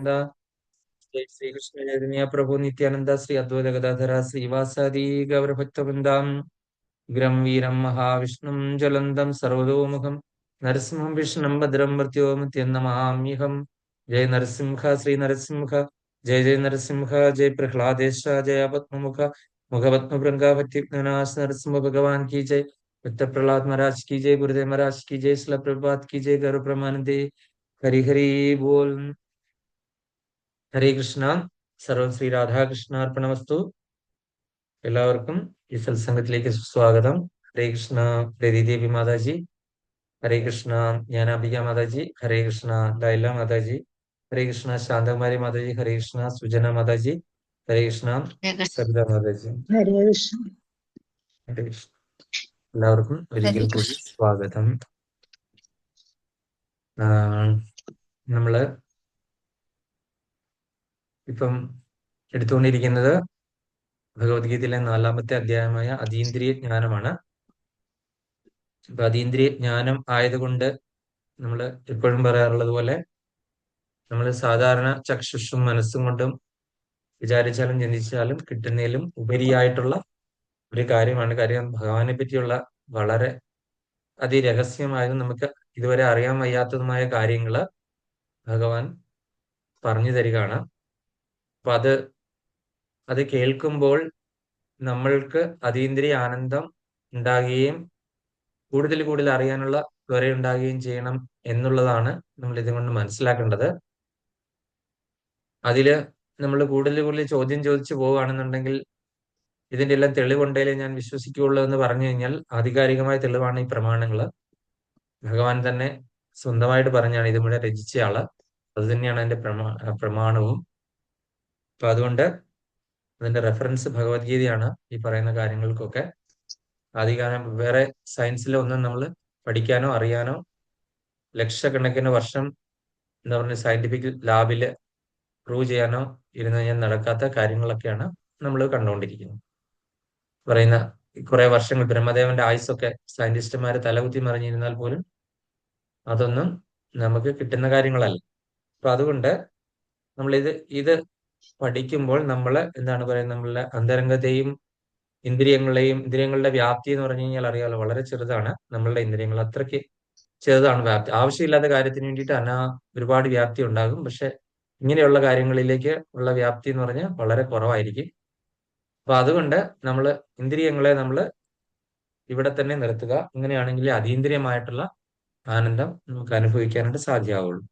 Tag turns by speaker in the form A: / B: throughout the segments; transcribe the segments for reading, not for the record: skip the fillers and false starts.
A: जय श्री कृष्ण चैतन्य प्रभु नित्यानंद श्री अद्वैत गदाधर श्रीवासादि गौर भक्तवृंदाम ഗ്രം വീരം മഹാവിഷ്ണും ജ്വലന്തം സർവതോമുഖം നരസിംഹം വിഷ്ണും ഭദ്രം മൃത്യോമുത്യം നമാമ്യഹം. ജയ നരസിംഹ ശ്രീ നരസിംഹ ജയ ജയ നരസിംഹ ജയ പ്രഹ്ലാദേശ ജയ പത്മമുഖ മുഖപത്മഭൃംഗാപത്യനാശ നരസിംഹ ഭഗവാൻ की जय. वित्त प्रहलाद महाराज की जय. गुरुदेव महाराज की जय. शिला प्रभुपाद की जय. गौर प्रमानंदे. हरि हरि बोल. ഹരേ കൃഷ്ണ. സർവം ശ്രീ രാധാകൃഷ്ണ അർപ്പണമസ്തു. എല്ലാവർക്കും ഈ സത്സംഗത്തിലേക്ക് സ്വാഗതം. ഹരേ കൃഷ്ണ ദേവി മാതാജി. ഹരേ കൃഷ്ണ ജ്ഞാനാംബിക മാതാജി. ഹരേ കൃഷ്ണ ലൈല മാതാജി. ഹരേ കൃഷ്ണ ശാന്തകുമാരി മാതാജി. ഹരേ കൃഷ്ണ സുജന മാതാജി. ഹരേ കൃഷ്ണ സരിത മാതാജി.
B: ഹരേ കൃഷ്ണ.
A: ഹരേ കൃഷ്ണ. എല്ലാവർക്കും ഒരിക്കൽ കൂടി സ്വാഗതം. നമ്മള് ഇപ്പം എടുത്തുകൊണ്ടിരിക്കുന്നത് ഭഗവത്ഗീതയിലെ 4-ാമത്തെ അധ്യായമായ അതീന്ദ്രിയ ജ്ഞാനമാണ്. അപ്പൊ അതീന്ദ്രിയ ജ്ഞാനം ആയതുകൊണ്ട് നമ്മൾ എപ്പോഴും പറയാറുള്ളത് പോലെ നമ്മൾ സാധാരണ ചക്ഷുഷും മനസ്സും കൊണ്ടും വിചാരിച്ചാലും ചിന്തിച്ചാലും കിട്ടുന്നതിലും ഉപരിയായിട്ടുള്ള ഒരു കാര്യമാണ്. കാര്യം ഭഗവാനെ പറ്റിയുള്ള വളരെ അതിരഹസ്യമായതും നമുക്ക് ഇതുവരെ അറിയാൻ വയ്യാത്തതുമായ കാര്യങ്ങള് ഭഗവാൻ പറഞ്ഞു തരികയാണ്. അപ്പൊ അത് കേൾക്കുമ്പോൾ നമ്മൾക്ക് അതീന്ദ്രിയ ആനന്ദം ഉണ്ടാകുകയും കൂടുതൽ കൂടുതൽ അറിയാനുള്ള ത്വരയുണ്ടാകുകയും ചെയ്യണം എന്നുള്ളതാണ് നമ്മൾ ഇതുകൊണ്ട് മനസ്സിലാക്കേണ്ടത്. അതില് നമ്മൾ കൂടുതൽ കൂടുതൽ ചോദ്യം ചോദിച്ചു പോവുകയാണെന്നുണ്ടെങ്കിൽ ഇതിന്റെ എല്ലാം തെളിവുണ്ടെങ്കിലേ ഞാൻ വിശ്വസിക്കുകയുള്ളൂ എന്ന് പറഞ്ഞു കഴിഞ്ഞാൽ ആധികാരികമായ തെളിവാണ് ഈ പ്രമാണങ്ങള്. ഭഗവാൻ തന്നെ സ്വന്തമായിട്ട് പറഞ്ഞാണ് ഇത് മുഴുവൻ രചിച്ചയാള്. അത് തന്നെയാണ് അതിന്റെ പ്രമാണവും. അപ്പൊ അതുകൊണ്ട് അതിന്റെ റെഫറൻസ് ഭഗവത്ഗീതയാണ് ഈ പറയുന്ന കാര്യങ്ങൾക്കൊക്കെ. ആധികാരം വേറെ സയൻസിലൊന്നും നമ്മൾ പഠിക്കാനോ അറിയാനോ ലക്ഷക്കണക്കിന് വർഷം എന്താ പറയുക സയന്റിഫിക് ലാബില് പ്രൂവ് ചെയ്യാനോ ഇരുന്ന് കഴിഞ്ഞാൽ നടക്കാത്ത കാര്യങ്ങളൊക്കെയാണ് നമ്മൾ കണ്ടുകൊണ്ടിരിക്കുന്നത്. പറയുന്ന കുറെ വർഷങ്ങൾ ബ്രഹ്മദേവന്റെ ആയുസ്സൊക്കെ സയന്റിസ്റ്റുമാര് തലകുത്തി മറിഞ്ഞിരുന്നാൽ പോലും അതൊന്നും നമുക്ക് കിട്ടുന്ന കാര്യങ്ങളല്ല. അപ്പൊ അതുകൊണ്ട് നമ്മൾ ഇത് പഠിക്കുമ്പോൾ നമ്മൾ എന്താണ് പറയുന്നത്, നമ്മളുടെ അന്തരംഗത്തെയും ഇന്ദ്രിയങ്ങളുടെ വ്യാപ്തി എന്ന് പറഞ്ഞു കഴിഞ്ഞാൽ അറിയാലോ, വളരെ ചെറുതാണ്. നമ്മളുടെ ഇന്ദ്രിയങ്ങൾ അത്രയ്ക്ക് ചെറുതാണ്. വ്യാപ്തി ആവശ്യമില്ലാത്ത കാര്യത്തിന് വേണ്ടിയിട്ട് ഒരുപാട് വ്യാപ്തി ഉണ്ടാകും. പക്ഷെ ഇങ്ങനെയുള്ള കാര്യങ്ങളിലേക്ക് ഉള്ള വ്യാപ്തി എന്ന് പറഞ്ഞാൽ വളരെ കുറവായിരിക്കും. അപ്പൊ അതുകൊണ്ട് ഇന്ദ്രിയങ്ങളെ നമ്മൾ ഇവിടെ തന്നെ നിർത്തുക. ഇങ്ങനെയാണെങ്കിൽ അതീന്ദ്രിയമായിട്ടുള്ള ആനന്ദം നമുക്ക് അനുഭവിക്കാനായിട്ട് സാധ്യമാവുള്ളൂ.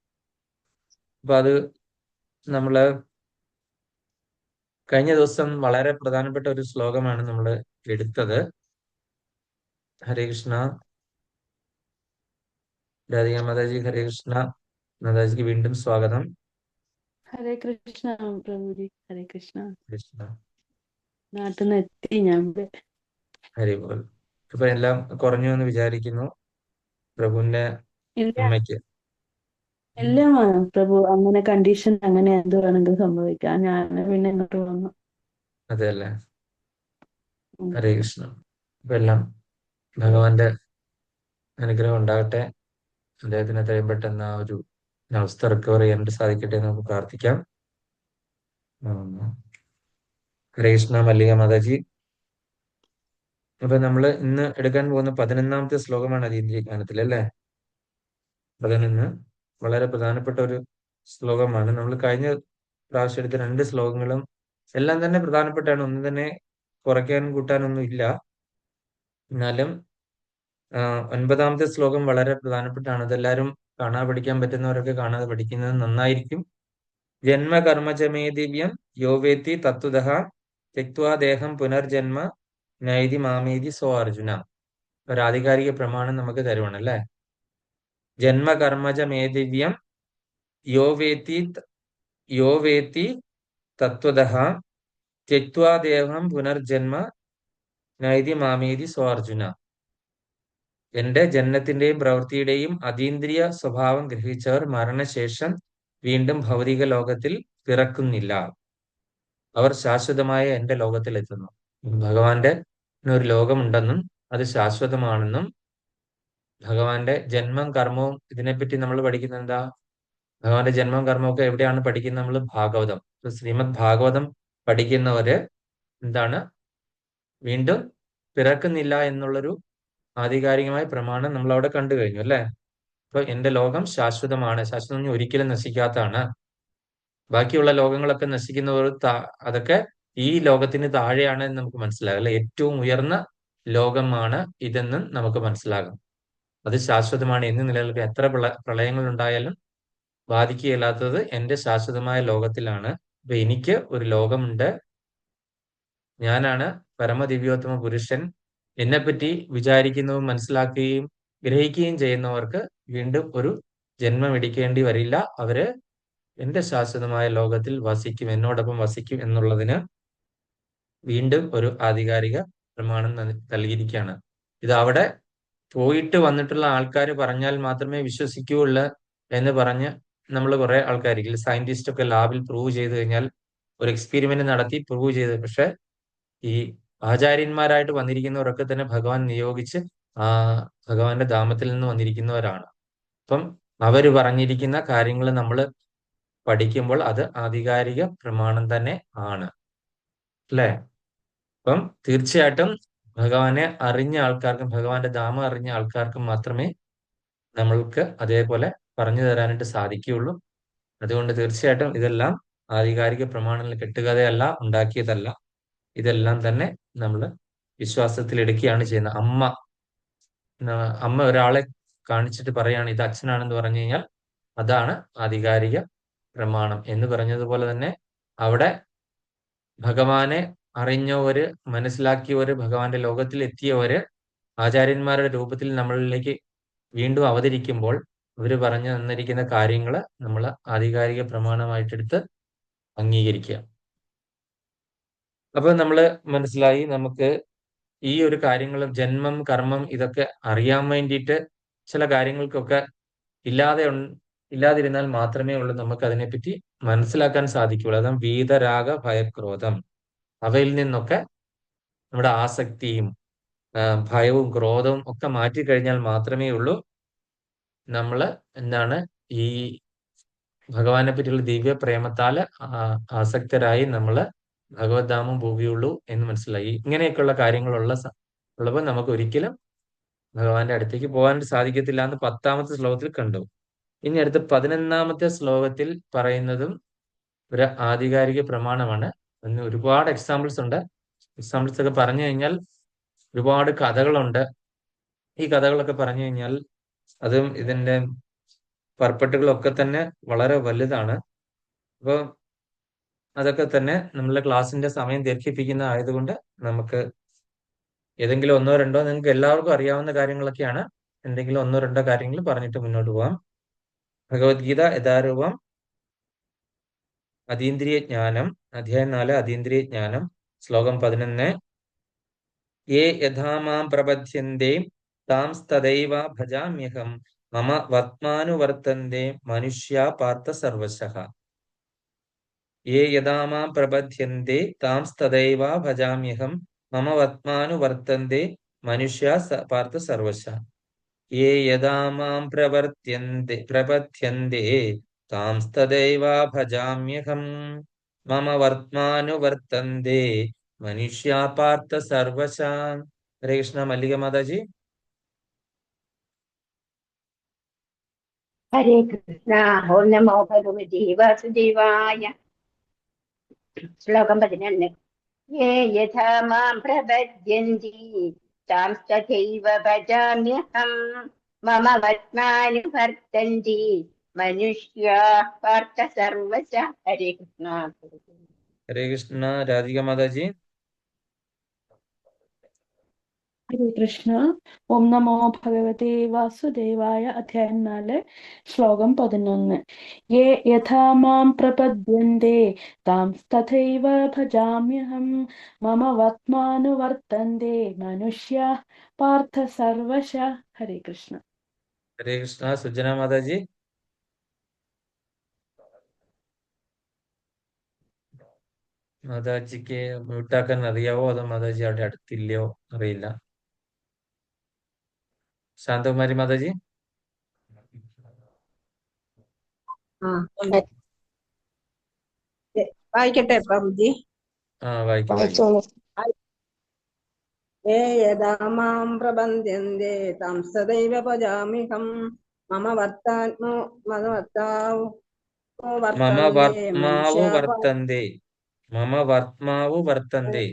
A: അപ്പൊ അത് നമ്മള് കഴിഞ്ഞ ദിവസം വളരെ പ്രധാനപ്പെട്ട ഒരു ശ്ലോകമാണ് നമ്മൾ എടുത്തത്. ഹരേ കൃഷ്ണ രാധിക മാതാജി. ഹരേ കൃഷ്ണ മാതാജിക്ക് വീണ്ടും സ്വാഗതം.
B: ഹരേ കൃഷ്ണ പ്രഭുജി. ഹരേ കൃഷ്ണ.
A: കൃഷ്ണ
B: നാട്ടിൽ നിന്ന് എത്തി ഞാൻ.
A: ഹരി ബോൾ. ഇപ്പൊ എല്ലാം കുറഞ്ഞു എന്ന് വിചാരിക്കുന്നു പ്രഭുവിന്റെ
B: ഇല്ല,
A: അമ്മയ്ക്ക്.
B: എല്ലാം പ്രഭു അങ്ങനെ കണ്ടീഷൻ അങ്ങനെ എന്ത് വേണമെങ്കിലും സംഭവിക്കാം. ഞാൻ പിന്നെ ഇങ്ങോട്ട് വന്നു.
A: അതെ അല്ലേ. ഹരേ കൃഷ്ണ. ഇപ്പൊ എല്ലാം ഭഗവാന്റെ അനുഗ്രഹം ഉണ്ടാകട്ടെ. അദ്ദേഹത്തിന് എത്രയും പെട്ടെന്ന് ആ ഒരു അവസ്ഥ റിക്കവർ ചെയ്യാനായിട്ട് സാധിക്കട്ടെ എന്ന് നമുക്ക് പ്രാർത്ഥിക്കാം. ഹരേ കൃഷ്ണ മല്ലിക മാതാജി. അപ്പൊ നമ്മള് ഇന്ന് എടുക്കാൻ പോകുന്ന 11-ാമത്തെ ശ്ലോകമാണ് അതീന്ദ്രിയ ജ്ഞാനത്തിൽ അല്ലേ. 11 വളരെ പ്രധാനപ്പെട്ട ഒരു ശ്ലോകമാണ്. നമ്മൾ കഴിഞ്ഞ പ്രാവശ്യം എടുത്ത 2 ശ്ലോകങ്ങളും എല്ലാം തന്നെ പ്രധാനപ്പെട്ടാണ്. ഒന്നും തന്നെ കുറയ്ക്കാനും കൂട്ടാനൊന്നും ഇല്ല. എന്നാലും 9-ാമത്തെ ശ്ലോകം വളരെ പ്രധാനപ്പെട്ടാണ്. അതെല്ലാവരും കാണാതെ പഠിക്കാൻ പറ്റുന്നവരൊക്കെ കാണാതെ പഠിക്കുന്നത് നന്നായിരിക്കും. ജന്മകർമ്മചമേ ദിവ്യം യോവേത്തി തത്വതഃ തെക്വാ ദേഹം പുനർജന്മ നൈതി മാമേതി സോ അർജുന. ഒരു ആധികാരിക പ്രമാണം നമുക്ക് തരുവാണ് അല്ലെ. ജന്മകർമ്മചമേ ദിവ്യം യോവേത്തി തത്വതഃ തെക്വാ ദേഹം പുനർജന്മ നൈതി മാമേതി സോ അർജുന. എന്റെ ജന്മത്തിന്റെയും പ്രവൃത്തിയുടെയും അതീന്ദ്രിയ സ്വഭാവം ഗ്രഹിച്ചവർ മരണശേഷം വീണ്ടും ഭൗതിക ലോകത്തിൽ പിറക്കുന്നില്ല. അവർ ശാശ്വതമായ എന്റെ ലോകത്തിൽ എത്തുന്നു. ഭഗവാന്റെ ഒരു ലോകമുണ്ടെന്നും അത് ശാശ്വതമാണെന്നും ഭഗവാന്റെ ജന്മം കർമ്മവും ഇതിനെപ്പറ്റി നമ്മൾ പഠിക്കുന്നത് എന്താ, ഭഗവാന്റെ ജന്മം കർമ്മമൊക്കെ എവിടെയാണ് പഠിക്കുന്നത്? നമ്മൾ ഭാഗവതം. ഇപ്പൊ ശ്രീമദ് ഭാഗവതം പഠിക്കുന്നവര് എന്താണ്, വീണ്ടും പിറക്കുന്നില്ല എന്നുള്ളൊരു ആധികാരികമായ പ്രമാണം നമ്മൾ അവിടെ കണ്ടു കഴിഞ്ഞു അല്ലെ. അപ്പൊ എന്റെ ലോകം ശാശ്വതമാണ്. ശാശ്വതം എന്ന് പറഞ്ഞാൽ ഒരിക്കലും നശിക്കാത്തതാണ്. ബാക്കിയുള്ള ലോകങ്ങളൊക്കെ നശിക്കുന്നവർ അതൊക്കെ ഈ ലോകത്തിന് താഴെയാണ് എന്ന് നമുക്ക് മനസ്സിലാകും അല്ലെ. ഏറ്റവും ഉയർന്ന ലോകമാണ് ഇതെന്നും നമുക്ക് മനസ്സിലാകും. അത് ശാശ്വതമാണ്, എന്ന് നിലനിൽക്കുക. എത്ര പ്രളയങ്ങൾ ഉണ്ടായാലും ബാധിക്കുകയില്ലാത്തത് എന്റെ ശാശ്വതമായ ലോകത്തിലാണ്. അപ്പൊ എനിക്ക് ഒരു ലോകമുണ്ട്. ഞാനാണ് പരമദിവ്യോത്തമ പുരുഷൻ. എന്നെപ്പറ്റി വിചാരിക്കുന്നതും മനസ്സിലാക്കുകയും ഗ്രഹിക്കുകയും ചെയ്യുന്നവർക്ക് വീണ്ടും ഒരു ജന്മം എടുക്കേണ്ടി വരില്ല. അവര് എന്റെ ശാശ്വതമായ ലോകത്തിൽ വസിക്കും, എന്നോടൊപ്പം വസിക്കും എന്നുള്ളതിന് വീണ്ടും ഒരു ആധികാരിക പ്രമാണം നൽകിയിരിക്കുകയാണ്. ഇത് അവിടെ പോയിട്ട് വന്നിട്ടുള്ള ആൾക്കാർ പറഞ്ഞാൽ മാത്രമേ വിശ്വസിക്കുകയുള്ളൂ എന്ന് പറഞ്ഞ് നമ്മൾ കുറെ ആൾക്കാരില്ല, സയന്റിസ്റ്റ് ഒക്കെ ലാബിൽ പ്രൂവ് ചെയ്ത് കഴിഞ്ഞാൽ, ഒരു എക്സ്പെരിമെന്റ് നടത്തി പ്രൂവ് ചെയ്ത്, പക്ഷെ ഈ ആചാര്യന്മാരായിട്ട് വന്നിരിക്കുന്നവരൊക്കെ തന്നെ ഭഗവാൻ നിയോഗിച്ച് ആ ഭഗവാന്റെ ധാമത്തിൽ നിന്ന് വന്നിരിക്കുന്നവരാണ്. അപ്പം അവര് പറഞ്ഞിരിക്കുന്ന കാര്യങ്ങൾ നമ്മൾ പഠിക്കുമ്പോൾ അത് ആധികാരിക പ്രമാണം തന്നെ ആണ് അല്ലേ. അപ്പം തീർച്ചയായിട്ടും ഭഗവാനെ അറിഞ്ഞ ആൾക്കാർക്കും ഭഗവാന്റെ ധാമം അറിഞ്ഞ ആൾക്കാർക്കും മാത്രമേ നമ്മൾക്ക് അതേപോലെ പറഞ്ഞു തരാനായിട്ട് സാധിക്കുകയുള്ളൂ. അതുകൊണ്ട് തീർച്ചയായിട്ടും ഇതെല്ലാം ആധികാരിക പ്രമാണങ്ങളിൽ കെട്ടുകഥയല്ല, ഉണ്ടാക്കിയതല്ല. ഇതെല്ലാം തന്നെ നമ്മൾ വിശ്വാസത്തിൽ എടുക്കുകയാണ് ചെയ്യുന്നത്. അമ്മ ഒരാളെ കാണിച്ചിട്ട് പറയാണ് ഇത് അച്ഛനാണെന്ന് പറഞ്ഞു കഴിഞ്ഞാൽ അതാണ് ആധികാരിക പ്രമാണം എന്ന് പറഞ്ഞതുപോലെ തന്നെ അവിടെ ഭഗവാനെ അറിഞ്ഞവര്, മനസ്സിലാക്കിയവര്, ഭഗവാന്റെ ലോകത്തിൽ എത്തിയവര് ആചാര്യന്മാരുടെ രൂപത്തിൽ നമ്മളിലേക്ക് വീണ്ടും അവതരിക്കുമ്പോൾ അവര് പറഞ്ഞു തന്നിരിക്കുന്ന കാര്യങ്ങൾ നമ്മൾ ആധികാരിക പ്രമാണമായിട്ടെടുത്ത് അംഗീകരിക്കുക. അപ്പൊ നമ്മള് മനസ്സിലായി, നമുക്ക് ഈ ഒരു കാര്യങ്ങളും ജന്മം കർമ്മം ഇതൊക്കെ അറിയാൻ വേണ്ടിയിട്ട് ചില കാര്യങ്ങൾക്കൊക്കെ ഇല്ലാതിരുന്നാൽ മാത്രമേ ഉള്ളൂ നമുക്ക് അതിനെപ്പറ്റി മനസ്സിലാക്കാൻ സാധിക്കുകയുള്ളൂ. അതാണ് വീതരാഗ ഭയക്രോധം. അവയിൽ നിന്നൊക്കെ നമ്മുടെ ആസക്തിയും ഭയവും ക്രോധവും ഒക്കെ മാറ്റിക്കഴിഞ്ഞാൽ മാത്രമേ ഉള്ളൂ നമ്മള് എന്താണ് ഈ ഭഗവാനെ പറ്റിയുള്ള ദിവ്യ പ്രേമത്താല് ആസക്തരായി നമ്മള് ഭഗവത്ധാമം പോവുകയുള്ളൂ എന്ന് മനസ്സിലായി. ഇങ്ങനെയൊക്കെയുള്ള കാര്യങ്ങളുള്ള ഉള്ളപ്പോൾ നമുക്ക് ഒരിക്കലും ഭഗവാന്റെ അടുത്തേക്ക് പോകാനായിട്ട് സാധിക്കത്തില്ല എന്ന് 10ാമത്തെ ശ്ലോകത്തിൽ കണ്ടു. ഇനി അടുത്ത 11ാമത്തെ ശ്ലോകത്തിൽ പറയുന്നതും ഒരു ആധികാരിക പ്രമാണമാണ്. അതിന് ഒരുപാട് എക്സാമ്പിൾസ് ഉണ്ട്. എക്സാമ്പിൾസ് ഒക്കെ പറഞ്ഞു കഴിഞ്ഞാൽ ഒരുപാട് കഥകളുണ്ട്. ഈ കഥകളൊക്കെ പറഞ്ഞു കഴിഞ്ഞാൽ അതും ഇതിന്റെ പർപ്പട്ടുകളൊക്കെ തന്നെ വളരെ വലുതാണ്. അപ്പൊ അതൊക്കെ തന്നെ നമ്മളുടെ ക്ലാസ്സിന്റെ സമയം ദീർഘിപ്പിക്കുന്ന ആയതുകൊണ്ട് നമുക്ക് ഏതെങ്കിലും ഒന്നോ രണ്ടോ, നിങ്ങൾക്ക് എല്ലാവർക്കും അറിയാവുന്ന കാര്യങ്ങളൊക്കെയാണ്, എന്തെങ്കിലും ഒന്നോ രണ്ടോ കാര്യങ്ങൾ പറഞ്ഞിട്ട് മുന്നോട്ട് പോവാം. ഭഗവത്ഗീത യഥാരൂപം അതീന്ദ്രിയ ജ്ഞാനം, അധ്യായം 4 അതീന്ദ്രിയ ജ്ഞാനം, ശ്ലോകം 11. യേ യഥാ മാം പ്രപദ്യന്തെ താംസ്തദൈവ ഭജാമ്യഹം മമ വർത്തമാനുവർത്തന്തെ മനുഷ്യാ പാർത്ഥ സർവശഃ. യേ യഥാ മാം പ്രപദ്യന്തെ താംസ്തദൈവ ഭജാമ്യഹം മമ വർത്തമാനുവർത്തന്തെ മനുഷ്യാ പാർത്ഥ സർവശഃ. യേ യഥാ മാം പ്രപദ്യന്തെ താംസ്തദൈവ ഭജാമ്യഹം മമ വർത്തമാനുവർത്തന്തെ മനുഷ്യാ പാർത്ഥ സർവശഃ. ഹരേ കൃഷ്ണ. മല്ലിക മാതാജി.
C: ഹരേ കൃഷ്ണ. ഓം നമോ ഭഗവതി വാസുദേവായ. ശ്ലോകം 11. യേ യഥാ മാം പ്രപദ്യന്തി താംസ്തഥൈവ ഭജാമ്യഹം മമ വർത്തമാനുവർത്തന്തി മനുഷ്യാഃ പാർത്ഥ സർവശഃ. ഹരേ കൃഷ്ണ.
A: ഹരേ കൃഷ്ണ. രാധിക മാതാജി.
B: ഹരേ കൃഷ്ണ. ഓം നമോ ഭഗവതേ വാസുദേവായ. അധ്യായം 4 ശ്ലോകം 11. യേ യഥാ മാം പ്രപദ്യന്തെ താംസ്തഥൈവ ഭജാമ്യഹം മമ വർത്തമാനുവർത്തന്തെ മനുഷ്യാഃ പാർത്ഥ സർവശഃ. ഹരേ കൃഷ്ണ.
A: ഹരേ കൃഷ്ണ. സുജന മാതാജി. മാതാജിക്ക് മ്യൂട്ടാക്കാൻ അറിയാവോ അതോ മാതാജി അവിടെ അടുത്തില്ലയോ അറിയില്ല. ശാന്തകുമാരി മാതാജി.
C: ആ വായിക്കട്ടെ പ്രഭുജി.
A: വായിക്കും.
B: വായിച്ചോളൂ.
C: ഏ യഥാ മാം പ്രപദ്യന്തെ തം സദൈവ ഭജാമ്യഹം മമ വർത്താത്മോ വർത്താവോ
A: മമ
C: വർത്തന്തേ
A: വർത്മാവു വർത്തന്തേ. മമ വർത്മാവു വർത്തന്തേ.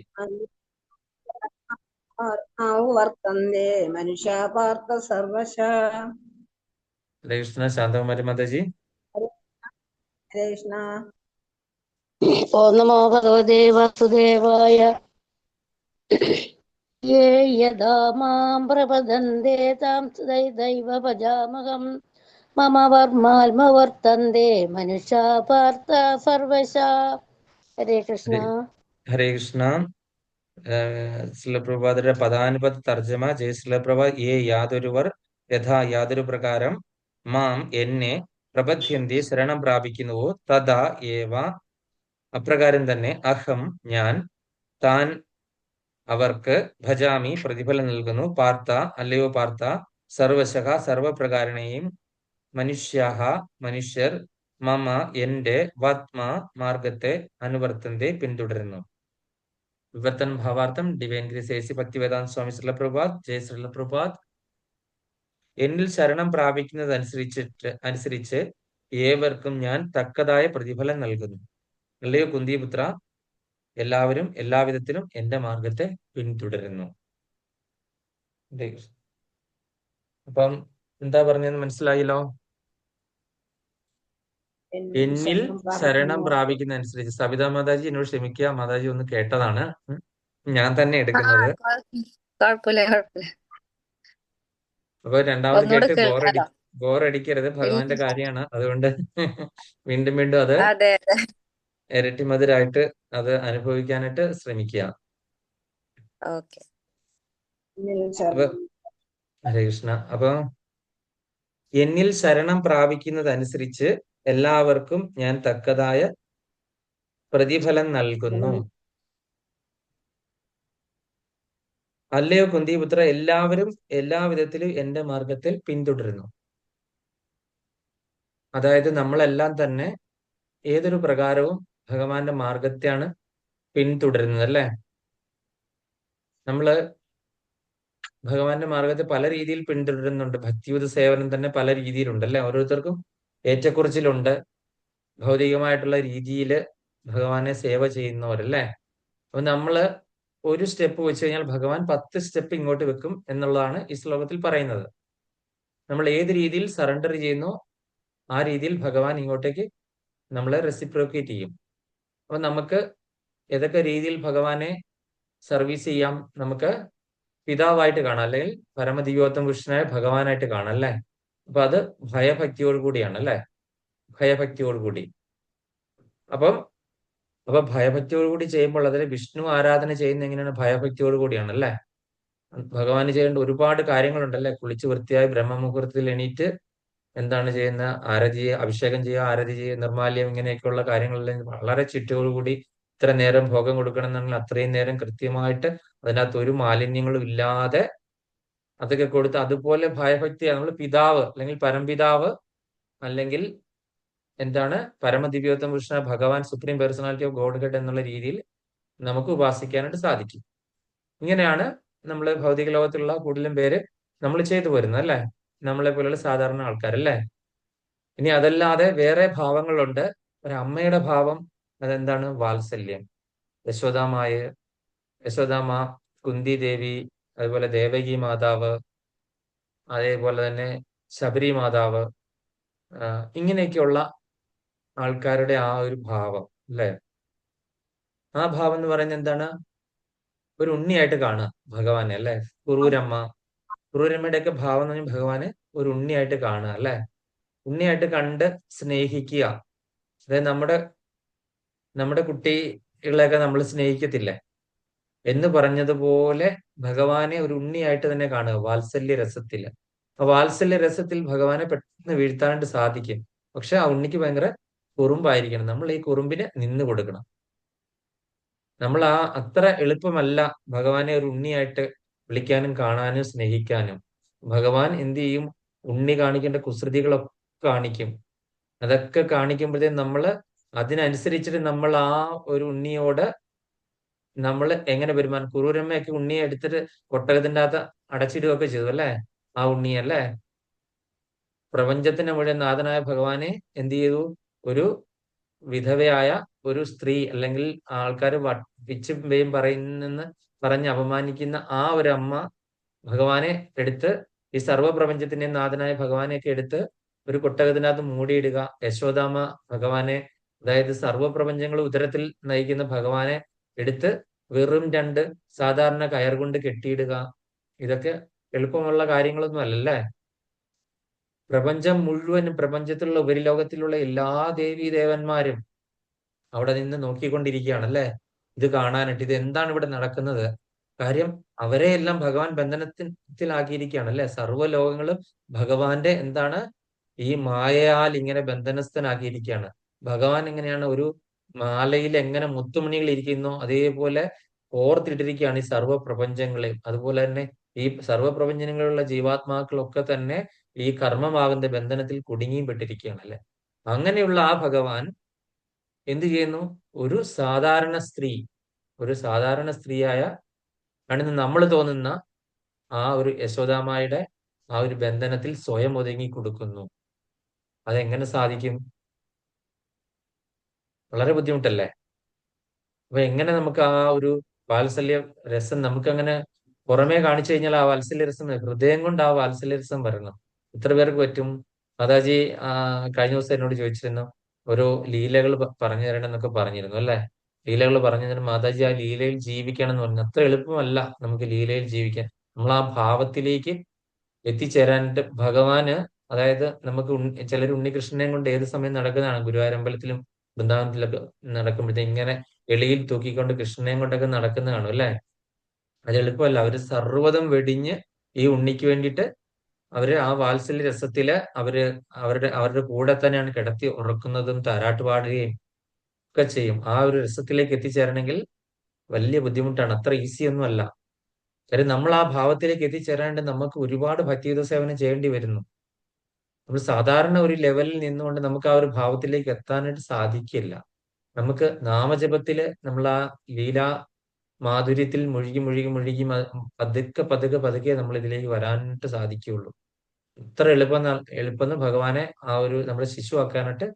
C: വർത്തന്തേ മനുഷ്യ പാർത്ഥ സർവശ.
A: ഹരേ കൃഷ്ണ. ശാന്തകുമാരി മാതാജി.
C: ഹരേ കൃഷ്ണ.
B: ഓം നമോ ഭഗവതേ വാസുദേവായ. യേ യഥാ മാം പ്രപദന്തെ താം സദൈവ ഭജാമഹം മമ വർമാത്മവർത്തന്തേ മനുഷ്യ പാർത്ഥ സർവശ. ഹരേ കൃഷ്ണ.
A: ഹരേ കൃഷ്ണ. ശിലപ്രഭാതരുടെ പദാനുപത തർജ്ജമ. ജയ ശിലപ്രഭ. യാതൊരുവർ യഥാ യാതൊരു പ്രകാരം മാം എന്നെ പ്രപദ്യന്തി ശരണം പ്രാപിക്കുന്നുവോ തഥാ ഏവ അപ്രകാരം തന്നെ അഹം ഞാൻ താൻ അവർക്ക് ഭജാമി പ്രതിഫലം നൽകുന്നു. പാർത്ഥ അല്ലയോ പാർത്ഥ സർവശഃ സർവപ്രകാരണയും മനുഷ്യാഹ മനുഷ്യർ മമ എന്റെ വാത്മാ മാർഗത്തെ അനുവർത്തന്റെ പിന്തുടരുന്നു. വിവർത്തനം ഭാവാർത്ഥം. Divine grace A C Bhaktivedanta Swami Srila Prabhupada. ജയ ശ്രീല പ്രഭാത്. എന്നിൽ ശരണം അനുസരിച്ച് ഏവർക്കും ഞാൻ തക്കതായ പ്രതിഫലം നൽകുന്നു. അല്ലയോ കുന്തിപുത്ര എല്ലാവരും എല്ലാവിധത്തിലും എന്റെ മാർഗത്തെ പിന്തുടരുന്നു. അപ്പം എന്താ പറഞ്ഞതെന്ന് മനസ്സിലായല്ലോ. എന്നിൽ ശരണം പ്രാപിക്കുന്ന അനുസരിച്ച്. സവിതാ മാതാജി എന്നോട് ക്ഷമിക്കുക, മാതാജി ഒന്ന് കേട്ടതാണ്, ഞാൻ തന്നെ എടുക്കുന്നത്. അപ്പൊ രണ്ടാമത് കേട്ട് ബോറടിക്കരുത്. ഭഗവാന്റെ കാര്യമാണ്, അതുകൊണ്ട് വീണ്ടും വീണ്ടും അത് ഇരട്ടിമധുരായിട്ട് അത് അനുഭവിക്കാനായിട്ട് ശ്രമിക്കുക. ഹരേ കൃഷ്ണ. അപ്പൊ എന്നിൽ ശരണം പ്രാപിക്കുന്നതനുസരിച്ച് എല്ലാവർക്കും ഞാൻ തക്കതായ പ്രതിഫലം നൽകുന്നു. അല്ലയോ കുന്തിപുത്ര എല്ലാവരും എല്ലാവിധത്തിലും എന്റെ മാർഗത്തിൽ പിന്തുടരുന്നു. അതായത് നമ്മളെല്ലാം തന്നെ ഏതൊരു പ്രകാരവും ഭഗവാന്റെ മാർഗത്തെയാണ് പിന്തുടരുന്നത്, അല്ലേ? നമ്മള് ഭഗവാന്റെ മാർഗത്തെ പല രീതിയിൽ പിന്തുടരുന്നുണ്ട്. ഭക്തിയുത സേവനം തന്നെ പല രീതിയിലുണ്ട്, അല്ലെ? ഓരോരുത്തർക്കും ഏറ്റക്കുറച്ചിലുണ്ട്. ഭൗതികമായിട്ടുള്ള രീതിയിൽ ഭഗവാനെ സേവ ചെയ്യുന്നവരല്ലേ. അപ്പൊ നമ്മള് ഒരു സ്റ്റെപ്പ് വെച്ച് കഴിഞ്ഞാൽ ഭഗവാൻ 10 സ്റ്റെപ്പ് ഇങ്ങോട്ട് വെക്കും എന്നുള്ളതാണ് ഈ ശ്ലോകത്തിൽ പറയുന്നത്. നമ്മൾ ഏത് രീതിയിൽ സറണ്ടർ ചെയ്യുന്നോ ആ രീതിയിൽ ഭഗവാൻ ഇങ്ങോട്ടേക്ക് നമ്മളെ റെസിപ്രോക്കേറ്റ് ചെയ്യും. അപ്പൊ നമുക്ക് ഏതൊക്കെ രീതിയിൽ ഭഗവാനെ സർവീസ് ചെയ്യാം? നമുക്ക് പിതാവായിട്ട് കാണാം, അല്ലെങ്കിൽ പരമദിവ്യോത്തമ പുരുഷനായ ഭഗവാനായിട്ട് കാണാം, അല്ലേ? അപ്പൊ അത് ഭയഭക്തിയോട് കൂടിയാണ്, അല്ലെ? ഭയഭക്തിയോട് കൂടി. അപ്പൊ ഭയഭക്തിയോട് കൂടി ചെയ്യുമ്പോൾ അതിൽ വിഷ്ണു ആരാധന ചെയ്യുന്ന എങ്ങനെയാണ്? ഭയഭക്തിയോട് കൂടിയാണ്, അല്ലെ? ഭഗവാന് ചെയ്യേണ്ട ഒരുപാട് കാര്യങ്ങളുണ്ടല്ലേ. കുളിച്ച് വൃത്തിയായി ബ്രഹ്മമുഹൂർത്തത്തിൽ എണീറ്റ് എന്താണ് ചെയ്യുന്ന? ആരതി അഭിഷേകം ചെയ്യുക, ആരതി ചെയ്യുക, നിർമാല്യം, ഇങ്ങനെയൊക്കെയുള്ള കാര്യങ്ങളെല്ലാം വളരെ ചിട്ടയോടുകൂടി ഇത്ര നേരം ഭോഗം കൊടുക്കണം എന്നുണ്ടെങ്കിൽ അത്രയും നേരം കൃത്യമായിട്ട് അതിനകത്ത് ഒരു മാലിന്യങ്ങളും ഇല്ലാതെ അതൊക്കെ കൊടുത്ത്, അതുപോലെ ഭയഭക്തിയാണ്. നമ്മൾ പിതാവ് അല്ലെങ്കിൽ പരംപിതാവ് അല്ലെങ്കിൽ എന്താണ് പരമദിവ്യോത്തമ പുരുഷനായ ഭഗവാൻ, supreme personality of God head എന്നുള്ള രീതിയിൽ നമുക്ക് ഉപാസിക്കാനായിട്ട് സാധിക്കും. ഇങ്ങനെയാണ് നമ്മൾ ഭൗതിക ലോകത്തിലുള്ള കൂടുതലും പേര് നമ്മൾ ചെയ്തു വരുന്നത്, അല്ലെ? നമ്മളെ പോലുള്ള സാധാരണ ആൾക്കാരല്ലേ. ഇനി അതല്ലാതെ വേറെ ഭാവങ്ങളുണ്ട്. ഒരമ്മയുടെ ഭാവം അതെന്താണ്? വാത്സല്യം. യശോദാമ്മ, കുന്തി ദേവി, അതുപോലെ ദേവകി മാതാവ്, അതേപോലെ തന്നെ ശബരി മാതാവ്, ഇങ്ങനെയൊക്കെയുള്ള ആൾക്കാരുടെ ആ ഒരു ഭാവം, അല്ലെ? ആ ഭാവം എന്ന് പറയുന്നത് എന്താണ്? ഒരു ഉണ്ണിയായിട്ട് കാണുക ഭഗവാനെ, അല്ലെ? കുറൂരമ്മയുടെ ഒക്കെ ഭാവം എന്ന് പറഞ്ഞാൽ ഭഗവാനെ ഒരു ഉണ്ണിയായിട്ട് കാണുക, അല്ലെ? ഉണ്ണിയായിട്ട് കണ്ട് സ്നേഹിക്കുക. അതായത് നമ്മുടെ കുട്ടികളെയൊക്കെ നമ്മൾ സ്നേഹിക്കത്തില്ലേ എന്ന് പറഞ്ഞതുപോലെ ഭഗവാനെ ഒരു ഉണ്ണിയായിട്ട് തന്നെ കാണുക, വാത്സല്യ രസത്തില്. ആ വാത്സല്യ രസത്തിൽ ഭഗവാനെ പെട്ടെന്ന് വീഴ്ത്താനായിട്ട് സാധിക്കും. പക്ഷെ ആ ഉണ്ണിക്ക് ഭയങ്കര കുറുമ്പായിരിക്കണം. നമ്മൾ ഈ കുറുമ്പിന് നിന്ന് കൊടുക്കണം. നമ്മൾ അത്ര എളുപ്പമല്ല ഭഗവാനെ ഒരു ഉണ്ണിയായിട്ട് വിളിക്കാനും കാണാനും സ്നേഹിക്കാനും. ഭഗവാൻ എന്ത് ചെയ്യും? ഉണ്ണി കാണിക്കേണ്ട കുസൃതികളൊക്കെ കാണിക്കും. അതൊക്കെ കാണിക്കുമ്പോഴത്തേക്കും നമ്മള് അതിനനുസരിച്ചിട്ട് നമ്മൾ ആ ഒരു ഉണ്ണിയോട് നമ്മൾ എങ്ങനെ പെരുമാറും. കുറൂരമ്മയൊക്കെ ഉണ്ണിയെ എടുത്തിട്ട് ഒട്ടകത്തിന്റെ അകത്ത് അടച്ചിടുകയൊക്കെ ചെയ്തു അല്ലേ, ആ ഉണ്ണിയല്ലേ. പ്രപഞ്ചത്തിന് മുഴുവൻ നാഥനായ ഭഗവാനെ എന്ത് ചെയ്തു? ഒരു വിധവയായ ഒരു സ്ത്രീ, അല്ലെങ്കിൽ ആൾക്കാർ പിച്ചും പേയും പറയുന്നെന്ന് പറഞ്ഞ് അപമാനിക്കുന്ന ആ ഒരു അമ്മ ഭഗവാനെ എടുത്ത്, ഈ സർവ്വപ്രപഞ്ചത്തിന്റെ നാഥനായ ഭഗവാനെയൊക്കെ എടുത്ത് ഒരു കൊട്ടകത്തിനകത്ത് മൂടിയിടുക. യശോദാമ്മ ഭഗവാനെ, അതായത് സർവ്വപ്രപഞ്ചങ്ങൾ ഉദരത്തിൽ നയിക്കുന്ന ഭഗവാനെ എടുത്ത് വെറും രണ്ട് സാധാരണ കയർ കൊണ്ട് കെട്ടിയിടുക. ഇതൊക്കെ എളുപ്പമുള്ള കാര്യങ്ങളൊന്നും അല്ലല്ലേ. പ്രപഞ്ചം മുഴുവനും, പ്രപഞ്ചത്തിലുള്ള ഉപരിലോകത്തിലുള്ള എല്ലാ ദേവീ ദേവന്മാരും അവിടെ നിന്ന് നോക്കിക്കൊണ്ടിരിക്കുകയാണ് അല്ലേ, ഇത് കാണാനായിട്ട്. ഇത് എന്താണ് ഇവിടെ നടക്കുന്നത്? കാര്യം അവരെ എല്ലാം ഭഗവാൻ ബന്ധനത്തിലാക്കിയിരിക്കുകയാണ് അല്ലെ. സർവ്വലോകങ്ങളും ഭഗവാന്റെ എന്താണ്, ഈ മായയാൽ ഇങ്ങനെ ബന്ധനസ്ഥനാക്കിയിരിക്കുകയാണ്. ഭഗവാൻ എങ്ങനെയാണ് ഒരു മാലയിൽ എങ്ങനെ മുത്തുമണികൾ ഇരിക്കുന്നോ അതേപോലെ ഓർത്തിട്ടിരിക്കുകയാണ് ഈ സർവ്വ പ്രപഞ്ചങ്ങളെയും. അതുപോലെ തന്നെ ഈ സർവ്വ പ്രപഞ്ചങ്ങളിലുള്ള ജീവാത്മാക്കളൊക്കെ തന്നെ ഈ കർമ്മമാകുന്ന ബന്ധനത്തിൽ കുടുങ്ങിയും പെട്ടിരിക്കുകയാണ് അല്ലെ. അങ്ങനെയുള്ള ആ ഭഗവാൻ എന്ത് ചെയ്യുന്നു? ഒരു സാധാരണ സ്ത്രീ, ഒരു സാധാരണ സ്ത്രീയായ ആണെന്ന് നമ്മൾ തോന്നുന്ന ആ ഒരു യശോദാമായുടെ ആ ഒരു ബന്ധനത്തിൽ സ്വയം ഒതുങ്ങി കൊടുക്കുന്നു. അതെങ്ങനെ സാധിക്കും? വളരെ ബുദ്ധിമുട്ടല്ലേ. അപ്പൊ എങ്ങനെ നമുക്ക് ആ ഒരു വാത്സല്യ രസം നമുക്കങ്ങനെ പുറമേ കാണിച്ചു കഴിഞ്ഞാൽ ആ വാത്സല്യ രസം, ഹൃദയം കൊണ്ട് ആ വാത്സല്യ രസം വരണം. എത്ര പേർക്ക് പറ്റും? മാതാജി കഴിഞ്ഞ ദിവസം എന്നോട് ചോദിച്ചിരുന്നു, ഓരോ ലീലകൾ പറഞ്ഞു തരണം എന്നൊക്കെ പറഞ്ഞിരുന്നു അല്ലെ. ലീലകൾ പറഞ്ഞു തരണം മാതാജി, ആ ലീലയിൽ ജീവിക്കണം എന്ന് പറഞ്ഞു. അത്ര എളുപ്പമല്ല നമുക്ക് ലീലയിൽ ജീവിക്കാൻ. നമ്മൾ ആ ഭാവത്തിലേക്ക് എത്തിച്ചേരാനായിട്ട് ഭഗവാന്, അതായത് നമുക്ക് ചിലർ ഉണ്ണികൃഷ്ണനെയും കൊണ്ട് ഏത് സമയം നടക്കുന്നതാണ്. ഗുരുവായൂരമ്പലത്തിലും വൃന്ദാവനത്തിലൊക്കെ നടക്കുമ്പോഴത്തേക്ക് ഇങ്ങനെ എളിയിൽ തൂക്കിക്കൊണ്ട് കൃഷ്ണനെയും കൊണ്ടൊക്കെ നടക്കുന്ന കാണും അല്ലെ. അത് എളുപ്പമല്ല. അവര് സർവ്വതും വെടിഞ്ഞ് ഈ ഉണ്ണിക്ക് വേണ്ടിയിട്ട് അവര് ആ വാത്സല്യ രസത്തില് അവരുടെ കൂടെ തന്നെയാണ് കിടത്തി ഉറക്കുന്നതും താരാട്ട് പാടുകയും ഒക്കെ ചെയ്യും. ആ ഒരു രസത്തിലേക്ക് എത്തിച്ചേരണമെങ്കിൽ വലിയ ബുദ്ധിമുട്ടാണ്, അത്ര ഈസി ഒന്നും അല്ല. കാര്യം നമ്മൾ ആ ഭാവത്തിലേക്ക് എത്തിച്ചേരാണ്ട് നമുക്ക് ഒരുപാട് ഭക്തിയുത സേവനം ചെയ്യേണ്ടി വരുന്നു. നമ്മൾ സാധാരണ ഒരു ലെവലിൽ നിന്നുകൊണ്ട് നമുക്ക് ആ ഒരു ഭാവത്തിലേക്ക് എത്താനായിട്ട് സാധിക്കില്ല. നമുക്ക് നാമജപത്തില് നമ്മൾ ആ ലീലാ മാധുര്യത്തിൽ മുഴുകി മുഴുകി മുഴുകി പതുക്കെ പതുക്കെ പതുക്കെ നമ്മൾ ഇതിലേക്ക് വരാനായിട്ട് സാധിക്കുകയുള്ളൂ. ഇത്ര എളുപ്പം ഭഗവാനെ ആ ഒരു നമ്മുടെ ശിശുവാക്കാനായിട്ട്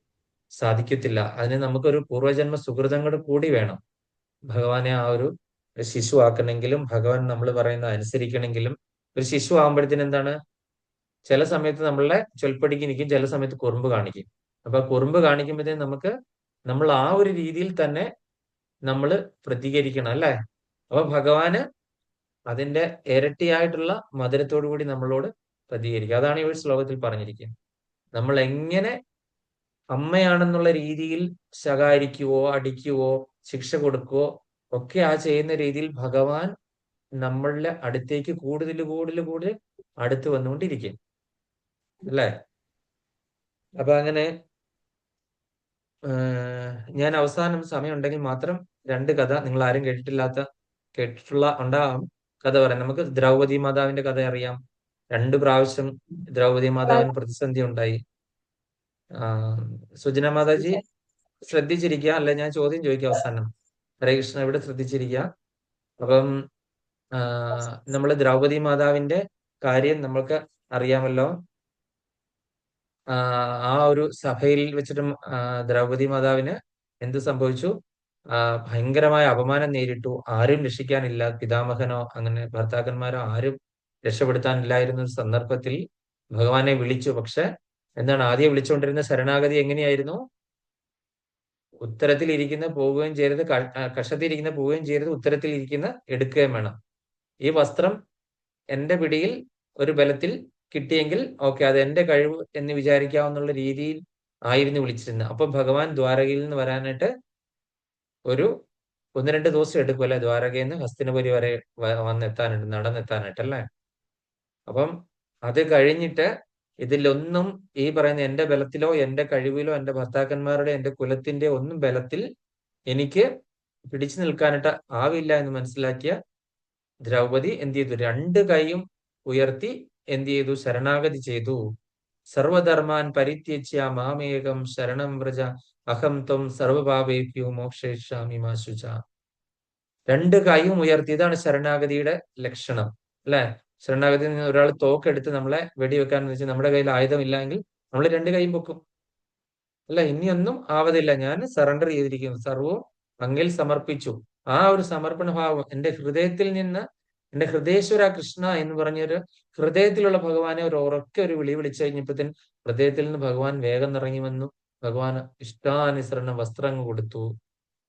A: സാധിക്കത്തില്ല. അതിന് നമുക്കൊരു പൂർവജന്മ സുഹൃതങ്ങൾ കൂടി വേണം. ഭഗവാനെ ആ ഒരു ശിശു ആക്കണമെങ്കിലും, ഭഗവാൻ നമ്മൾ പറയുന്ന അനുസരിക്കണമെങ്കിലും. ഒരു ശിശു ആകുമ്പോഴത്തേന് എന്താണ്, ചില സമയത്ത് നമ്മളെ ചൊൽപ്പടിക്ക് നിൽക്കും, ചില സമയത്ത് കുറുമ്പ് കാണിക്കും. അപ്പൊ കുറുമ്പ് കാണിക്കുമ്പോഴത്തേന് നമ്മൾ ആ ഒരു രീതിയിൽ തന്നെ നമ്മൾ പ്രതികരിക്കണം അല്ലെ. അപ്പൊ ഭഗവാന് അതിന്റെ ഇരട്ടിയായിട്ടുള്ള മധുരത്തോടു കൂടി നമ്മളോട് പ്രതികരിക്കുക. അതാണ് ഈ ഒരു ശ്ലോകത്തിൽ പറഞ്ഞിരിക്കുന്നത്. നമ്മൾ എങ്ങനെ അമ്മയാണെന്നുള്ള രീതിയിൽ ശകാരിക്കുവോ അടിക്കുവോ ശിക്ഷ കൊടുക്കുവോ ഒക്കെ ആ ചെയ്യുന്ന രീതിയിൽ ഭഗവാൻ നമ്മളുടെ അടുത്തേക്ക് കൂടുതൽ കൂടുതൽ കൂടുതൽ അടുത്ത് വന്നുകൊണ്ടിരിക്കും അല്ലേ. അപ്പൊ അങ്ങനെ ഞാൻ അവസാനം സമയം ഉണ്ടെങ്കിൽ മാത്രം രണ്ട് കഥ, നിങ്ങൾ ആരും കേട്ടിട്ടുള്ള ഉണ്ടാവാം, കഥ പറയാം. നമുക്ക് ദ്രൗപദി മാതാവിന്റെ കഥ അറിയാം. 2 പ്രാവശ്യം ദ്രൗപദി മാതാവിന് പ്രതിസന്ധി ഉണ്ടായി. സുജന മാതാജി ശ്രദ്ധിച്ചിരിക്കുക, അല്ലെ ഞാൻ ചോദ്യം ചോദിക്കാം അവസാനം. ഹരേ കൃഷ്ണ, ഇവിടെ ശ്രദ്ധിച്ചിരിക്കുക. അപ്പം നമ്മള് ദ്രൗപദി മാതാവിന്റെ കാര്യം നമ്മൾക്ക് അറിയാമല്ലോ. ആ ഒരു സഭയിൽ വെച്ചിട്ടും ദ്രൗപദി മാതാവിന് എന്ത് സംഭവിച്ചു? ഭയങ്കരമായ അപമാനം നേരിട്ടു. ആരും രക്ഷിക്കാനില്ല, പിതാമഹനോ അങ്ങനെ ഭർത്താക്കന്മാരോ ആരും രക്ഷപ്പെടുത്താനില്ലായിരുന്ന ഒരു സന്ദർഭത്തിൽ ഭഗവാനെ വിളിച്ചു. പക്ഷെ എന്താണ്, ആദ്യം വിളിച്ചുകൊണ്ടിരുന്ന ശരണാഗതി എങ്ങനെയായിരുന്നു? ഉത്തരത്തിലിരിക്കുന്ന പോവുകയും ചെയ്യരുത്, കഷത്തിരിക്കുന്ന പോവുകയും ചെയ്യരുത്, ഉത്തരത്തിലിരിക്കുന്ന എടുക്കുകയും വേണം. ഈ വസ്ത്രം എന്റെ പിടിയിൽ ഒരു ബലത്തിൽ കിട്ടിയെങ്കിൽ ഓക്കെ, അത് എന്റെ കഴിവ് എന്ന് വിചാരിക്കാവുന്നുള്ള രീതിയിൽ ആയിരുന്നു വിളിച്ചിരുന്നത്. അപ്പൊ ഭഗവാൻ ദ്വാരകയിൽ നിന്ന് വരാനായിട്ട് ഒരു 1-2 ദിവസം എടുക്കും അല്ലെ, ദ്വാരകയിൽ നിന്ന് ഹസ്തിനപുരി വരെ വന്നെത്താനായിട്ട്, നടന്നെത്താനായിട്ട് അല്ലേ. അപ്പം അത് കഴിഞ്ഞിട്ട് ഇതിലൊന്നും ഈ പറയുന്ന എന്റെ ബലത്തിലോ എന്റെ കഴിവിലോ എന്റെ ഭർത്താക്കന്മാരുടെ എന്റെ കുലത്തിന്റെ ഒന്നും ബലത്തിൽ എനിക്ക് പിടിച്ചു നിൽക്കാനായിട്ട് ആവില്ല എന്ന് മനസ്സിലാക്കിയ ദ്രൗപദി എന്ത് ചെയ്തു? 2 കൈയും ഉയർത്തി എന്ത് ചെയ്തു? ശരണാഗതി ചെയ്തു. സർവധർമാൻ പരിത്യജ്യ മാമേകം ശരണം വ്രജ അഹം ത്വം സർവപാപേഭ്യോ മോക്ഷയിഷ്യാമി മാ ശുച. രണ്ട് കൈയും ഉയർത്തി, ഇതാണ് ശരണാഗതിയുടെ ലക്ഷണം അല്ലെ. ശരണാഗതിയിൽ നിന്ന് ഒരാൾ തോക്കെടുത്ത് നമ്മളെ വെടിവെക്കാൻ വെച്ച് നമ്മുടെ കയ്യിൽ ആയുധമില്ലെങ്കിൽ നമ്മൾ രണ്ട് കൈയും പൊക്കും അല്ല, ഇനിയൊന്നും ആവതില്ല, ഞാൻ സറണ്ടർ ചെയ്തിരിക്കുന്നു, സർവവും അങ്ങിൽ സമർപ്പിച്ചു. ആ ഒരു സമർപ്പണ ഭാവം എന്റെ ഹൃദയത്തിൽ നിന്ന്, എന്റെ ഹൃദയേശ്വര കൃഷ്ണ എന്ന് പറഞ്ഞൊരു ഹൃദയത്തിലുള്ള ഭഗവാനെ ഒരു ഉറക്കെ ഒരു വിളി വിളിച്ചു കഴിഞ്ഞപ്പോഴത്തേന് ഹൃദയത്തിൽ നിന്ന് ഭഗവാൻ വേഗം ഇറങ്ങി വന്നു. ഭഗവാൻ ഇഷ്ടാനുസരണം വസ്ത്രങ്ങൾ കൊടുത്തു.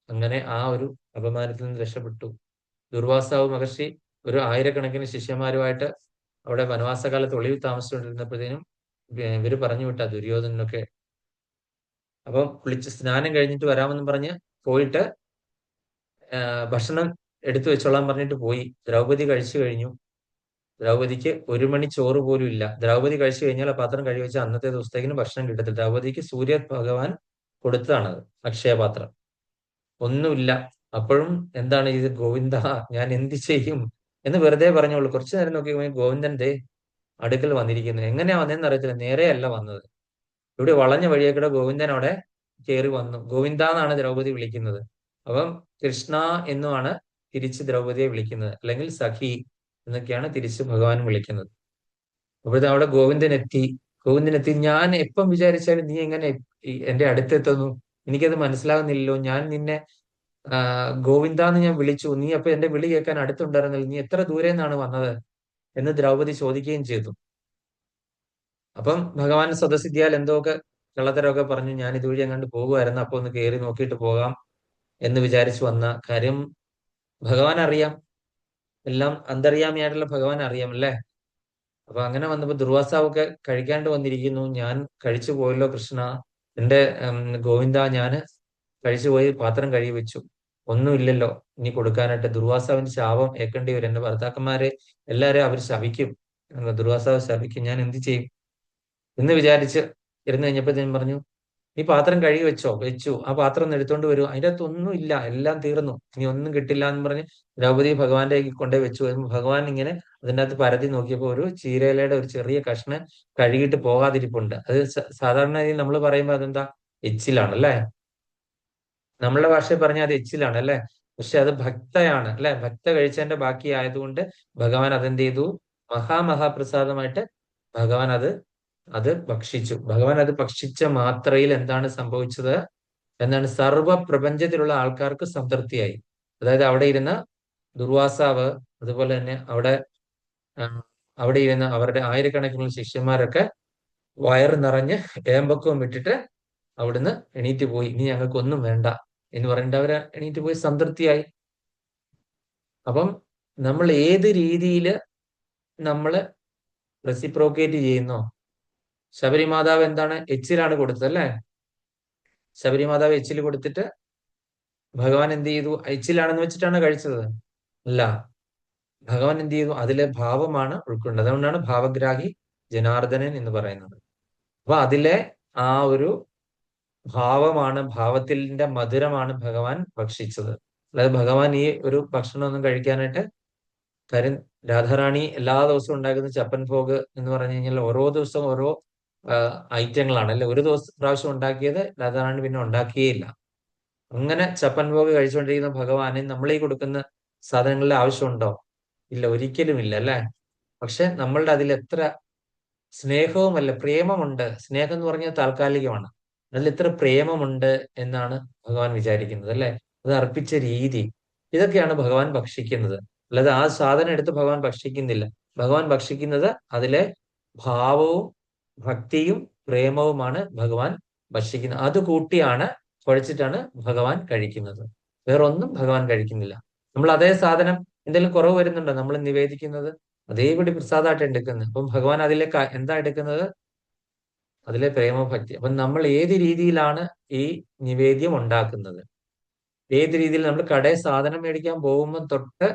A: അങ്ങനെ ആ ഒരു അപമാനത്തിൽ നിന്ന് രക്ഷപ്പെട്ടു. ദുർവാസാവ് മഹർഷി ഒരു ആയിരക്കണക്കിന് ശിഷ്യന്മാരുമായിട്ട് അവിടെ വനവാസകാലത്ത് ഒളിവിൽ താമസിച്ചുകൊണ്ടിരുന്നപ്പോഴത്തേനും ഇവര് പറഞ്ഞു വിട്ട ദുര്യോധനനൊക്കെ. അപ്പം കുളിച്ച് സ്നാനം കഴിഞ്ഞിട്ട് വരാമെന്ന് പറഞ്ഞ് പോയിട്ട് ഭക്ഷണം എടുത്തു വെച്ചോളാൻ പറഞ്ഞിട്ട് പോയി. ദ്രൗപദി കഴിച്ചു കഴിഞ്ഞു. ദ്രൗപദിക്ക് ഒരു മണി ചോറ് പോലും ഇല്ല. ദ്രൗപദി കഴിച്ചു കഴിഞ്ഞാൽ ആ പാത്രം കഴുകി വെച്ചാൽ അന്നത്തെ ദിവസത്തേക്കിന് ഭക്ഷണം കിട്ടത്തില്ല. ദ്രൗപദിക്ക് സൂര്യ ഭഗവാൻ കൊടുത്തതാണത്, അക്ഷയപാത്രം. ഒന്നുമില്ല. അപ്പോഴും എന്താണ് ഇത്, ഗോവിന്ദ ഞാൻ എന്ത് ചെയ്യും എന്ന് വെറുതെ പറഞ്ഞോളൂ. കുറച്ചു നേരം നോക്കി ഗോവിന്ദന്റെ അടുക്കൽ വന്നിരിക്കുന്നു. എങ്ങനെയാ വന്നതെന്ന് അറിയത്തില്ല, നേരെയല്ല വന്നത്. ഇവിടെ വളഞ്ഞ വഴിയേക്കൂടെ ഗോവിന്ദൻ അവിടെ കയറി വന്നു. ഗോവിന്ദ എന്നാണ് ദ്രൗപദി വിളിക്കുന്നത്. അപ്പം കൃഷ്ണ എന്നുമാണ് തിരിച്ച് ദ്രൗപദിയെ വിളിക്കുന്നത്, അല്ലെങ്കിൽ സഖി എന്നൊക്കെയാണ് തിരിച്ച് ഭഗവാൻ വിളിക്കുന്നത്. അപ്പോഴത്തെ അവിടെ ഗോവിന്ദൻ എത്തി. ഞാൻ എപ്പം വിചാരിച്ചാലും നീ എങ്ങനെ എന്റെ അടുത്തെത്തുന്നു, എനിക്കത് മനസ്സിലാകുന്നില്ലല്ലോ. ഞാൻ നിന്നെ ഗോവിന്ദ എന്ന് ഞാൻ വിളിച്ചു, നീ അപ്പൊ എന്റെ വിളി കേൾക്കാൻ അടുത്തുണ്ടായിരുന്നില്ല, നീ എത്ര ദൂരെ നിന്നാണ് വന്നത് എന്ന് ദ്രൗപദി ചോദിക്കുകയും ചെയ്തു. അപ്പം ഭഗവാൻ സ്വതസിദ്ധിയാൽ എന്തൊക്കെ കള്ളത്തരമൊക്കെ പറഞ്ഞു, ഞാൻ ഇതുവഴി അങ്ങോട്ട് പോകുമായിരുന്നു, അപ്പൊ ഒന്ന് കയറി നോക്കിയിട്ട് പോകാം എന്ന് വിചാരിച്ചു വന്ന കാര്യം ഭഗവാൻ അറിയാം. എല്ലാം അന്തർയാമിയായിട്ടുള്ള ഭഗവാൻ അറിയാം അല്ലേ. അപ്പൊ അങ്ങനെ വന്നപ്പോ ദുർവാസാവൊക്കെ കഴിക്കാണ്ട് വന്നിരിക്കുന്നു. ഞാൻ കഴിച്ചു പോയല്ലോ കൃഷ്ണ, എന്റെ ഗോവിന്ദ, ഞാന് കഴിച്ചു പോയി, പാത്രം കഴുകി വെച്ചു, ഒന്നുമില്ലല്ലോ ഇനി കൊടുക്കാനായിട്ട്. ദുർവാസാവിന്റെ ശാപം ഏൽക്കേണ്ടി വരും. എന്റെ ഭർത്താക്കന്മാരെ എല്ലാരെയും അവർ ശപിക്കും, ദുർവാസാവ് ശപിക്കും, ഞാൻ എന്ത് ചെയ്യും എന്ന് വിചാരിച്ച് ഇരുന്ന് കഴിഞ്ഞപ്പോഴത്തേനും പറഞ്ഞു, നീ പാത്രം കഴുകി വെച്ചു, ആ പാത്രം ഒന്ന് എടുത്തോണ്ട് വരൂ, അതിൻ്റെ അകത്ത് ഒന്നും ഇല്ല, എല്ലാം തീർന്നു, ഇനി ഒന്നും കിട്ടില്ല എന്ന് പറഞ്ഞ് ദ്രൗപദി ഭഗവാന്റെ കൊണ്ടുപോയി വെച്ചു. ഭഗവാൻ ഇങ്ങനെ അതിൻ്റെ അകത്ത് പരതി നോക്കിയപ്പോൾ ഒരു ചീരയിലയുടെ ഒരു ചെറിയ കഷ്ണം കഴുകിയിട്ട് പോകാതിരിപ്പുണ്ട്. അത് സാധാരണ നമ്മൾ പറയുമ്പോൾ അതെന്താ, എച്ചിലാണ് അല്ലെ. നമ്മളുടെ ഭാഷയിൽ പറഞ്ഞാൽ അത് എച്ചിലാണ് അല്ലെ. പക്ഷെ അത് ഭക്തയാണ് അല്ലെ. ഭക്ത കഴിച്ചതിന്റെ ബാക്കി ആയതുകൊണ്ട് ഭഗവാൻ അതെന്ത് ചെയ്തു, മഹാപ്രസാദമായിട്ട് ഭഗവാൻ അത് ഭക്ഷിച്ചു. ഭഗവാൻ അത് ഭക്ഷിച്ച മാത്രയിൽ എന്താണ് സംഭവിച്ചത് എന്നാണ്, സർവ പ്രപഞ്ചത്തിലുള്ള ആൾക്കാർക്ക് സംതൃപ്തിയായി. അതായത് അവിടെ ഇരുന്ന ദുർവാസാവ്, അതുപോലെ തന്നെ അവിടെ ഇരുന്ന അവരുടെ ആയിരക്കണക്കിനുള്ള ശിഷ്യന്മാരൊക്കെ വയറ് നിറഞ്ഞ് ഏമ്പക്കവും വിട്ടിട്ട് അവിടുന്ന് എണീറ്റ് പോയി. ഇനി ഞങ്ങൾക്കൊന്നും വേണ്ട എന്ന് പറഞ്ഞിട്ട് അവര് എണീറ്റ് പോയി, സംതൃപ്തിയായി. അപ്പം നമ്മൾ ഏത് രീതിയിൽ നമ്മൾ റെസിപ്രോക്കേറ്റ് ചെയ്യുന്നോ. ശബരിമാതാവ് എന്താണ്, എച്ചിലാണ് കൊടുത്തത് അല്ലെ. ശബരിമാതാവ് എച്ചിൽ കൊടുത്തിട്ട് ഭഗവാൻ എന്ത് ചെയ്തു, എച്ചിലാണെന്ന് വെച്ചിട്ടാണ് കഴിച്ചത് അല്ല. ഭഗവാൻ എന്ത് ചെയ്തു, അതിലെ ഭാവമാണ് ഉൾക്കൊണ്ടത്. അതുകൊണ്ടാണ് ഭാവഗ്രാഹി ജനാർദ്ദനൻ എന്ന് പറയുന്നത്. അപ്പൊ അതിലെ ആ ഒരു ഭാവമാണ്, ഭാവത്തിന്റെ മധുരമാണ് ഭഗവാൻ ഭക്ഷിച്ചത്. അതായത് ഭഗവാൻ ഈ ഒരു ഭക്ഷണമൊന്നും കഴിക്കാനായിട്ട്, കാര്യം രാധാറാണി എല്ലാ ദിവസവും ഉണ്ടാക്കുന്ന ചപ്പൻ ഭോഗ് എന്ന് പറഞ്ഞു കഴിഞ്ഞാൽ ഓരോ ദിവസവും ഓരോ ഐറ്റങ്ങളാണ് അല്ലെ. ഒരു പ്രാവശ്യം ഉണ്ടാക്കിയത് രാധാറാണി പിന്നെ ഉണ്ടാക്കിയേയില്ല. അങ്ങനെ ചപ്പൻ ഭോഗ് കഴിച്ചുകൊണ്ടിരിക്കുന്ന ഭഗവാനെ നമ്മൾ ഈ കൊടുക്കുന്ന സാധനങ്ങളുടെ ആവശ്യമുണ്ടോ? ഇല്ല, ഒരിക്കലും ഇല്ല അല്ലെ. പക്ഷെ നമ്മളുടെ അതിൽ എത്ര സ്നേഹവുമല്ല, പ്രേമമുണ്ട്. സ്നേഹം എന്ന് പറഞ്ഞാൽ താൽക്കാലികമാണ്. അതിൽ എത്ര പ്രേമമുണ്ട് എന്നാണ് ഭഗവാൻ വിചാരിക്കുന്നത് അല്ലെ. അത് അർപ്പിച്ച രീതി, ഇതൊക്കെയാണ് ഭഗവാൻ ഭക്ഷിക്കുന്നത്. അല്ലാതെ ആ സാധനം എടുത്ത് ഭഗവാൻ ഭക്ഷിക്കുന്നില്ല. ഭഗവാൻ ഭക്ഷിക്കുന്നത് അതിലെ ഭാവവും ഭക്തിയും പ്രേമവുമാണ് ഭഗവാൻ ഭക്ഷിക്കുന്നത്. അത് കൂട്ടിയാണ് കുഴച്ചിട്ടാണ് ഭഗവാൻ കഴിക്കുന്നത്. വേറൊന്നും ഭഗവാൻ കഴിക്കുന്നില്ല. നമ്മൾ അതേ സാധനം എന്തെങ്കിലും കുറവ് വരുന്നുണ്ടോ, നമ്മൾ നിവേദിക്കുന്നത് അതേപടി പ്രസാദമായിട്ട് എടുക്കുന്നത്. അപ്പം ഭഗവാൻ അതിലേക്ക് എന്താ എടുക്കുന്നത്, അതിലെ പ്രേമഭക്തി. അപ്പം നമ്മൾ ഏത് രീതിയിലാണ് ഈ നിവേദ്യം ഉണ്ടാക്കുന്നത്, ഏത് രീതിയിൽ നമ്മൾ കടയിൽ സാധനം മേടിക്കാൻ പോകുമ്പോൾ തൊട്ട്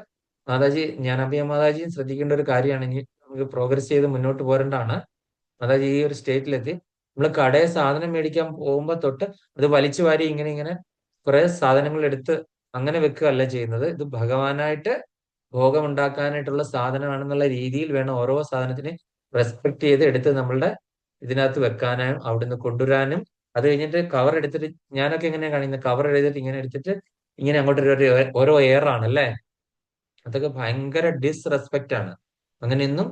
A: മാതാജി, ജ്ഞാനാംബിക മാതാജിയും ശ്രദ്ധിക്കേണ്ട ഒരു കാര്യമാണ്. ഇനി നമുക്ക് പ്രോഗ്രസ് ചെയ്ത് മുന്നോട്ട് പോരേണ്ടതാണ്. മാതാജി ഈ ഒരു സ്റ്റേറ്റിലെത്തി നമ്മൾ കടയിൽ സാധനം മേടിക്കാൻ പോകുമ്പോൾ തൊട്ട് അത് വലിച്ചു വാരി ഇങ്ങനെ കുറെ സാധനങ്ങൾ എടുത്ത് അങ്ങനെ വെക്കുകയല്ല ചെയ്യുന്നത്. ഇത് ഭഗവാനായിട്ട് ഭോഗമുണ്ടാക്കാനായിട്ടുള്ള സാധനമാണെന്നുള്ള രീതിയിൽ വേണം ഓരോ സാധനത്തിനെ റെസ്പെക്ട് ചെയ്ത് എടുത്ത് നമ്മളുടെ ഇതിനകത്ത് വെക്കാനും അവിടുന്ന് കൊണ്ടുവരാനും, അത് കഴിഞ്ഞിട്ട് കവർ എടുത്തിട്ട്, ഞാനൊക്കെ എങ്ങനെയാ കാണിക്കുന്നത്, കവർ എടുത്തിട്ട് ഇങ്ങനെ എടുത്തിട്ട് ഇങ്ങനെ അങ്ങോട്ട് ഓരോ എയർ ആണല്ലേ. അതൊക്കെ ഭയങ്കര ഡിസ്റെസ്പെക്റ്റ് ആണ്. അങ്ങനെയൊന്നും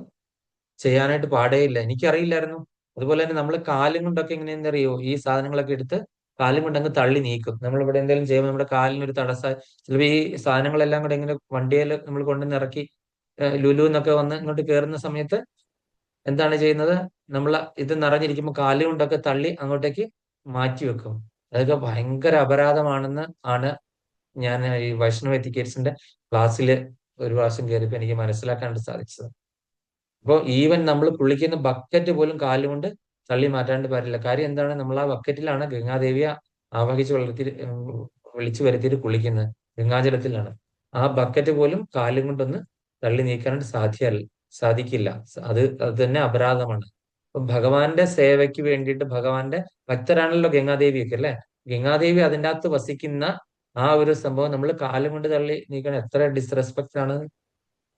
A: ചെയ്യാനായിട്ട് പാടേയില്ല. എനിക്കറിയില്ലായിരുന്നു. അതുപോലെ തന്നെ നമ്മൾ കാലും കൊണ്ടൊക്കെ എങ്ങനെയാണെന്ന് അറിയോ, ഈ സാധനങ്ങളൊക്കെ എടുത്ത് കാലും കൊണ്ട് അങ്ങ് തള്ളി നീക്കും. നമ്മൾ ഇവിടെ എന്തെങ്കിലും ചെയ്യുമ്പോൾ നമ്മുടെ കാലിനൊരു തടസ്സം, ചിലപ്പോൾ ഈ സാധനങ്ങളെല്ലാം കൂടെ ഇങ്ങനെ വണ്ടിയിൽ നമ്മൾ കൊണ്ടുവന്ന് ഇറക്കി ലുലു എന്നൊക്കെ വന്ന് ഇങ്ങോട്ട് കയറുന്ന സമയത്ത് എന്താണ് ചെയ്യുന്നത്, നമ്മൾ ഇത് നിറഞ്ഞിരിക്കുമ്പോൾ കാലുകൊണ്ടൊക്കെ തള്ളി അങ്ങോട്ടേക്ക് മാറ്റി വെക്കും. അതൊക്കെ ഭയങ്കര അപരാധമാണെന്ന് ആണ് ഞാൻ ഈ വൈഷ്ണവ എത്തിക്കേറ്റ്സിന്റെ ക്ലാസ്സിൽ ഒരു പ്രാവശ്യം കയറിയപ്പോൾ എനിക്ക് മനസ്സിലാക്കാനായിട്ട് സാധിച്ചത്. അപ്പോൾ ഈവൻ നമ്മൾ കുളിക്കുന്ന ബക്കറ്റ് പോലും കാലുകൊണ്ട് തള്ളി മാറ്റാണ്ട് പാടില്ല. കാര്യം എന്താണ്, നമ്മൾ ആ ബക്കറ്റിലാണ് ഗംഗാദേവിയെ ആവാഹിച്ച് വിളിച്ചു വരുത്തിയിട്ട് കുളിക്കുന്നത്, ഗംഗാജലത്തിലാണ്. ആ ബക്കറ്റ് പോലും കാലും കൊണ്ടൊന്ന് തള്ളി നീക്കാനായിട്ട് സാധിക്കില്ല. അത് തന്നെ അപരാധമാണ്. അപ്പൊ ഭഗവാന്റെ സേവയ്ക്ക് വേണ്ടിയിട്ട്, ഭഗവാന്റെ ഭക്തരാണല്ലോ ഗംഗാദേവിയൊക്കെ അല്ലെ. ഗംഗാദേവി അതിൻ്റെ അകത്ത് വസിക്കുന്ന ആ ഒരു സംഭവം നമ്മൾ കാലും കൊണ്ട് തള്ളി നീക്കാൻ എത്ര ഡിസ്റെസ്പെക്ട് ആണ്.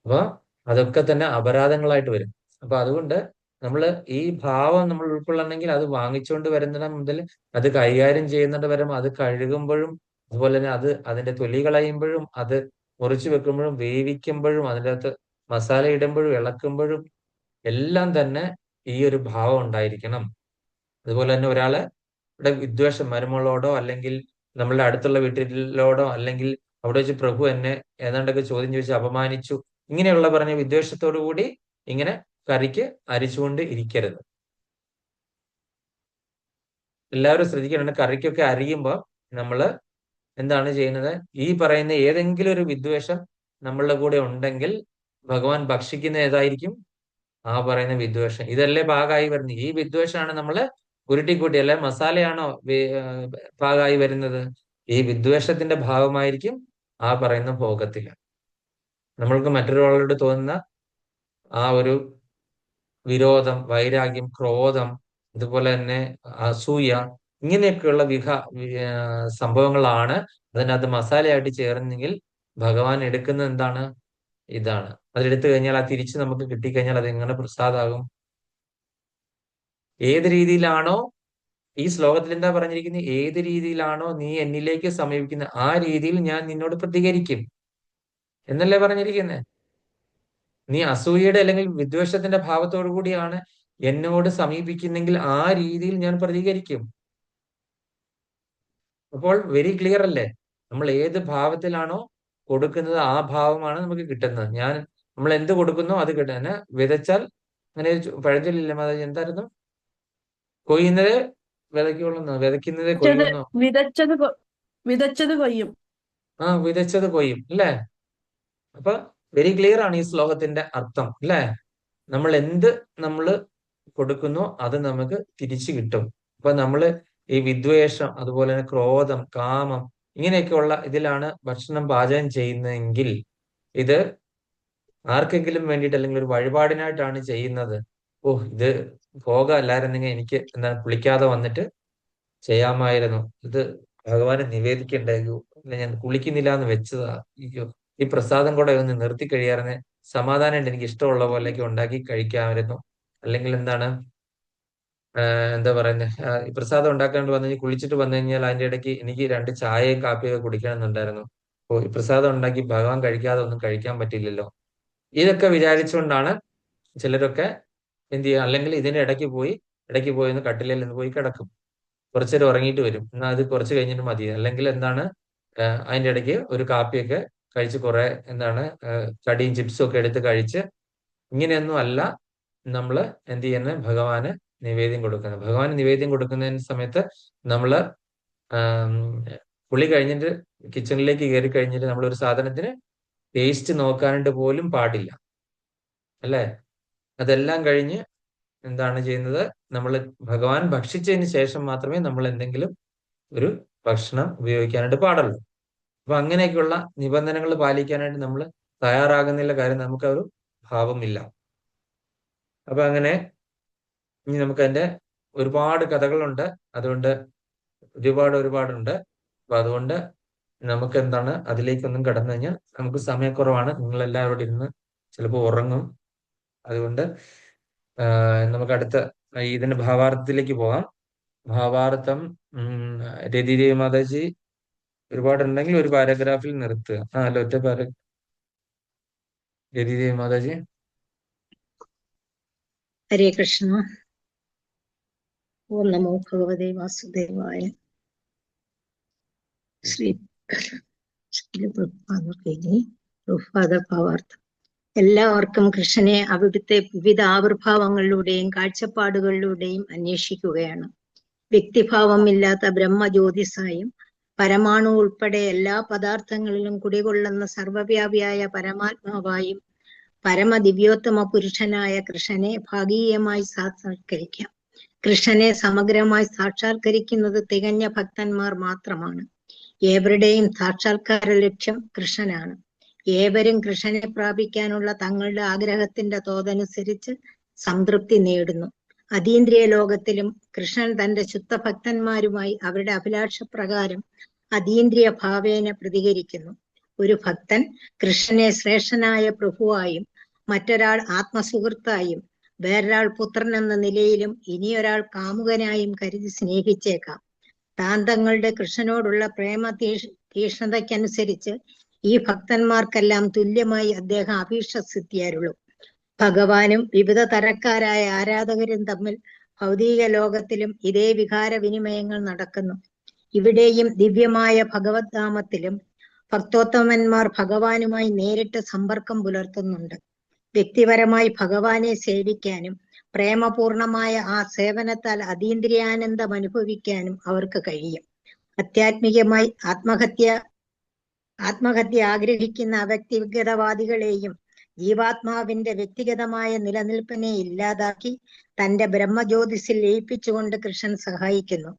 A: അപ്പൊ അതൊക്കെ തന്നെ അപരാധങ്ങളായിട്ട് വരും. അപ്പൊ അതുകൊണ്ട് നമ്മൾ ഈ ഭാവം നമ്മൾ ഉൾക്കൊള്ളണമെങ്കിൽ അത് വാങ്ങിച്ചുകൊണ്ട് വരുന്നിടം മുതൽ അത് കൈകാര്യം ചെയ്യുന്നിടം വരെ, അത് കഴുകുമ്പോഴും അതുപോലെ തന്നെ അതിന്റെ തൊലി കളയുമ്പോഴും, അത് മുറിച്ചു വെക്കുമ്പോഴും, വേവിക്കുമ്പോഴും, അതിൻ്റെ അകത്ത് മസാല ഇടുമ്പോഴും, ഇളക്കുമ്പോഴും എല്ലാം തന്നെ ഈ ഒരു ഭാവം ഉണ്ടായിരിക്കണം. അതുപോലെ തന്നെ ഒരാള് ഇവിടെ വിദ്വേഷം, മരുമകളോടോ അല്ലെങ്കിൽ നമ്മളുടെ അടുത്തുള്ള വീട്ടിലോടോ, അല്ലെങ്കിൽ അവിടെ വെച്ച് പ്രഭു എന്നെ ഏതാണ്ടൊക്കെ ചോദ്യം ചോദിച്ച് അപമാനിച്ചു, ഇങ്ങനെയുള്ള പറഞ്ഞ വിദ്വേഷത്തോടു കൂടി ഇങ്ങനെ കറിക്ക് അരിച്ചുകൊണ്ട് ഇരിക്കരുത്. എല്ലാവരും ശ്രദ്ധിക്കണം, കറിക്കൊക്കെ അരിയുമ്പോൾ നമ്മള് എന്താണ് ചെയ്യുന്നത്, ഈ പറയുന്ന ഏതെങ്കിലും ഒരു വിദ്വേഷം നമ്മളുടെ കൂടെ ഉണ്ടെങ്കിൽ ഭഗവാൻ ഭക്ഷിക്കുന്ന ഏതായിരിക്കും, ആ പറയുന്ന വിദ്വേഷം. ഇതല്ലേ പാകമായി വരുന്നത്. ഈ വിദ്വേഷമാണ് നമ്മള് ഉരുട്ടിക്കൂട്ടി, അല്ലെ മസാലയാണോ പാകമായി വരുന്നത്. ഈ വിദ്വേഷത്തിന്റെ ഭാവമായിരിക്കും ആ പറയുന്ന ഭോഗത്തില്. നമ്മൾക്ക് മറ്റൊരാളോട് തോന്നുന്ന ആ ഒരു വിരോധം, വൈരാഗ്യം, ക്രോധം, അതുപോലെ തന്നെ അസൂയ, ഇങ്ങനെയൊക്കെയുള്ള സംഭവങ്ങളാണ് അതിനകത്ത് മസാലയായിട്ട് ചേർന്നെങ്കിൽ ഭഗവാൻ എടുക്കുന്നത് എന്താണ്, ഇതാണ്. അതെടുത്തു കഴിഞ്ഞാൽ അത് തിരിച്ച് നമുക്ക് കിട്ടിക്കഴിഞ്ഞാൽ അത് എങ്ങനെ പ്രസാദാകും. ഏത് രീതിയിലാണോ, ഈ ശ്ലോകത്തിൽ എന്താ പറഞ്ഞിരിക്കുന്നത്, ഏത് രീതിയിലാണോ നീ എന്നിലേക്ക് സമീപിക്കുന്നത് ആ രീതിയിൽ ഞാൻ നിന്നോട് പ്രതികരിക്കും എന്നല്ലേ പറഞ്ഞിരിക്കുന്നത്. നീ അസൂയയുടെ അല്ലെങ്കിൽ വിദ്വേഷത്തിന്റെ ഭാവത്തോടു കൂടിയാണ് എന്നോട് സമീപിക്കുന്നെങ്കിൽ ആ രീതിയിൽ ഞാൻ പ്രതികരിക്കും. അപ്പോൾ വെരി ക്ലിയർ അല്ലേ, നമ്മൾ ഏത് ഭാവത്തിലാണോ കൊടുക്കുന്നത് ആ ഭാവമാണ് നമുക്ക് കിട്ടുന്നത്. നമ്മൾ എന്ത് കൊടുക്കുന്നോ അത് കിട്ടുന്ന. വിതച്ചാൽ, അങ്ങനെ പഴഞ്ചൊല്ലില്ല മാതാജി, എന്തായിരുന്നു, കൊയ്യുന്നത് വിതയ്ക്കുള്ളൂ, വിതയ്ക്കുന്നത് കൊയ്യുന്നു.
B: വിതച്ചത് വിതച്ചത് കൊയ്യും.
A: വിതച്ചത് കൊയ്യും അല്ലേ. അപ്പൊ വെരി ക്ലിയർ ആണ് ഈ ശ്ലോകത്തിന്റെ അർത്ഥം അല്ലേ. നമ്മൾ കൊടുക്കുന്നോ അത് നമുക്ക് തിരിച്ചു കിട്ടും. അപ്പൊ നമ്മള് ഈ വിദ്വേഷം, അതുപോലെ തന്നെ ക്രോധം, കാമം, ഇങ്ങനെയൊക്കെയുള്ള ഇതിലാണ് ഭക്ഷണം പാചകം ചെയ്യുന്നതെങ്കിൽ ഇത് ആർക്കെങ്കിലും വേണ്ടിയിട്ട് അല്ലെങ്കിൽ ഒരു വഴിപാടിനായിട്ടാണ് ചെയ്യുന്നത്, ഇത് ഭോഗമല്ലായിരുന്നെങ്കിൽ എനിക്ക് എന്താണ് കുളിക്കാതെ വന്നിട്ട് ചെയ്യാമായിരുന്നു, ഇത് ഭഗവാനെ നിവേദിക്കണ്ടായോ, ഞാൻ കുളിക്കുന്നില്ല എന്ന് വെച്ചതാ, ഈ പ്രസാദം കൂടെ ഒന്ന് നിർത്തി കഴിയാറുണ്ട്, സമാധാനമായിട്ട് എനിക്ക് ഇഷ്ടമുള്ള പോലെയൊക്കെ ഉണ്ടാക്കി കഴിക്കാമായിരുന്നു. അല്ലെങ്കിൽ എന്താണ് എന്താ പറയുന്നത്, ഈ പ്രസാദം ഉണ്ടാക്കാണ്ട് വന്നു കഴിഞ്ഞാൽ, കുളിച്ചിട്ട് വന്നു കഴിഞ്ഞാൽ അതിന്റെ ഇടയ്ക്ക് എനിക്ക് 2 ചായയും കാപ്പിയൊക്കെ കുടിക്കണമെന്നുണ്ടായിരുന്നു. അപ്പോൾ ഈ പ്രസാദം ഉണ്ടാക്കി ഭഗവാൻ കഴിക്കാതെ ഒന്നും കഴിക്കാൻ പറ്റില്ലല്ലോ. ഇതൊക്കെ വിചാരിച്ചുകൊണ്ടാണ് ചിലരൊക്കെ എന്ത് ചെയ്യുക, അല്ലെങ്കിൽ ഇതിന്റെ ഇടയ്ക്ക് പോയി ഒന്ന് കട്ടിലേൽ നിന്ന് പോയി കിടക്കും, കുറച്ചേരം ഉറങ്ങിയിട്ട് വരും, എന്നാൽ അത് കുറച്ച് കഴിഞ്ഞിട്ട് മതി. അല്ലെങ്കിൽ എന്താണ് അതിന്റെ ഇടയ്ക്ക് ഒരു കാപ്പിയൊക്കെ കഴിച്ച് കുറെ എന്താണ് കടിയും ചിപ്സും ഒക്കെ എടുത്ത് കഴിച്ച്, ഇങ്ങനെയൊന്നും അല്ല നമ്മൾ എന്ത് ചെയ്യുന്നത്, ഭഗവാന് നിവേദ്യം കൊടുക്കുന്നത്. ഭഗവാന് നിവേദ്യം കൊടുക്കുന്നതിന് സമയത്ത് നമ്മള് കുളി കഴിഞ്ഞിട്ട് കിച്ചണിലേക്ക് കയറി കഴിഞ്ഞിട്ട് നമ്മൾ ഒരു സാധനത്തിന് ടേസ്റ്റ് നോക്കാനായിട്ട് പോലും പാടില്ല അല്ലെ. അതെല്ലാം കഴിഞ്ഞ് എന്താണ് ചെയ്യുന്നത്, നമ്മൾ ഭഗവാൻ ഭക്ഷിച്ചതിന് ശേഷം മാത്രമേ നമ്മൾ എന്തെങ്കിലും ഒരു ഭക്ഷണം ഉപയോഗിക്കാനായിട്ട് പാടുള്ളൂ. അപ്പൊ അങ്ങനെയൊക്കെയുള്ള നിബന്ധനകൾ പാലിക്കാനായിട്ട് നമ്മൾ തയ്യാറാകുന്നില്ല. കാര്യം നമുക്ക് ഒരു ഭാവമില്ല. അപ്പൊ അങ്ങനെ ഇനി നമുക്ക് അതിന്റെ ഒരുപാട് കഥകളുണ്ട്, അതുകൊണ്ട് ഒരുപാടുണ്ട്. അപ്പൊ അതുകൊണ്ട് നമുക്ക് എന്താണ് അതിലേക്കൊന്നും കടന്നു കഴിഞ്ഞാൽ നമുക്ക് സമയക്കുറവാണ്. നിങ്ങൾ എല്ലാവരോടും ഇരുന്ന് ചിലപ്പോൾ ഉറങ്ങും. അതുകൊണ്ട് നമുക്ക് അടുത്ത ഇതിന്റെ ഭാവാർത്ഥത്തിലേക്ക് പോകാം. ഭാവാർത്ഥം രതിദേവി മാതാജി ഒരുപാടുണ്ടെങ്കിൽ ഒരു പാരഗ്രാഫിൽ നിർത്തുക. അല്ല, ഒറ്റ രതിദേവി മാതാജി.
C: ഹരേ കൃഷ്ണ. ഓം നമോ ഭഗവതേ വാസുദേവായ. ശ്രീ ഭാവാർത്ഥം. എല്ലാവർക്കും കൃഷ്ണനെ അവിടുത്തെ വിവിധ ആവിർഭാവങ്ങളിലൂടെയും കാഴ്ചപ്പാടുകളിലൂടെയും അന്വേഷിക്കുകയാണ്. വ്യക്തിഭാവമില്ലാത്ത ബ്രഹ്മജ്യോതിസായും പരമാണു ഉൾപ്പെടെ എല്ലാ പദാർത്ഥങ്ങളിലും കുടികൊള്ളുന്ന സർവവ്യാപിയായ പരമാത്മാവായും പരമദിവ്യോത്തമ പുരുഷനായ കൃഷ്ണനെ ഭാഗീയമായി സാക്ഷാത്കരിക്കാം. കൃഷ്ണനെ സമഗ്രമായി സാക്ഷാത്കരിക്കുന്നത് തികഞ്ഞ ഭക്തന്മാർ മാത്രമാണ്. ഏവരുടെയും സാക്ഷാത്കാര ലക്ഷ്യം കൃഷ്ണനാണ്. ഏവരും കൃഷ്ണനെ പ്രാപിക്കാനുള്ള തങ്ങളുടെ ആഗ്രഹത്തിന്റെ തോതനുസരിച്ച് സംതൃപ്തി നേടുന്നു. അതീന്ദ്രിയ ലോകത്തിലും കൃഷ്ണൻ തന്റെ ശുദ്ധഭക്തന്മാരുമായി അവരുടെ അഭിലാഷപ്രകാരം അതീന്ദ്രിയ ഭാവേന പ്രതികരിക്കുന്നു. ഒരു ഭക്തൻ കൃഷ്ണനെ ശ്രേഷ്ഠനായ പ്രഭുവായും മറ്റൊരാൾ ആത്മസുഹൃത്തായും വേറൊരാൾ പുത്രൻ എന്ന നിലയിലും ഇനിയൊരാൾ കാമുകനായും കരുതി സ്നേഹിച്ചേക്കാം. താൻ തങ്ങളുടെ കൃഷ്ണനോടുള്ള പ്രേമ തീഷ്ണതയ്ക്കനുസരിച്ച് ഈ ഭക്തന്മാർക്കെല്ലാം തുല്യമായി അദ്ദേഹം അഭീഷ്ടസിദ്ധിയരുളും. ഭഗവാനും വിവിധ തരക്കാരായ ആരാധകരും തമ്മിൽ ഭൗതിക ലോകത്തിലും ഇതേ വികാര വിനിമയങ്ങൾ നടക്കുന്നു. ഇവിടെയും ദിവ്യമായ ഭഗവത്ധാമത്തിലും ഭക്തോത്തമന്മാർ ഭഗവാനുമായി നേരിട്ട് സമ്പർക്കം പുലർത്തുന്നുണ്ട്. വ്യക്തിപരമായി ഭഗവാനെ സേവിക്കാനും പ്രേമപൂർണമായ ആ സേവനത്താൽ അതീന്ദ്രിയാനന്ദം അനുഭവിക്കാനും അവർക്ക് കഴിയും. ആധ്യാത്മികമായി ആത്മഹത്യ ആഗ്രഹിക്കുന്ന അവ്യക്തിഗതവാദികളെയും ജീവാത്മാവിന്റെ വ്യക്തിഗതമായ നിലനിൽപ്പിനെ ഇല്ലാതാക്കി തന്റെ ബ്രഹ്മജ്യോതിസിൽ ലയിപ്പിച്ചുകൊണ്ട് കൃഷ്ണൻ സഹായിക്കുന്നു.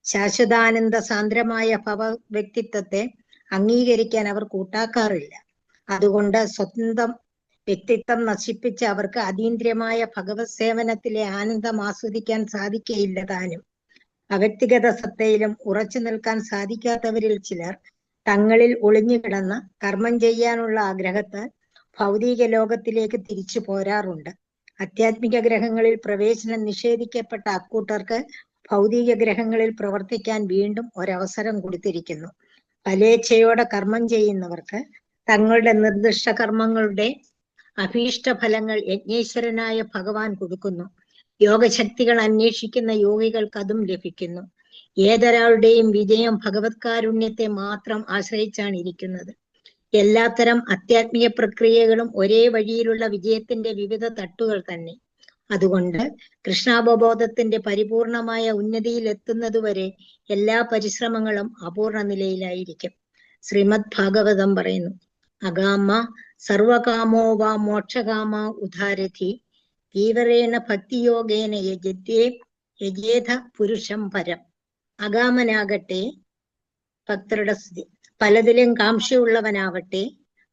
C: ശാശ്വതാനന്ദ സാന്ദ്രമായ ഭവ വ്യക്തിത്വത്തെ അംഗീകരിക്കാൻ അവർ കൂട്ടാക്കാറില്ല. അതുകൊണ്ട് സ്വന്തം വ്യക്തിത്വം നശിപ്പിച്ച് അവർക്ക് അതീന്ദ്രിയമായ ഭഗവത് സേവനത്തിലെ ആനന്ദം ആസ്വദിക്കാൻ സാധിക്കയില്ല താനും. അവ്യക്തിഗത സത്തയിലും ഉറച്ചു നിൽക്കാൻ സാധിക്കാത്തവരിൽ ചിലർ തങ്ങളിൽ ഒളിഞ്ഞുകിടന്ന കർമ്മം ചെയ്യാനുള്ള ആഗ്രഹത്താൽ ഭൗതിക ലോകത്തിലേക്ക് തിരിച്ചു പോരാറുണ്ട്. ആധ്യാത്മിക ഗ്രഹങ്ങളിൽ പ്രവേശനം നിഷേധിക്കപ്പെട്ട അക്കൂട്ടർക്ക് ഭൗതിക ഗ്രഹങ്ങളിൽ പ്രവർത്തിക്കാൻ വീണ്ടും ഒരവസരം കൊടുത്തിരിക്കുന്നു. ഫലേച്ഛയോടെ കർമ്മം ചെയ്യുന്നവർക്ക് തങ്ങളുടെ നിർദ്ദിഷ്ട കർമ്മങ്ങളുടെ അഭീഷ്ട ഫലങ്ങൾ യജ്ഞേശ്വരനായ ഭഗവാൻ കൊടുക്കുന്നു. യോഗശക്തികൾ അന്വേഷിക്കുന്ന യോഗികൾക്ക് അതും ലഭിക്കുന്നു. ഏതൊരാളുടെയും വിജയം ഭഗവത് കാരുണ്യത്തെ മാത്രം ആശ്രയിച്ചാണ് ഇരിക്കുന്നത്. എല്ലാത്തരം ആധ്യാത്മിക പ്രക്രിയകളും ഒരേ വഴിയിലുള്ള വിജയത്തിന്റെ വിവിധ തട്ടുകൾ തന്നെ. അതുകൊണ്ട് കൃഷ്ണാവബോധത്തിന്റെ പരിപൂർണമായ ഉന്നതിയിൽ എത്തുന്നതുവരെ എല്ലാ പരിശ്രമങ്ങളും അപൂർണ നിലയിലായിരിക്കും. ശ്രീമദ് ഭാഗവതം പറയുന്നു, അകാമ സർവകാമോ വാ മോക്ഷകാമ ഉദാരഥി തീവ്രേണ ഭക്തിയോഗേന യജേത പുരുഷം പരം. അകാമനാകട്ടെ ഭക്തരുടെ സ്ഥിതി, പലതിലും കാംക്ഷയുള്ളവനാവട്ടെ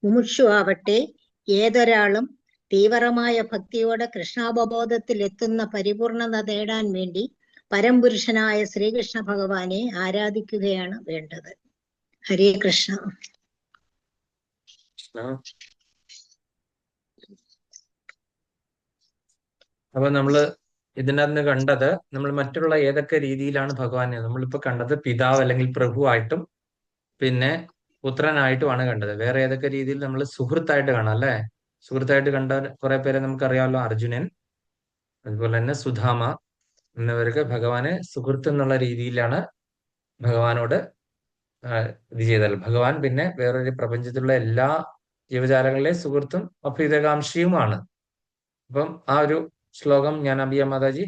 C: മുമുക്ഷു ആവട്ടെ, ഏതൊരാളും തീവ്രമായ ഭക്തിയോടെ കൃഷ്ണാവബോധത്തിൽ എത്തുന്ന പരിപൂർണത നേടാൻ വേണ്ടി പരംപുരുഷനായ ശ്രീകൃഷ്ണ ഭഗവാനെ ആരാധിക്കുകയാണ് വേണ്ടത്. ഹരേ കൃഷ്ണ.
A: അപ്പൊ നമ്മള് ഇതിനകത്ത് കണ്ടത്, നമ്മൾ മറ്റുള്ള ഏതൊക്കെ രീതിയിലാണ് ഭഗവാനെ നമ്മളിപ്പോ കണ്ടത്, പിതാവ് അല്ലെങ്കിൽ പ്രഭുവായിട്ടും പിന്നെ പുത്രനായിട്ടുമാണ് കണ്ടത്. വേറെ ഏതൊക്കെ രീതിയിൽ നമ്മൾ സുഹൃത്തായിട്ട് കാണാം അല്ലെ? സുഹൃത്തായിട്ട് കണ്ട കുറെ പേരെ നമുക്കറിയാമല്ലോ. അർജുനൻ, അതുപോലെ തന്നെ സുധാമ എന്നിവർക്ക് ഭഗവാനെ സുഹൃത്ത് എന്നുള്ള രീതിയിലാണ് ഭഗവാനോട് ഇത് ചെയ്തത്. ഭഗവാൻ പിന്നെ വേറൊരു പ്രപഞ്ചത്തിലുള്ള എല്ലാ ജീവജാലങ്ങളിലെ സുഹൃത്തും അഭ്യുതകാംക്ഷിയുമാണ്. അപ്പം ആ ഒരു ശ്ലോകം ഞാൻ അബിയ മാതാജി,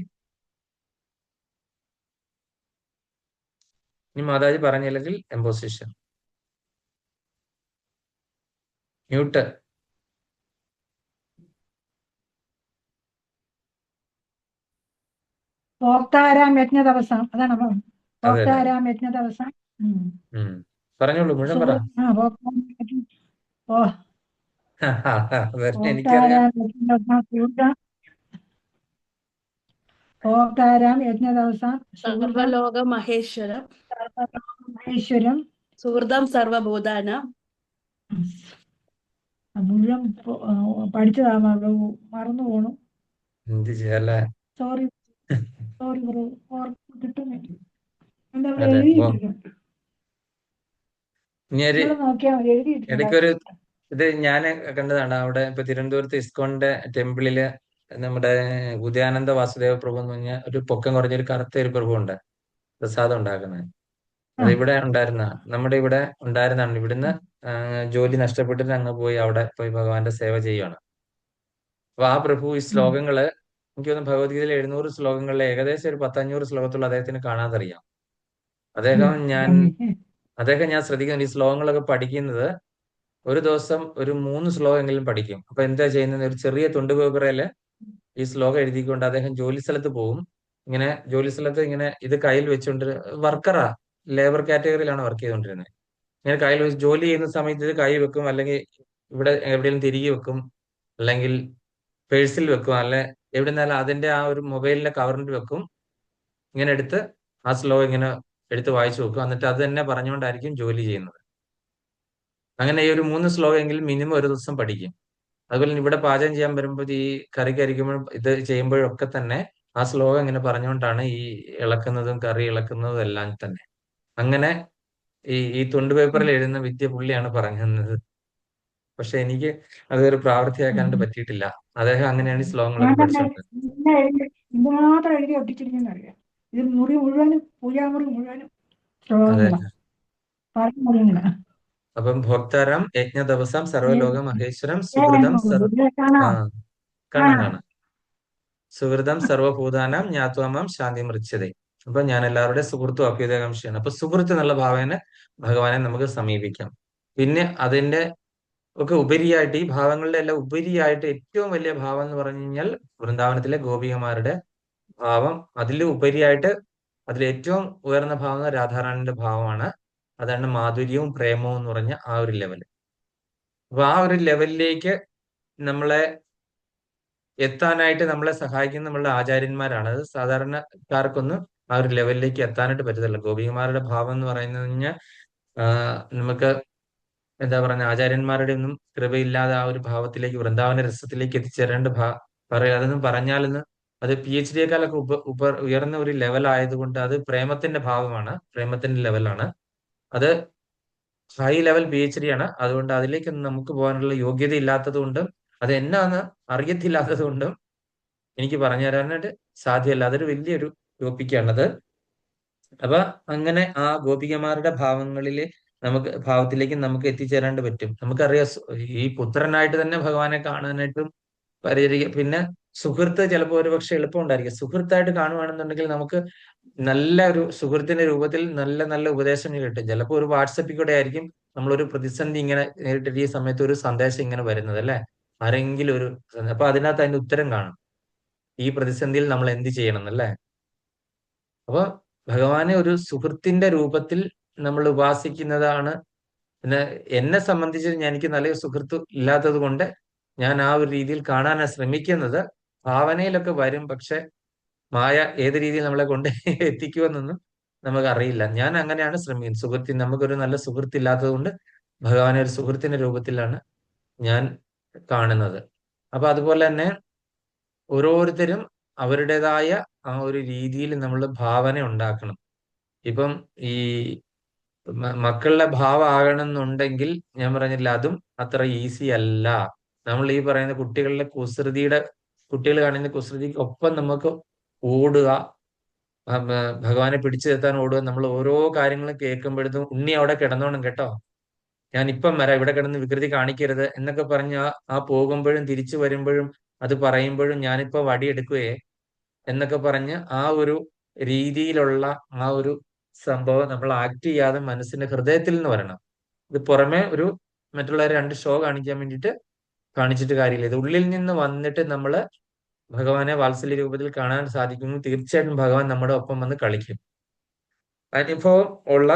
A: ഇനി മാതാജി പറഞ്ഞില്ലെങ്കിൽ എംപോസിഷൻ മ്യൂട്ട്.
D: ഭോക്താരാം യജ്ഞ ദിവസം, അതാണ് ഭോക്താരാം യജ്ഞ ദിവസം.
A: പറഞ്ഞോളൂ, മുഴുവൻ പറ. എനിക്കറിയാം.
D: ഭോക്താരാം യജ്ഞ ദിവസം
B: സർവലോക മഹേശ്വരം
D: മഹേശ്വരം
B: സുഹൃതം സർവഭൂതാനാം.
D: മുഴുവൻ പഠിച്ചതാ, മറന്നു പോണു.
A: എന്ത് ചെയ്യല്ലേ?
D: സോറി. സോറി ബ്രോ, ഓർമ്മ കിട്ടുന്നില്ല. എന്താ അവിടെ
A: അതെ. അപ്പൊ
D: എഴുതിയിട്ടിട്ടുണ്ട്.
A: ഇനി ഒരു
D: നിങ്ങൾ നോക്കിയാൽ മതി, എഴുതിയിട്ടുണ്ട്.
A: ഇടയ്ക്കൊരു ഇത് ഞാൻ കണ്ടതാണ്. അവിടെ ഇപ്പൊ തിരുവനന്തപുരത്ത് ഇസ്കോണിന്റെ ടെമ്പിളില് നമ്മുടെ ഉദയാനന്ദ വാസുദേവ പ്രഭു എന്ന് പറഞ്ഞ ഒരു പൊക്കം കുറഞ്ഞൊരു കറുത്ത ഒരു പ്രഭു ഉണ്ട്, പ്രസാദം ഉണ്ടാക്കുന്നത്.
D: ആ
A: അത് ഇവിടെ ഉണ്ടായിരുന്ന, നമ്മുടെ ഇവിടെ ഉണ്ടായിരുന്നതാണ്. ഇവിടുന്ന് ജോലി നഷ്ടപ്പെട്ടിട്ട് അങ്ങ് പോയി അവിടെ പോയി ഭഗവാന്റെ സേവ ചെയ്യുകയാണ്. അപ്പൊ ആ പ്രഭു ഈ
D: ഉം.
A: ശ്ലോകങ്ങള്, എനിക്ക് തോന്നുന്നു ഭഗവത്ഗീതയിൽ 700 ശ്ലോകങ്ങളിൽ ഏകദേശം ഒരു 10-500 ശ്ലോകത്തുള്ള അദ്ദേഹത്തിന് കാണാതറിയാം.
D: ഉം.
A: അദ്ദേഹം ഞാൻ
D: നന്ദി.
A: അദ്ദേഹം ഞാൻ ശ്രദ്ധിക്കുന്നു, ഈ ശ്ലോകങ്ങളൊക്കെ പഠിക്കുന്നത് ഒരു ദിവസം ഒരു 3 ശ്ലോകമെങ്കിലും പഠിക്കും. അപ്പൊ എന്താ ചെയ്യുന്നത്, ഒരു ചെറിയ തുണ്ട് പേപ്പറില് ഈ ശ്ലോകം എഴുതിക്കൊണ്ട് അദ്ദേഹം ജോലി സ്ഥലത്ത് പോകും. ഇങ്ങനെ ജോലി സ്ഥലത്ത് ഇങ്ങനെ ഇത് കയ്യിൽ വെച്ചുകൊണ്ട്, വർക്കറാ, ലേബർ കാറ്റഗറിയിലാണ് വർക്ക് ചെയ്തുകൊണ്ടിരുന്നത്. ഇങ്ങനെ കയ്യിൽ വെച്ച് ജോലി ചെയ്യുന്ന സമയത്ത് ഇത് കൈ വെക്കും, അല്ലെങ്കിൽ ഇവിടെ എവിടെയെങ്കിലും തിരികെ വെക്കും, അല്ലെങ്കിൽ പേഴ്സിൽ വെക്കും, അല്ലെ എവിടെ നിന്നാലും അതിന്റെ ആ ഒരു മൊബൈലിന്റെ കവറിൽ വെക്കും. ഇങ്ങനെ എടുത്ത് ആ ശ്ലോകം ഇങ്ങനെ എടുത്ത് വായിച്ചു വെക്കും. എന്നിട്ട് അത് തന്നെ പറഞ്ഞുകൊണ്ടായിരിക്കും ജോലി ചെയ്യുന്നത്. അങ്ങനെ ഈ ഒരു 3 ശ്ലോകമെങ്കിലും മിനിമം ഒരു ദിവസം പഠിക്കും. അതുപോലെ തന്നെ ഇവിടെ പാചകം ചെയ്യാൻ വരുമ്പോൾ ഈ കറി കരിക്കുമ്പോഴും ഇത് ചെയ്യുമ്പോഴൊക്കെ തന്നെ ആ ശ്ലോകം ഇങ്ങനെ പറഞ്ഞുകൊണ്ടാണ് ഈ ഇളക്കുന്നതും കറി ഇളക്കുന്നതും എല്ലാം തന്നെ. അങ്ങനെ ഈ തുണ്ട് പേപ്പറിൽ എഴുതുന്ന വിദ്യ പുള്ളിയാണ് പറഞ്ഞു തന്നത്. പക്ഷെ എനിക്ക് അതൊരു പ്രാവർത്തികമാക്കാനായിട്ട്
D: ഉം.
A: പറ്റിയിട്ടില്ല. അദ്ദേഹം അങ്ങനെയാണ് ഈ
D: ഞാൻ
A: ശ്ലോകങ്ങളൊക്കെ
D: തന്നെ
A: പഠിച്ചത്.
D: ഇത് മാത്രം എഴുതി ഒട്ടിച്ചിരിക്കുന്ന അറിയാം. ഇത് മുറി മുഴുവനും, പൂജാമുറി മുഴുവനും
A: അതെ.
D: ശ്ലോകങ്ങളാണ്. പറയുന്നത് ഇങ്ങനെ.
A: അപ്പം ഭോക്താരം യജ്ഞ ദിവസം സർവ്വലോക മഹേശ്വരം
D: ഞാൻ
A: സുഹൃതം
D: ഇതിലെ
A: ആ
D: കാണാം.
A: കാണാം
D: കാണാം.
A: കാണാം. സുഹൃതം സർവഭൂതാനാം ജ്ഞാത്വാമാം ശാന്തി മൃച്ഛതേ. അപ്പൊ ഞാൻ എല്ലാവരുടെയും സുഹൃത്തും അഭ്യുദയകാംക്ഷിയാണ്. അപ്പൊ സുഹൃത്ത് എന്നുള്ള ഭാവേന ഭഗവാനെ നമുക്ക് സമീപിക്കാം. പിന്നെ അതിന്റെ ഒക്കെ ഉപരിയായിട്ട്, ഈ ഭാവങ്ങളുടെ എല്ലാം ഉപരിയായിട്ട് ഏറ്റവും വലിയ ഭാവം എന്ന് പറഞ്ഞു കഴിഞ്ഞാൽ വൃന്ദാവനത്തിലെ ഗോപികമാരുടെ ഭാവം. അതിലും ഉപരിയായിട്ട് അതിലേറ്റവും ഉയർന്ന ഭാവം രാധാറാണിന്റെ ഭാവമാണ്. അതാണ് മാധുര്യവും പ്രേമവും എന്ന് പറഞ്ഞ ആ ഒരു ലെവൽ. അപ്പൊ ആ ഒരു ലെവലിലേക്ക് നമ്മളെ എത്താനായിട്ട് നമ്മളെ സഹായിക്കുന്ന നമ്മളുടെ ആചാര്യന്മാരാണ്. അത് സാധാരണക്കാർക്കൊന്നും ആ ഒരു ലെവലിലേക്ക് എത്താനായിട്ട് പറ്റത്തില്ല. ഗോപികമാരുടെ ഭാവം എന്ന് പറയുന്നത് കഴിഞ്ഞാൽ നമുക്ക് എന്താ പറയുക, ആചാര്യന്മാരുടെ ഒന്നും കൃപയില്ലാതെ ആ ഒരു ഭാവത്തിലേക്ക്, വൃന്ദാവന രസത്തിലേക്ക് എത്തിച്ചേരേണ്ട പറയാം. അതൊന്നും പറഞ്ഞാലെന്ന് അത് PhD-യെക്കാളൊക്കെ ഉയർന്ന ഒരു ലെവൽ ആയതുകൊണ്ട് അത് പ്രേമത്തിന്റെ ഭാവമാണ്, പ്രേമത്തിന്റെ ലെവലാണ് അത്. ഹൈ ലെവൽ PhD ആണ്. അതുകൊണ്ട് അതിലേക്കൊന്നും നമുക്ക് പോകാനുള്ള യോഗ്യത ഇല്ലാത്തത് കൊണ്ടും അത് എന്നാന്ന് അറിയത്തില്ലാത്തത് കൊണ്ടും എനിക്ക് പറഞ്ഞു തരാനായിട്ട് സാധ്യമല്ല. അതൊരു വലിയൊരു ടോപ്പിക്കാണത്. അപ്പൊ അങ്ങനെ ആ ഗോപികമാരുടെ ഭാവത്തിലേക്ക് നമുക്ക് എത്തിച്ചേരാണ്ട് പറ്റും. നമുക്കറിയാം, ഈ പുത്രനായിട്ട് തന്നെ ഭഗവാനെ കാണാനായിട്ടും പരിചരിക്കുക. പിന്നെ സുഹൃത്ത് ചിലപ്പോൾ ഒരു പക്ഷെ എളുപ്പമുണ്ടായിരിക്കും. സുഹൃത്തായിട്ട് കാണുവാണെന്നുണ്ടെങ്കിൽ നമുക്ക് നല്ല ഒരു സുഹൃത്തിന്റെ രൂപത്തിൽ നല്ല നല്ല ഉപദേശങ്ങൾ കിട്ടും. ചിലപ്പോൾ ഒരു വാട്സപ്പിൽ കൂടെ ആയിരിക്കും നമ്മളൊരു പ്രതിസന്ധി ഇങ്ങനെ നേരിട്ട് ഈ സമയത്ത് ഒരു സന്ദേശം ഇങ്ങനെ വരുന്നത്, അല്ലെ, ആരെങ്കിലും ഒരു. അപ്പൊ അതിനകത്ത് അതിന്റെ ഉത്തരം കാണും, ഈ പ്രതിസന്ധിയിൽ നമ്മൾ എന്ത് ചെയ്യണം എന്നല്ലേ. അപ്പൊ ഭഗവാനെ ഒരു സുഹൃത്തിന്റെ രൂപത്തിൽ നമ്മൾ ഉപാസിക്കുന്നതാണ്. പിന്നെ എന്നെ സംബന്ധിച്ച് എനിക്ക് നല്ലൊരു സുഹൃത്ത് ഇല്ലാത്തത് കൊണ്ട് ഞാൻ ആ ഒരു രീതിയിൽ കാണാനാണ് ശ്രമിക്കുന്നത്. ഭാവനയിലൊക്കെ വരും, പക്ഷെ മായ ഏത് രീതിയിൽ നമ്മളെ കൊണ്ട് എത്തിക്കുമെന്നൊന്നും നമുക്കറിയില്ല. ഞാൻ അങ്ങനെയാണ് ശ്രമിക്കുന്നത്. നമുക്കൊരു നല്ല സുഹൃത്ത് ഇല്ലാത്തത് കൊണ്ട് ഭഗവാനെ ഒരു സുഹൃത്തിന്റെ രൂപത്തിലാണ് ഞാൻ കാണുന്നത്. അപ്പൊ അതുപോലെ തന്നെ ഓരോരുത്തരും അവരുടേതായ ആ ഒരു രീതിയിൽ നമ്മൾ ഭാവന ഉണ്ടാക്കണം. ഇപ്പം ഈ മക്കളുടെ ഭാവം ആകണം എന്നുണ്ടെങ്കിൽ ഞാൻ പറഞ്ഞില്ല, അതും അത്ര ഈസി അല്ല. നമ്മൾ ഈ പറയുന്ന കുട്ടികൾ കാണുന്ന കുസൃതിക്ക് ഒപ്പം നമുക്ക് ഓടുക, ഭഗവാനെ പിടിച്ചു നിർത്താൻ ഓടുക. നമ്മൾ ഓരോ കാര്യങ്ങളും കേൾക്കുമ്പോഴത്തും ഉണ്ണി അവിടെ കിടന്നോണം കേട്ടോ, ഞാൻ ഇപ്പം വരാം, ഇവിടെ കിടന്ന് വികൃതി കാണിക്കരുത് എന്നൊക്കെ പറഞ്ഞ് ആ പോകുമ്പോഴും തിരിച്ചു വരുമ്പോഴും അത് പറയുമ്പോഴും ഞാനിപ്പോ വടിയെടുക്കുകയെ എന്നൊക്കെ പറഞ്ഞ് ആ ഒരു രീതിയിലുള്ള ആ ഒരു സംഭവം നമ്മൾ ആക്ട് ചെയ്യാതെ മനസ്സിന്റെ ഹൃദയത്തിൽ നിന്ന് വരണം. ഇത് പുറമെ ഒരു മറ്റുള്ളവരെ 2 ഷോ കാണിക്കാൻ വേണ്ടിയിട്ട് കാണിച്ചിട്ട് കാര്യമില്ല. ഇത് ഉള്ളിൽ നിന്ന് വന്നിട്ട് നമ്മള് ഭഗവാനെ വാത്സല്യ രൂപത്തിൽ കാണാൻ സാധിക്കുന്നു. തീർച്ചയായിട്ടും ഭഗവാൻ നമ്മുടെ ഒപ്പം വന്ന് കളിക്കും. അനുഭവം ഉള്ള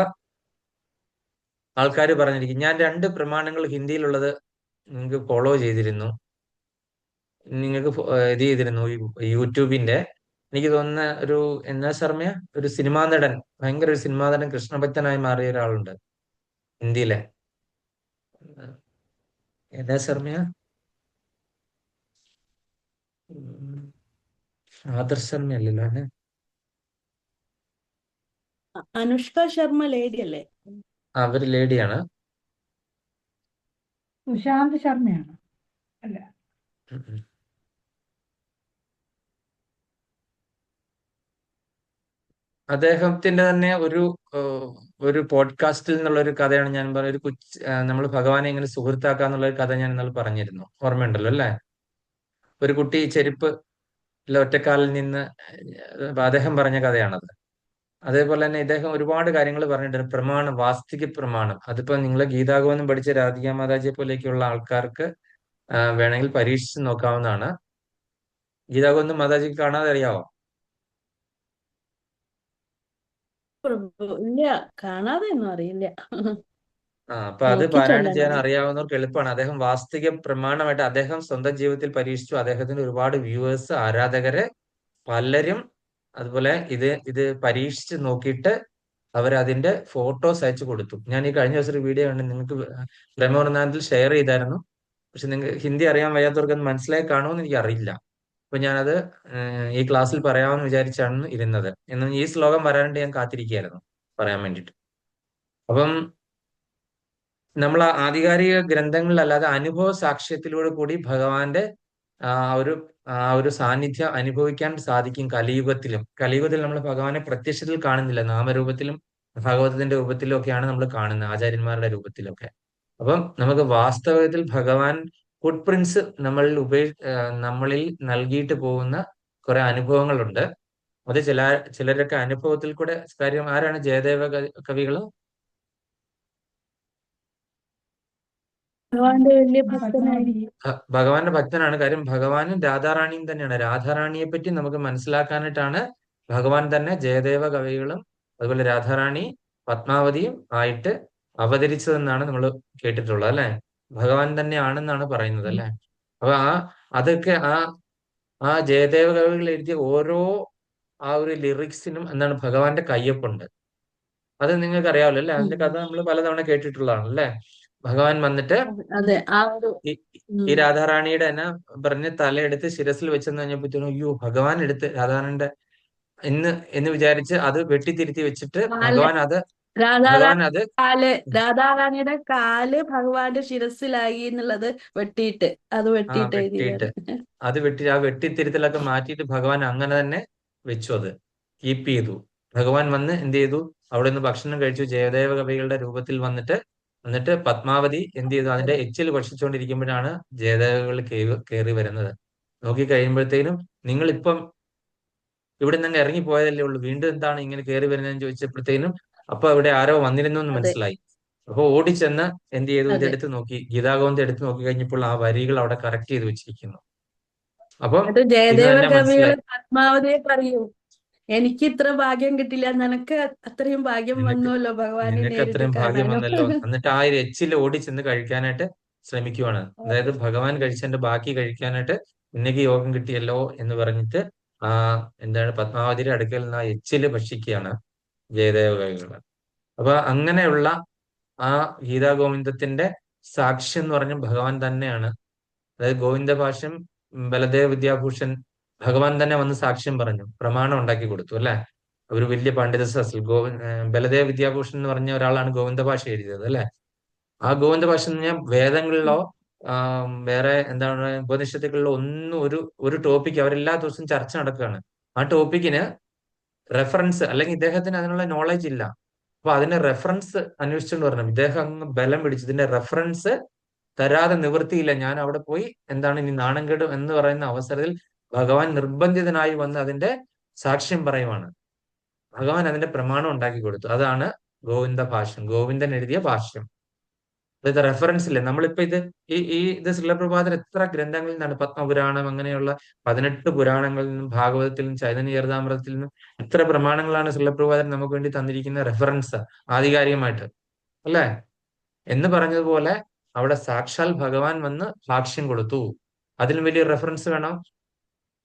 A: ആൾക്കാർ പറഞ്ഞിരിക്കും. ഞാൻ 2 പ്രമാണങ്ങൾ ഹിന്ദിയിലുള്ളത് നിങ്ങൾക്ക് ഫോളോ ചെയ്തിരുന്നു, നിങ്ങൾക്ക് ഇത് ചെയ്തിരുന്നു. ഈ യൂട്യൂബിന്റെ, എനിക്ക് തോന്നുന്ന ഒരു എന്നാ ശർമ്മയ, ഒരു സിനിമാ നടൻ, ഭയങ്കര ഒരു സിനിമാ നടൻ, കൃഷ്ണഭക്തനായി മാറിയ ഒരാളുണ്ട് ഹിന്ദിയിലെ. എന്നാ ശർമ്മയ, ആദർശ് ശർമ്മ അല്ലല്ലോ ആണ്.
B: അനുഷ്ക ശർമ്മ ലേഡി അല്ലേ?
A: അവര് ലേഡിയാണ്.
D: സുശാന്ത് ശർമ്മയാണ് അല്ല.
A: ഉം ഉം. അദ്ദേഹത്തിന്റെ തന്നെ ഒരു പോഡ്കാസ്റ്റിൽ നിന്നുള്ള ഒരു കഥയാണ് ഞാൻ പറഞ്ഞ ഒരു നമ്മൾ ഭഗവാനെ എങ്ങനെ സുഹൃത്താക്കാന്നുള്ള ഒരു കഥ ഞാൻ ഇന്നലെ പറഞ്ഞിരുന്നു. ഓർമ്മയുണ്ടല്ലോ അല്ലേ? ഒരു കുട്ടി ചെരുപ്പ് ഒറ്റക്കാലിൽ നിന്ന് അദ്ദേഹം പറഞ്ഞ കഥയാണത്. അതേപോലെ തന്നെ ഇദ്ദേഹം ഒരുപാട് കാര്യങ്ങൾ പറഞ്ഞിട്ടുണ്ട്. പ്രമാണം, വാസ്തിക പ്രമാണം. അതിപ്പോ നിങ്ങൾ ഗീതാഗോവിന്ദം പഠിച്ച രാധികാ മാതാജിയെ പോലെയൊക്കെയുള്ള ആൾക്കാർക്ക് വേണമെങ്കിൽ പരീക്ഷിച്ച് നോക്കാവുന്നതാണ്. ഗീതാഗോവിന്ദം മാതാജിക്ക് കാണാതെ അറിയാവോ?
B: ഇല്ല, കാണാതെ ഒന്നും അറിയില്ല.
A: അപ്പൊ അത്
B: നോക്കി
A: പാരായണം ചെയ്യാൻ
B: ചൊല്ലാനറിയാം.
A: അറിയാവുന്നവർക്ക് എളുപ്പമാണ്. അദ്ദേഹം വാസ്തവിക പ്രമാണമായിട്ട് അദ്ദേഹം സ്വന്തം ജീവിതത്തിൽ പരീക്ഷിച്ചു. അദ്ദേഹത്തിന് ഒരുപാട് വ്യൂവേഴ്സ്, ആരാധകര് പലരും അതുപോലെ ഇത് പരീക്ഷിച്ച് നോക്കിയിട്ട് അവരതിന്റെ ഫോട്ടോസ് അയച്ചു കൊടുത്തു. ഞാൻ ഈ കഴിഞ്ഞ ദിവസം ഒരു വീഡിയോ കണ്ട് നിങ്ങൾക്ക് ബ്രഹ്മവൃന്ദാനത്തിൽ ഷെയർ ചെയ്തായിരുന്നു. പക്ഷെ നിങ്ങൾക്ക് ഹിന്ദി അറിയാൻ വയ്യാത്തവർക്ക് അത് മനസ്സിലായി കാണുമെന്ന് എനിക്ക് അറിയില്ല. അപ്പൊ ഞാനത് ഈ ക്ലാസ്സിൽ പറയാമെന്ന് വിചാരിച്ചാണ് ഇരുന്നത്. എന്നും ഈ ശ്ലോകം വരാനായിട്ട് ഞാൻ കാത്തിരിക്കുകയായിരുന്നു പറയാൻ വേണ്ടിയിട്ട്. അപ്പം നമ്മൾ ആധികാരിക ഗ്രന്ഥങ്ങളിലല്ലാതെ അനുഭവ സാക്ഷ്യത്തിലൂടെ കൂടി ഭഗവാന്റെ ആ ഒരു ഒരു സാന്നിധ്യം അനുഭവിക്കാൻ സാധിക്കും. കലിയുഗത്തിൽ നമ്മൾ ഭഗവാനെ പ്രത്യക്ഷത്തിൽ കാണുന്നില്ല, നാമരൂപത്തിലും ഭഗവതത്തിന്റെ രൂപത്തിലും ഒക്കെയാണ് നമ്മൾ കാണുന്നത്, ആചാര്യന്മാരുടെ രൂപത്തിലൊക്കെ. അപ്പം നമുക്ക് വാസ്തവത്തിൽ ഭഗവാൻ ഫുട് പ്രിന്റ്സ് നമ്മളിൽ നൽകിയിട്ട് പോകുന്ന കുറെ അനുഭവങ്ങളുണ്ട്. അത് ചിലരൊക്കെ അനുഭവത്തിൽ കൂടെ കാര്യം. ആരാണ് ജയദേവ കവികള്?
B: ഭഗവാന്റെ വലിയ ഭക്തനാണ്.
D: പത്മാവതി.
A: ഭഗവാന്റെ ഭക്തനാണ്. കാര്യം ഭഗവാനും രാധാറാണിയും തന്നെയാണ്. രാധാറാണിയെ പറ്റി നമുക്ക് മനസ്സിലാക്കാനായിട്ടാണ് ഭഗവാൻ തന്നെ ജയദേവ കവികളും അതുപോലെ രാധാറാണി പത്മാവതിയും ആയിട്ട് അവതരിച്ചതെന്നാണ് നമ്മൾ കേട്ടിട്ടുള്ളത് അല്ലെ? ഭഗവാൻ തന്നെയാണെന്നാണ് പറയുന്നത് അല്ലെ? അപ്പൊ അതൊക്കെ ആ ജയദേവ കവികൾ എഴുതിയ ഓരോ ഒരു ലിറിക്സിനും എന്താണ് ഭഗവാന്റെ കയ്യൊപ്പുണ്ട്. അത് നിങ്ങൾക്ക് അറിയാമല്ലോ അല്ലെ? അതിന്റെ കഥ നമ്മൾ പലതവണ കേട്ടിട്ടുള്ളതാണ് അല്ലെ? ഭഗവാൻ വന്നിട്ട്
B: അതെ, ആ ഒരു
A: ഈ രാധാറാണിയുടെ തന്നെ പറഞ്ഞ് തലയെടുത്ത് ശിരസിൽ വെച്ചെന്ന് കഴിഞ്ഞപ്പോഴത്തേനും അയ്യോ ഭഗവാൻ എടുത്ത് രാധാറാണിയുടെ എന്ന് വിചാരിച്ച് അത് വെട്ടിത്തിരുത്തി വെച്ചിട്ട് ഭഗവാൻ അത്
B: രാധാറാണിയുടെ കാല് ഭഗവാന്റെ ശിരസിലായി എന്നുള്ളത് വെട്ടിയിട്ട്
A: വെട്ടിയിട്ട്
B: എഴുതിയതാണ്.
A: ആ വെട്ടിത്തിരുത്തലൊക്കെ മാറ്റിയിട്ട് ഭഗവാൻ അങ്ങനെ തന്നെ വെച്ചു. അത് കീപ്പ് ചെയ്തു. ഭഗവാൻ വന്ന് എന്ത് ചെയ്തു? അവിടെ നിന്ന് ഭക്ഷണം കഴിച്ചു. ജയദേവ കവികളുടെ രൂപത്തിൽ എന്നിട്ട് പത്മാവതി എന്ത് ചെയ്തു? അതിന്റെ എച്ചിൽ ഭക്ഷിച്ചുകൊണ്ടിരിക്കുമ്പോഴാണ് ജയദേവകൾ കയറി വരുന്നത്. നോക്കി കഴിയുമ്പോഴത്തേനും നിങ്ങളിപ്പം ഇവിടെ നിന്ന് ഇറങ്ങിപ്പോയതല്ലേ ഉള്ളൂ, വീണ്ടും എന്താണ് ഇങ്ങനെ കയറി വരുന്നതെന്ന് ചോദിച്ചപ്പോഴത്തേനും അപ്പൊ ഇവിടെ ആരോ വന്നിരുന്നു എന്ന് മനസ്സിലായി. അപ്പൊ ഓടിച്ചെന്ന് എന്ത് ചെയ്തു? ഇതെടുത്ത് നോക്കി, ഗീതാഗോവിന്ദം എടുത്ത് നോക്കി കഴിഞ്ഞപ്പോൾ ആ വരികൾ അവിടെ കറക്റ്റ് ചെയ്ത് വെച്ചിരിക്കുന്നു. അപ്പം ഇത്
B: ജയദേവ
A: തന്നെ
B: കവികൾ
A: മനസ്സിലായി.
B: പത്മാവതിയെ പറയൂ, എനിക്ക് ഇത്ര ഭാഗ്യം കിട്ടില്ല, നിനക്ക് അത്രയും ഭാഗ്യം വന്നുവല്ലോ ഭഗവാനെ
A: നിനക്ക്
B: നേരിട്ട്
A: അത്രയും ഭാഗ്യം
B: കാണാനും.
A: വന്നല്ലോ. എന്നിട്ട് ആ ഒരു എച്ചിൽ ഓടിച്ചെന്ന് കഴിക്കാനായിട്ട് ശ്രമിക്കുവാണ്. അതായത് ഭഗവാൻ കഴിച്ചതിന്റെ ബാക്കി കഴിക്കാനായിട്ട് നിനക്ക് യോഗം കിട്ടിയല്ലോ എന്ന് പറഞ്ഞിട്ട് എന്താണ് പത്മാവതിയുടെ അടുക്കൽ നിന്ന് ആ എച്ചില് ഭക്ഷിക്കുകയാണ് ജയദേവ കവികൾ. അപ്പൊ അങ്ങനെയുള്ള ആ ഗീതാഗോവിന്ദത്തിന്റെ സാക്ഷ്യം എന്ന് പറഞ്ഞ ഭഗവാൻ തന്നെയാണ്. അതായത് ഗോവിന്ദ ഭാഷ്യം ബലദേവ് വിദ്യാഭൂഷൺ ഭഗവാൻ തന്നെ വന്ന് സാക്ഷ്യം പറഞ്ഞു, പ്രമാണം ഉണ്ടാക്കി കൊടുത്തു അല്ലെ? ഒരു വലിയ പണ്ഡിത സദസ്സിൽ ബലദേവ് വിദ്യാഭൂഷൺ എന്ന് പറഞ്ഞ ഒരാളാണ് ഗോവിന്ദ ഭാഷ എഴുതിയത് അല്ലെ? ആ ഗോവിന്ദ ഭാഷ എന്ന് പറഞ്ഞാൽ വേദങ്ങളിലോ വേറെ എന്താണ് ഉപനിഷത്തുകളിലോ ഒന്നും ഒരു ടോപ്പിക് അവരെല്ലാ ദിവസവും ചർച്ച നടക്കുകയാണ്. ആ ടോപ്പിക്കിന് റെഫറൻസ് അല്ലെങ്കിൽ ഇദ്ദേഹത്തിന് അതിനുള്ള നോളജ് ഇല്ല. അപ്പൊ അതിന്റെ റെഫറൻസ് അന്വേഷിച്ചുകൊണ്ട് വരണം. ഇദ്ദേഹം അങ്ങ് ബലം പിടിച്ചു ഇതിന്റെ റെഫറൻസ് തരാതെ നിവൃത്തിയില്ല, ഞാൻ അവിടെ പോയി എന്താണ് ഇനി നാണം കെടും എന്ന് പറയുന്ന അവസരത്തിൽ ഭഗവാൻ നിർബന്ധിതനായി വന്ന് അതിന്റെ സാക്ഷ്യം പറയുവാണ്. ഭഗവാൻ അതിന്റെ പ്രമാണം ഉണ്ടാക്കി കൊടുത്തു. അതാണ് ഗോവിന്ദ ഭാഷ്യം, ഗോവിന്ദൻ എഴുതിയ ഭാഷ്യം. അതായത് റെഫറൻസ് ഇല്ല. നമ്മളിപ്പോ ഇത് ശ്രീലപ്രഭാതർ എത്ര ഗ്രന്ഥങ്ങളിൽ നിന്നാണ്, പത്മപുരാണം അങ്ങനെയുള്ള 18 പുരാണങ്ങളിൽ നിന്നും ഭാഗവതത്തിൽ നിന്നും ചൈതന്യ ചരിതാമൃതത്തിൽ നിന്നും എത്ര പ്രമാണങ്ങളാണ് ശ്രീലപ്രഭാതർ നമുക്ക് വേണ്ടി തന്നിരിക്കുന്ന റെഫറൻസ് ആധികാരികമായിട്ട് അല്ലെ? എന്ന് പറഞ്ഞതുപോലെ അവിടെ സാക്ഷാൽ ഭഗവാൻ വന്ന് സാക്ഷ്യം കൊടുത്തു. അതിലും വലിയ റെഫറൻസ് വേണം?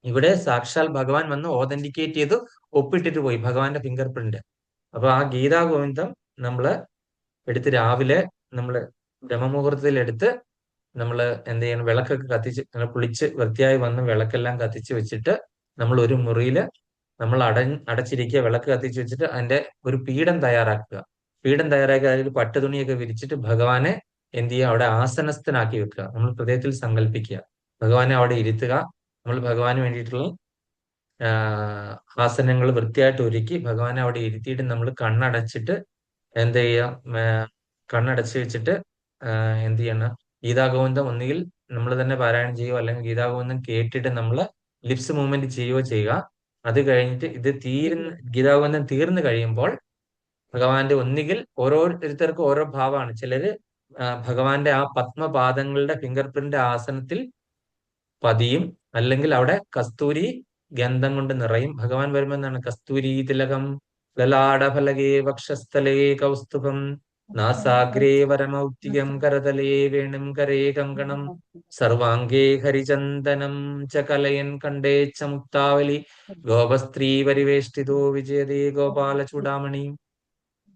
A: ഇവിടെ സാക്ഷാൽ ഭഗവാൻ വന്ന് ഓതന്റിക്കേറ്റ് ചെയ്ത് ഒപ്പിട്ടിട്ട് പോയി, ഭഗവാന്റെ ഫിംഗർ പ്രിന്റ്. അപ്പൊ ആ ഗീതാ ഗോവിന്ദം നമ്മള് എടുത്ത് രാവിലെ നമ്മള് ബ്രഹ്മമുഹൂർത്തത്തിൽ എടുത്ത് എന്ത് ചെയ്യണം? വിളക്കൊക്കെ കത്തിച്ച് കുളിച്ച് വൃത്തിയായി വന്ന് വിളക്കെല്ലാം കത്തിച്ച് വെച്ചിട്ട് നമ്മൾ ഒരു മുറിയില് നമ്മൾ അടച്ചിരിക്കുക, വിളക്ക് കത്തിച്ച് വെച്ചിട്ട് അതിന്റെ ഒരു പീഠം തയ്യാറാക്കുക. പീഠം തയ്യാറാക്കി അതിൽ പട്ടുതുണിയൊക്കെ വിരിച്ചിട്ട് ഭഗവാനെ എന്ത് ചെയ്യുക, അവിടെ ആസനസ്ഥനാക്കി വെക്കുക. നമ്മൾ ഹൃദയത്തിൽ സങ്കല്പിക്കുക, ഭഗവാനെ അവിടെ ഇരുത്തുക. നമ്മൾ ഭഗവാന് വേണ്ടിയിട്ടുള്ള ആസനങ്ങൾ വൃത്തിയായിട്ട് ഒരുക്കി ഭഗവാനെ അവിടെ ഇരുത്തിയിട്ട് നമ്മൾ കണ്ണടച്ചിട്ട് എന്ത് ചെയ്യുക, കണ്ണടച്ച് വെച്ചിട്ട് എന്ത് ചെയ്യണം, ഗീതാഗോവിന്ദം ഒന്നുകിൽ നമ്മൾ തന്നെ പാരായണം ചെയ്യുകയോ അല്ലെങ്കിൽ ഗീതാഗോവിന്ദം കേട്ടിട്ട് നമ്മൾ ലിപ്സ് മൂവ്മെന്റ് ചെയ്യുകയോ ചെയ്യുക. അത് കഴിഞ്ഞിട്ട് ഗീതാഗോവിന്ദം തീർന്നു കഴിയുമ്പോൾ ഭഗവാന്റെ ഒന്നുകിൽ ഓരോരുത്തർക്കും ഓരോ ഭാവമാണ്. ചിലര് ഭഗവാന്റെ ആ പത്മപാദങ്ങളുടെ ഫിംഗർ പ്രിന്റ് ആസനത്തിൽ പതിയും, അല്ലെങ്കിൽ അവിടെ കസ്തൂരി ഗന്ധം കൊണ്ട് നിറയും. ഭഗവാൻ വരുമ്പോൾ എന്താണ്, കസ്തൂരി തിലകം ലലാടഫലകേ വക്ഷസ്ഥലേ കൗസ്തുഭം നാസാഗ്രേ വരമൗക്തികം കരതലേ വേണും കരേ കങ്കണം സർവാംഗേ ഹരിചന്ദനം ച കലയൻ കണ്ടേ ച മുക്താവലി ഗോപസ്ത്രീ പരിവേഷ്ടിതോ വിജയതേ ഗോപാല ചൂടാമണി.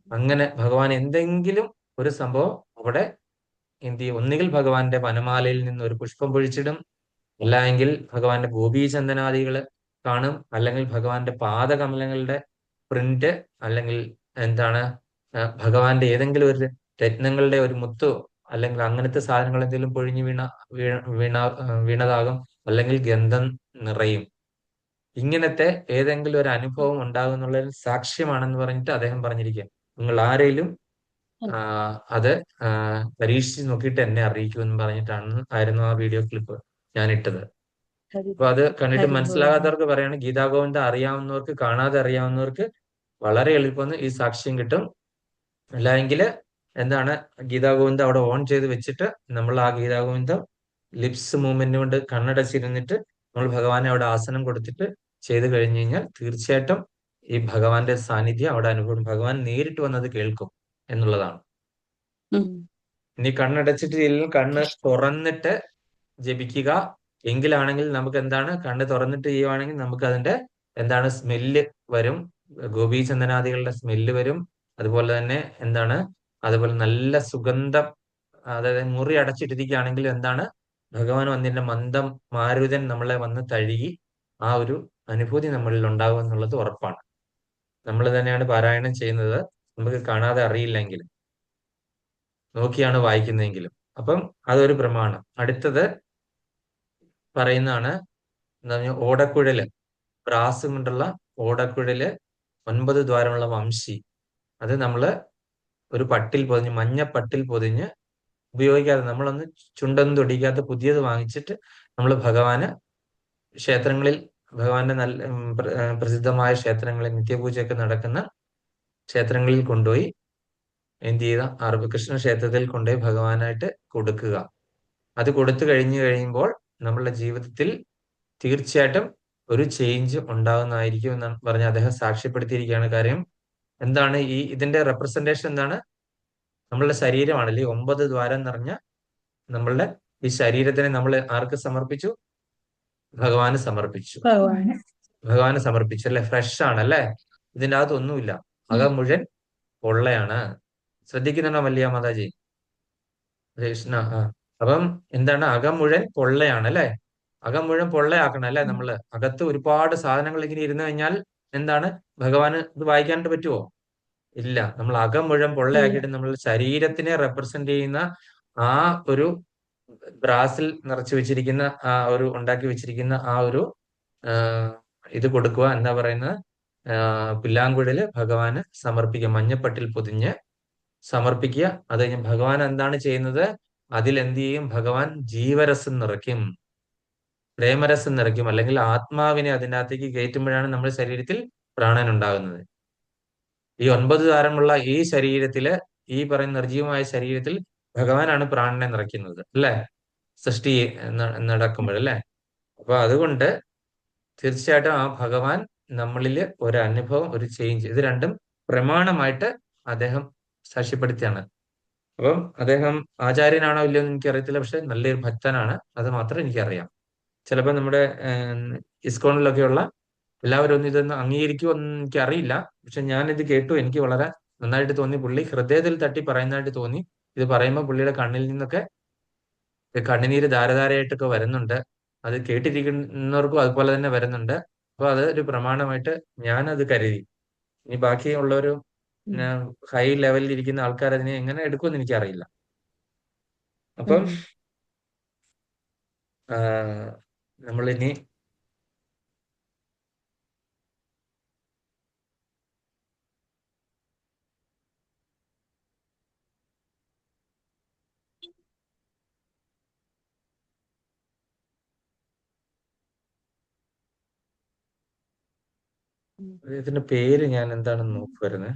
A: അങ്ങനെ ഭഗവാൻ എന്തെങ്കിലും ഒരു സംഭവം അവിടെ എന്ത് ചെയ്യും, ഒന്നുകിൽ ഭഗവാന്റെ വനമാലയിൽ നിന്ന് ഒരു പുഷ്പം പൊഴിച്ചിടും, അല്ലെങ്കിൽ ഭഗവാന്റെ ഗോപീചന്ദനാദികള് കാണും, അല്ലെങ്കിൽ ഭഗവാന്റെ പാദകമലങ്ങളുടെ പ്രിന്റ്, അല്ലെങ്കിൽ എന്താണ് ഭഗവാന്റെ ഏതെങ്കിലും ഒരു രത്നങ്ങളുടെ ഒരു മുത്തോ അല്ലെങ്കിൽ അങ്ങനത്തെ സാധനങ്ങൾ എന്തെങ്കിലും പൊഴിഞ്ഞു വീണതാകും, അല്ലെങ്കിൽ ഗന്ധം നിറയും. ഇങ്ങനത്തെ ഏതെങ്കിലും ഒരു അനുഭവം ഉണ്ടാകും എന്നുള്ളതിൽ സാക്ഷ്യമാണെന്ന് പറഞ്ഞിട്ട് അദ്ദേഹം പറഞ്ഞിരിക്കുക. നിങ്ങൾ ആരെങ്കിലും അത് പരീക്ഷിച്ച് നോക്കിയിട്ട് എന്നെ അറിയിക്കുമെന്ന് ആയിരുന്നു ആ വീഡിയോ ക്ലിപ്പ് ഞാൻ ഇട്ടത്. അപ്പൊ അത് കണ്ടിട്ട് മനസ്സിലാകാത്തവർക്ക് പറയാണ്, ഗീതാഗോവിന്ദം അറിയാവുന്നവർക്ക്, കാണാതെ അറിയാവുന്നവർക്ക് വളരെ എളുപ്പം ഈ സാക്ഷ്യം കിട്ടും. അല്ലെങ്കിൽ എന്താണ്, ഗീതാഗോവിന്ദം അവിടെ ഓൺ ചെയ്ത് വെച്ചിട്ട് നമ്മൾ ആ ഗീതാഗോവിന്ദം ലിപ്സ് മൂവ്മെന്റ് കൊണ്ട് കണ്ണടച്ചിരുന്നിട്ട് നമ്മൾ ഭഗവാനെ അവിടെ ആസനം കൊടുത്തിട്ട് ചെയ്ത് കഴിഞ്ഞു കഴിഞ്ഞാൽ തീർച്ചയായിട്ടും ഈ ഭഗവാന്റെ സാന്നിധ്യം അവിടെ അനുഭവം, ഭഗവാൻ നേരിട്ട് വന്നത് കേൾക്കും എന്നുള്ളതാണ്. ഇനി കണ്ണടച്ചിട്ട് കണ്ണ് തുറന്നിട്ട് ജപിക്കുക എങ്കിലാണെങ്കിൽ നമുക്ക് എന്താണ്, കണ്ണ് തുറന്നിട്ട് ചെയ്യുവാണെങ്കിൽ നമുക്ക് അതിന്റെ എന്താണ് സ്മെല്ല് വരും, ഗോപീചന്ദനാദികളുടെ സ്മെല്ല് വരും. അതുപോലെ തന്നെ എന്താണ്, അതുപോലെ നല്ല സുഗന്ധം, അതായത് മുറി അടച്ചിട്ടിരിക്കുകയാണെങ്കിൽ എന്താണ്, ഭഗവാൻ വന്നതിന്റെ മന്ദം മാരുതൻ നമ്മളെ വന്ന് തഴുകി ആ ഒരു അനുഭൂതി നമ്മളിൽ ഉണ്ടാകും എന്നുള്ളത് ഉറപ്പാണ്. നമ്മൾ തന്നെയാണ് പാരായണം ചെയ്യുന്നത്, നമുക്ക് കാണാതെ അറിയില്ലെങ്കിലും നോക്കിയാണ് വായിക്കുന്നതെങ്കിലും. അപ്പം അതൊരു പ്രമാണം. അടുത്തത് പറയുന്നതാണ് എന്താ പറഞ്ഞാൽ ഓടക്കുഴല്, ബ്രാസ് കൊണ്ടുള്ള ഓടക്കുഴല്, 9 ദ്വാരമുള്ള വംശി. അത് നമ്മള് ഒരു പട്ടിൽ പൊതിഞ്ഞ്, മഞ്ഞപ്പട്ടിൽ പൊതിഞ്ഞ് ഉപയോഗിക്കാതെ, നമ്മളൊന്ന് ചുണ്ടൊന്നും തൊടിക്കാത്ത പുതിയത് വാങ്ങിച്ചിട്ട് നമ്മൾ ഭഗവാന് ക്ഷേത്രങ്ങളിൽ, ഭഗവാന്റെ നല്ല പ്രസിദ്ധമായ ക്ഷേത്രങ്ങളിൽ നിത്യപൂജയൊക്കെ നടക്കുന്ന ക്ഷേത്രങ്ങളിൽ കൊണ്ടുപോയി എന്ത് ചെയ്ത, കൃഷ്ണ ക്ഷേത്രത്തിൽ കൊണ്ടുപോയി ഭഗവാനായിട്ട് കൊടുക്കുക. അത് കൊടുത്തു കഴിയുമ്പോൾ നമ്മളുടെ ജീവിതത്തിൽ തീർച്ചയായിട്ടും ഒരു ചേഞ്ച് ഉണ്ടാകുന്നതായിരിക്കും എന്നാണ് പറഞ്ഞ അദ്ദേഹം സാക്ഷ്യപ്പെടുത്തിയിരിക്കുകയാണ്. കാര്യം എന്താണ്, ഇതിന്റെ റെപ്രസെന്റേഷൻ എന്താണ്, നമ്മളുടെ ശരീരമാണല്ലേ 9 ദ്വാരം നിറഞ്ഞ നമ്മളുടെ ഈ ശരീരത്തിനെ നമ്മൾ ആർക്ക് സമർപ്പിച്ചു, ഭഗവാന് സമർപ്പിച്ചു. ഭഗവാന് സമർപ്പിച്ചു അല്ലെ, ഫ്രഷ് ആണ് അല്ലെ, ഇതിന്റെ അകത്തൊന്നുമില്ല, അകം മുഴുവൻ പൊള്ളയാണ്. ശ്രദ്ധിക്കുന്നുണ്ടോ മല്ലിയ മാതാജി? കൃഷ്ണ. അപ്പം എന്താണ്, അകം മുഴുവൻ പൊള്ളയാണ് അല്ലെ, അകം മുഴുവൻ പൊള്ളയാക്കണം അല്ലെ. നമ്മള് അകത്ത് ഒരുപാട് സാധനങ്ങൾ ഇങ്ങനെ ഇരുന്ന് കഴിഞ്ഞാൽ എന്താണ്, ഭഗവാന് ഇത് വായിക്കാനായിട്ട് പറ്റുമോ? ഇല്ല. നമ്മൾ അകം മുഴുവൻ പൊള്ളയാക്കിയിട്ട് നമ്മൾ ശരീരത്തിനെ റെപ്രസെന്റ് ചെയ്യുന്ന ആ ഒരു ബ്രാസിൽ നിറച്ചു വെച്ചിരിക്കുന്ന ആ ഒരു ഉണ്ടാക്കി വെച്ചിരിക്കുന്ന ആ ഒരു ഇത് കൊടുക്കുക, എന്താ പറയുന്നത്, പുല്ലാങ്കുഴല് ഭഗവാന് സമർപ്പിക്കുക, മഞ്ഞപ്പട്ടിൽ പൊതിഞ്ഞ് സമർപ്പിക്കുക. അത് കഴിഞ്ഞ് ഭഗവാൻ എന്താണ് ചെയ്യുന്നത്, അതിൽ എന്ത് ചെയ്യും, ഭഗവാൻ ജീവരസം നിറയ്ക്കും, പ്രേമരസം നിറയ്ക്കും, അല്ലെങ്കിൽ ആത്മാവിനെ അതിനകത്തേക്ക് കയറ്റുമ്പോഴാണ് നമ്മുടെ ശരീരത്തിൽ പ്രാണൻ ഉണ്ടാകുന്നത്. ഈ 9 ദ്വാരമുള്ള ഈ ശരീരത്തില്, ഈ പറയുന്ന നിർജീവമായ ശരീരത്തിൽ ഭഗവാനാണ് പ്രാണനെ നിറയ്ക്കുന്നത് അല്ലെ, സൃഷ്ടി നടക്കുമ്പോഴല്ലേ. അപ്പൊ അതുകൊണ്ട് തീർച്ചയായിട്ടും ആ ഭഗവാൻ നമ്മളില് ഒരു അനുഭവം, ഒരു ചേഞ്ച്, ഇത് രണ്ടും പ്രമാണമായിട്ട് അദ്ദേഹം സാക്ഷ്യപ്പെടുത്തിയാണ്. അപ്പം അദ്ദേഹം ആചാര്യനാണോ ഇല്ലയോ എന്ന് എനിക്കറിയത്തില്ല, പക്ഷെ നല്ലൊരു ഭക്തനാണ്, അത് മാത്രം എനിക്കറിയാം. ചിലപ്പോൾ നമ്മുടെ ഇസ്കോണിലൊക്കെയുള്ള എല്ലാവരും ഒന്നും ഇതൊന്നും അംഗീകരിക്കുമെന്ന് എനിക്കറിയില്ല, പക്ഷെ ഞാനിത് കേട്ടു, എനിക്ക് വളരെ നന്നായിട്ട് തോന്നി. പുള്ളി ഹൃദയത്തിൽ തട്ടി പറയുന്നതായിട്ട് തോന്നി. ഇത് പറയുമ്പോൾ പുള്ളിയുടെ കണ്ണിൽ നിന്നൊക്കെ കണ്ണുനീര് ധാരധാരയായിട്ടൊക്കെ വരുന്നുണ്ട്. അത് കേട്ടിരിക്കുന്നവർക്കും അതുപോലെ തന്നെ വരുന്നുണ്ട്. അപ്പൊ അത് ഒരു പ്രമാണമായിട്ട് ഞാനത് കരുതി. ഇനി ബാക്കിയുള്ളൊരു
B: ഉം.
A: ഹൈ ലെവലിൽ ഇരിക്കുന്ന ആൾക്കാർ അതിനെ എങ്ങനെ എടുക്കുമെന്ന് എനിക്കറിയില്ല. അപ്പം
B: ഉം.
A: നമ്മളിനി ഇതിന്റെ പേര് ഞാൻ എന്താണെന്ന് നോക്കുവായിരുന്നേ.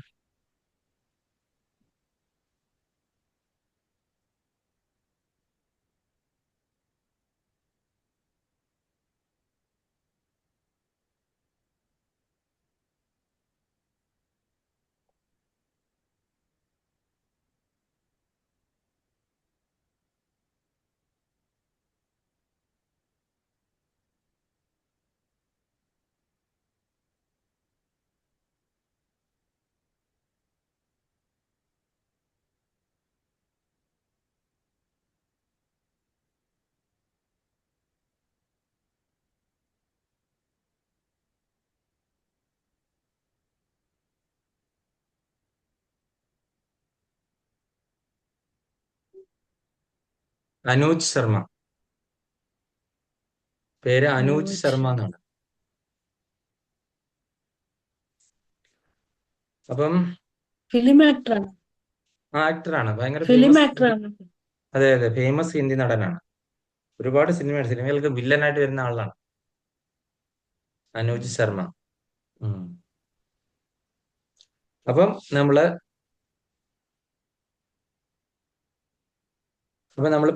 A: അനൂജ് ശർമ്മ, പേര് അനൂജ് ശർമ്മ എന്നാണ്. അപ്പം
B: ഫിലിം ആക്ടറാണ്.
A: ആക്ടറാണ്, ഭയങ്കര
B: ഫിലിം
A: ഫേമസ്.
B: ആക്ടറാണ്.
A: അതെ അതെ, ഫേമസ് ഹിന്ദി നടനാണ്. ഒരുപാട് സിനിമകൾക്ക് വില്ലനായിട്ട് വരുന്ന ആളാണ് അനൂജ് ശർമ്മ. അപ്പം നമ്മള്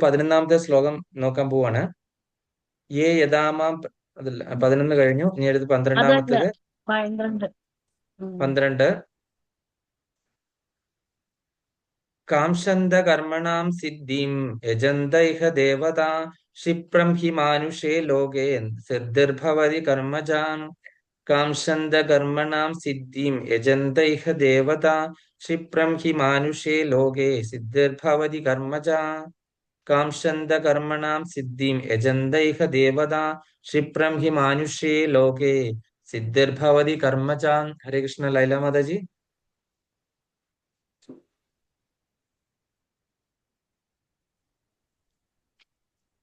A: 11-ാമത്തെ ശ്ലോകം നോക്കാൻ പോവാണ്. യഥാമാം, അതല്ല 11 കഴിഞ്ഞു. ഇനി അടുത്ത്
B: അതല്ല
A: 12-ാമത്തേത്.
B: 12.
A: 12. കാംക്ഷന്ത കർമ്മണാം സിദ്ധിം യജന്ത ഇഹ ദേവതാ ക്ഷിപ്രം ഹി മാനുഷേ ലോകേ സിദ്ധിർഭവതി കർമ്മജാം. കാംക്ഷന്ത കർമ്മണാം സിദ്ധിം യജന്ത ഇഹ ദേവതാ ക്ഷിപ്രം ഹി മാനുഷേ ലോകേ സിദ്ധിർഭവതി കർമ്മജാ. കാംക്ഷന്ത കർമ്മണാം സിദ്ധിം യജന്ത ഇഹ ദേവതാ ക്ഷിപ്രം ഹി മാനുഷേ ലോകേ സിദ്ധിർഭവതി കർമ്മജാ. ഹരേ കൃഷ്ണ. ലൈല മാതാജി.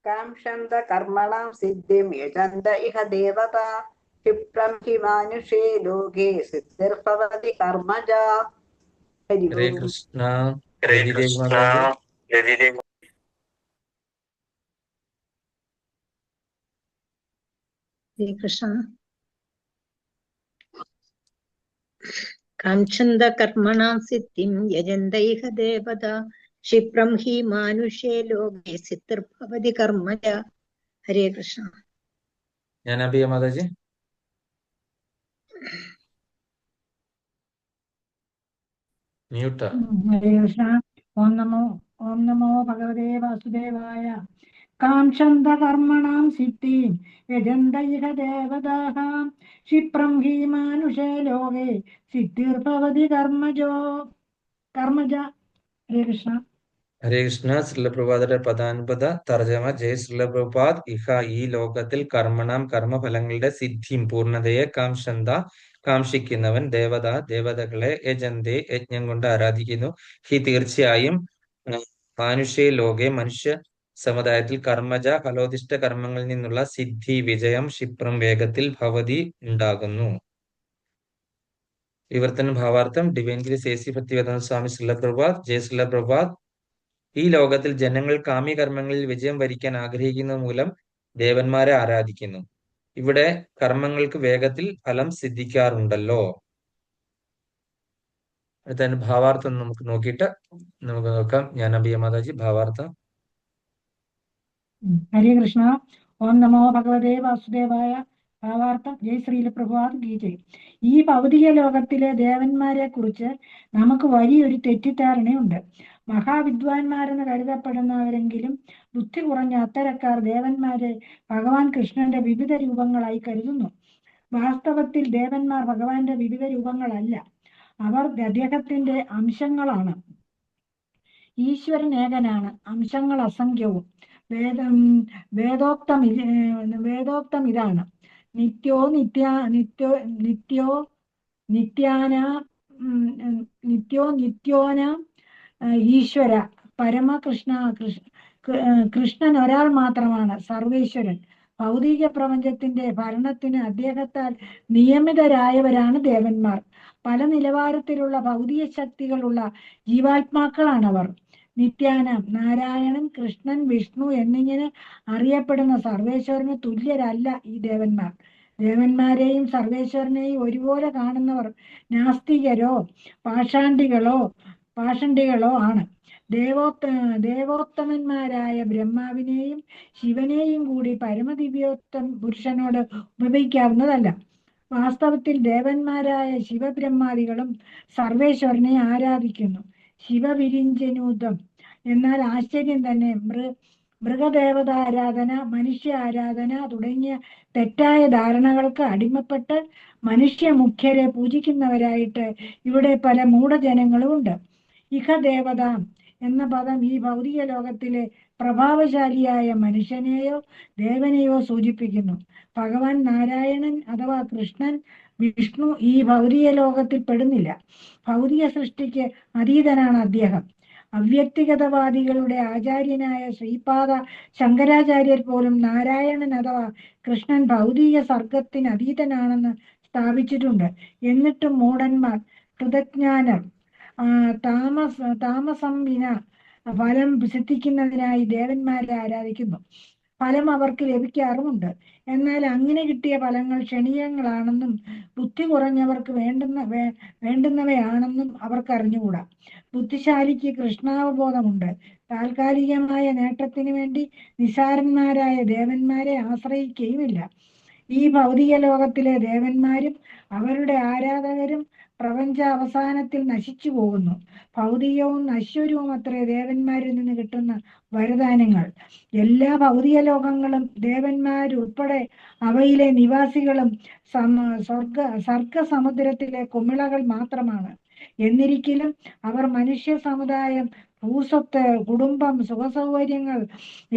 C: കാംക്ഷന്ത കർമ്മണാം സിദ്ധിം യജന്ത ഇഹ ദേവതാ ക്ഷിപ്രം ഹി മാനുഷേ ലോകേ സിദ്ധിർഭവതി കർമ്മജാ. ഹരി
A: ഹരേ
C: ഓം.
A: കൃഷ്ണ. രതിദേവി മാതാജി.
E: ശ്രീകൃഷ്ണ. കാംക്ഷന്ത കർമ്മണാം സിദ്ധിം യജന്ത ഇഹ ദേവതാ ക്ഷിപ്രം ഹി മാനുഷേ ലോകേ സിദ്ധിർഭവതി കർമ്മജാ. ഹരേ കൃഷ്ണ.
A: ജ്ഞാനാംബിക മാതാജി. മ്യൂട്ടാ.
D: ഹരേ കൃഷ്ണ. ഓം നമോ ഭഗവതേ വാസുദേവായ. കാംക്ഷന്ത കർമ്മണാം സിദ്ധിം യജന്ത ഇഹ ദേവതാഃ ക്ഷിപ്രം ഹി മാനുഷേ ലോകേ സിദ്ധിർഭവതി കർമ്മജ. ഹരേ കൃഷ്ണ.
A: ഹരേ കൃഷ്ണ. ശ്രീലപ്രഭാതരുടെ പദാനുപത തർജ്ജമ. ജയ് ശ്രീലപ്രഭാത്. ഇഹ, ഈ ലോകത്തിൽ, കർമ്മണാം, കർമ്മഫലങ്ങളുടെ, സിദ്ധിം, പൂർണ്ണതയെ, കാംക്ഷന്ത, കാക്ഷിക്കുന്നവൻ, ദേവത, ദേവതകളെ, യജന്തെ, യജ്ഞം കൊണ്ട് ആരാധിക്കുന്നു, ഹി, തീർച്ചയായും, മാനുഷേ ലോകെ, മനുഷ്യ സമുദായത്തിൽ, കർമ്മജ, ഫലോദിഷ്ട കർമ്മങ്ങളിൽ നിന്നുള്ള സിദ്ധി, വിജയം, ക്ഷിപ്രം, വേഗത്തിൽ, ഭവതി, ഉണ്ടാകുന്നു. വിവർത്തനം ഭാവാർത്ഥം. Divine grace A C. Bhaktivedanta Swami Srila Prabhupada. ജയ ശ്രീലപ്രഭാത്. ഈ ലോകത്തിൽ ജനങ്ങൾ കാമ്യകർമ്മങ്ങളിൽ വിജയം വരിക്കാൻ ആഗ്രഹിക്കുന്നത് മൂലം ദേവന്മാരെ ആരാധിക്കുന്നു. ഇവിടെ കർമ്മങ്ങൾക്ക് വേഗത്തിൽ ഫലം സിദ്ധിക്കാറുണ്ടല്ലോ. അടുത്ത ഭാവാർത്ഥം നമുക്ക് നോക്കിയിട്ട് നമുക്ക് നോക്കാം. ജ്ഞാനാംബിക മാതാജി, ഭാവാർത്ഥം.
D: ഹരേ കൃഷ്ണ. ഓം നമോ ഭഗവതേ വാസുദേവായ. ഭാവാർത്ഥം. ജയ് ശ്രീലപ്രഭാത് കി ജയ്. ഈ ഭൗതിക ലോകത്തിലെ ദേവന്മാരെ കുറിച്ച് നമുക്ക് വലിയൊരു തെറ്റിദ്ധാരണയുണ്ട്. മഹാവിദ്വാൻമാരെന്ന് കരുതപ്പെടുന്നവരെങ്കിലും ബുദ്ധി കുറഞ്ഞ അത്തരക്കാർ ദേവന്മാരെ ഭഗവാൻ കൃഷ്ണന്റെ വിവിധ രൂപങ്ങളായി കരുതുന്നു. വാസ്തവത്തിൽ ദേവന്മാർ ഭഗവാന്റെ വിവിധ രൂപങ്ങളല്ല, അവർ അദ്ദേഹത്തിന്റെ അംശങ്ങളാണ്. ഈശ്വരൻ ഏകനാണ്, അംശങ്ങൾ അസംഖ്യവും. വേദോക്തം ഇതാണ്. നിത്യോ നിത്യോ നിത്യാന നിത്യോ നിത്യോന ഈശ്വര പരമകൃഷ്ണ കൃഷ്ണൻ ഒരാൾ മാത്രമാണ് സർവേശ്വരൻ. ഭൗതിക പ്രപഞ്ചത്തിന്റെ ഭരണത്തിന് അദ്ദേഹത്താൽ നിയമിതരായവരാണ് ദേവന്മാർ. പല നിലവാരത്തിലുള്ള ഭൗതിക ശക്തികളുള്ള ജീവാത്മാക്കളാണവർ. നിത്യാനം നാരായണൻ, കൃഷ്ണൻ, വിഷ്ണു എന്നിങ്ങനെ അറിയപ്പെടുന്ന സർവേശ്വരന് തുല്യരല്ല ഈ ദേവന്മാർ. ദേവന്മാരെയും സർവേശ്വരനെയും ഒരുപോലെ കാണുന്നവർ നാസ്തികരോ പാഷണ്ഡികളോ ആണ്. ദേവോത്തമന്മാരായ ബ്രഹ്മാവിനെയും ശിവനെയും കൂടി പരമദിവ്യോത്തം പുരുഷനോട് ഉപമിക്കാവുന്നതല്ല. വാസ്തവത്തിൽ ദേവന്മാരായ ശിവബ്രഹ്മാദികളും സർവേശ്വരനെ ആരാധിക്കുന്നു. ശിവവിരിഞ്ചനൂതം എന്നാൽ ആശ്ചര്യം തന്നെ. മൃഗദേവതാരാധന, മനുഷ്യ ആരാധന തുടങ്ങിയ തെറ്റായ ധാരണകൾക്ക് അടിമപ്പെട്ട് മനുഷ്യമുഖ്യരെ പൂജിക്കുന്നവരായിട്ട് ഇവിടെ പല മൂഢജനങ്ങളും ഉണ്ട്. ഇഹദേവത എന്ന പദം ഈ ഭൗതിക ലോകത്തിലെ പ്രഭാവശാലിയായ മനുഷ്യനെയോ ദേവനെയോ സൂചിപ്പിക്കുന്നു. ഭഗവാൻ നാരായണൻ അഥവാ കൃഷ്ണൻ, വിഷ്ണു ഈ ഭൗതിക ലോകത്തിൽ പെടുന്നില്ല. ഭൗതിക സൃഷ്ടിക്ക് അതീതനാണ് അദ്ദേഹം. അവ്യക്തിഗതവാദികളുടെ ആചാര്യനായ ശ്രീപാദ ശങ്കരാചാര്യർ പോലും നാരായണൻ അഥവാ കൃഷ്ണൻ ഭൗതിക സർഗത്തിന് അതീതനാണെന്ന് സ്ഥാപിച്ചിട്ടുണ്ട്. എന്നിട്ടും മൂഢന്മാർ, കൃതജ്ഞാനർ താമസം വിന ഫലം സിദ്ധിക്കുന്നതിനായി ദേവന്മാരെ ആരാധിക്കുന്നു. ഫലം അവർക്ക് ലഭിക്കാറുമുണ്ട്. എന്നാൽ അങ്ങനെ കിട്ടിയ ഫലങ്ങൾ ക്ഷണികങ്ങളാണെന്നും ബുദ്ധി കുറഞ്ഞവർക്ക് വേണ്ടുന്നവയാണെന്നും അവർക്ക് അറിഞ്ഞുകൂടാ. ബുദ്ധിശാലിക്ക് കൃഷ്ണാവബോധമുണ്ട്. താൽക്കാലികമായ നേട്ടത്തിന് വേണ്ടി നിസാരന്മാരായ ദേവന്മാരെ ആശ്രയിക്കുകയുമില്ല. ഈ ഭൗതിക ലോകത്തിലെ ദേവന്മാരും അവരുടെ ആരാധകരും പ്രപഞ്ച അവസാനത്തിൽ നശിച്ചു പോകുന്നു. ഭൗതികവും നശ്വരവും അത്രേ ദേവന്മാരിൽ നിന്ന് കിട്ടുന്ന വരദാനങ്ങൾ. എല്ലാ ഭൗതിക ലോകങ്ങളും ദേവന്മാരുൾപ്പെടെ അവയിലെ നിവാസികളും സർഗസമുദ്രത്തിലെ കുമിളകൾ മാത്രമാണ്. എന്നിരിക്കലും അവർ മനുഷ്യ സമുദായം, ഭൂസ്വത്ത്, കുടുംബം, സുഖസൗകര്യങ്ങൾ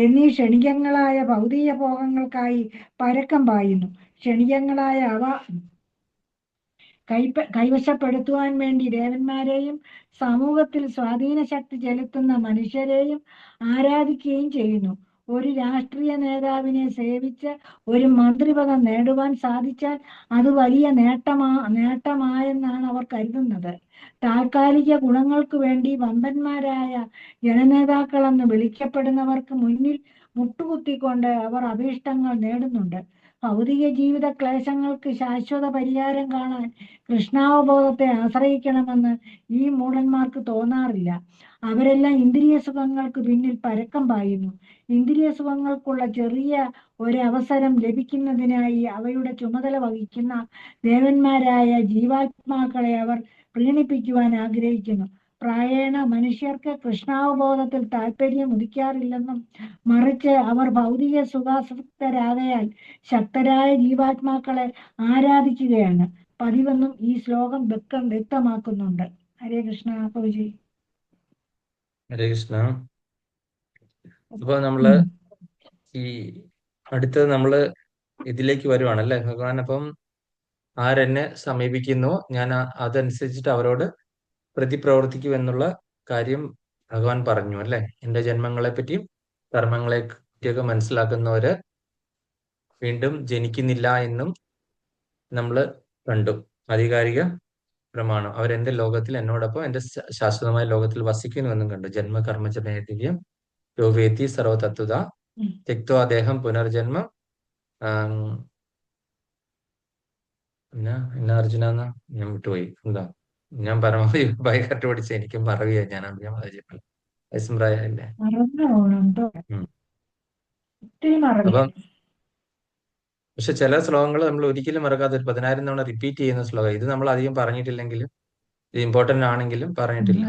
D: എന്നീ ക്ഷണികങ്ങളായ ഭൗതിക ഭോഗങ്ങൾക്കായി പരക്കം പായുന്നു. ക്ഷണികങ്ങളായ അവ കൈവശപ്പെടുത്തുവാൻ വേണ്ടി ദേവന്മാരെയും സമൂഹത്തിൽ സ്വാധീന ശക്തി ചെലുത്തുന്ന മനുഷ്യരെയും ആരാധിക്കുകയും ചെയ്യുന്നു. ഒരു രാഷ്ട്രീയ നേതാവിനെ സേവിച്ച് ഒരു മന്ത്രിപദം നേടുവാൻ സാധിച്ചാൽ അത് വലിയ നേട്ടമായെന്നാണ് അവർ കരുതുന്നത്. താൽക്കാലിക ഗുണങ്ങൾക്ക് വേണ്ടി വമ്പന്മാരായ ജനനേതാക്കളെന്ന് വിളിക്കപ്പെടുന്നവർക്ക് മുന്നിൽ മുട്ടുകുത്തിക്കൊണ്ട് അവർ അഭീഷ്ടങ്ങൾ നേടുന്നുണ്ട്. ഭൗതിക ജീവിത ക്ലേശങ്ങൾക്ക് ശാശ്വത പരിഹാരം കാണാൻ കൃഷ്ണാവബോധത്തെ ആശ്രയിക്കണമെന്ന് ഈ മൂഢന്മാർക്ക് തോന്നാറില്ല. അവരെല്ലാം ഇന്ദ്രിയ സുഖങ്ങൾക്ക് പിന്നിൽ പരക്കം പായുന്നു. ഇന്ദ്രിയ സുഖങ്ങൾക്കുള്ള ചെറിയ ഒരവസരം ലഭിക്കുന്നതിനായി അവയുടെ ചുമതല വഹിക്കുന്ന ദേവന്മാരായ ജീവാത്മാക്കളെ അവർ പ്രീണിപ്പിക്കുവാൻ ആഗ്രഹിക്കുന്നു. പ്രായേണ മനുഷ്യർക്ക് കൃഷ്ണാവബോധത്തിൽ താല്പര്യം ഉദിക്കാറില്ലെന്നും മറിച്ച് അവർ ഭൗതിക സുഖാസക്തരാകയാൽ ശക്തരായ ജീവാത്മാക്കളെ ആരാധിക്കുകയാണ് പതിവെന്നും ഈ ശ്ലോകം വ്യക്തമാക്കുന്നുണ്ട്. ഹരേ കൃഷ്ണ. പ്രഭുജി.
A: ഹരേ കൃഷ്ണ. അപ്പൊ നമ്മള് ഈ അടുത്തത് നമ്മള് ഇതിലേക്ക് വരുവാണല്ലേ ഭഗവാൻ. അപ്പം ആരെന്നെ സമീപിക്കുന്നു ഞാൻ അതനുസരിച്ചിട്ട് അവരോട് പ്രതിപ്രവർത്തിക്കും എന്നുള്ള കാര്യം ഭഗവാൻ പറഞ്ഞു അല്ലെ. എന്റെ ജന്മങ്ങളെ പറ്റിയും കർമ്മങ്ങളെ പറ്റിയൊക്കെ മനസ്സിലാക്കുന്നവര് വീണ്ടും ജനിക്കുന്നില്ല എന്നും നമ്മൾ കണ്ടു. ആധികാരിക പ്രമാണം. അവരെന്റെ ലോകത്തിൽ എന്നോടൊപ്പം എന്റെ ശാശ്വതമായ ലോകത്തിൽ വസിക്കുന്നുവെന്നും കണ്ടു. ജന്മകർമ്മജമേതിവ്യം യോവേത്തി സർവതത്വത തെക്തോ അദ്ദേഹം പുനർജന്മം എന്നാ അർജുന എന്നാ ഞാൻ വിട്ടുപോയി. എന്താ ഞാൻ പരമാവധി ബൈക്കാട്ട് പഠിച്ച എനിക്കും മറവിയാ. ഞാൻ വയസ്സംപ്രായല്ലേ. അപ്പം പക്ഷെ ചില ശ്ലോകങ്ങൾ നമ്മൾ ഒരിക്കലും മറക്കാത്ത ഒരു 10,000 തവണ റിപ്പീറ്റ് ചെയ്യുന്ന ശ്ലോകം. ഇത് നമ്മൾ അധികം പറഞ്ഞിട്ടില്ലെങ്കിലും ഇത് ഇമ്പോർട്ടന്റ് ആണെങ്കിലും പറഞ്ഞിട്ടില്ല.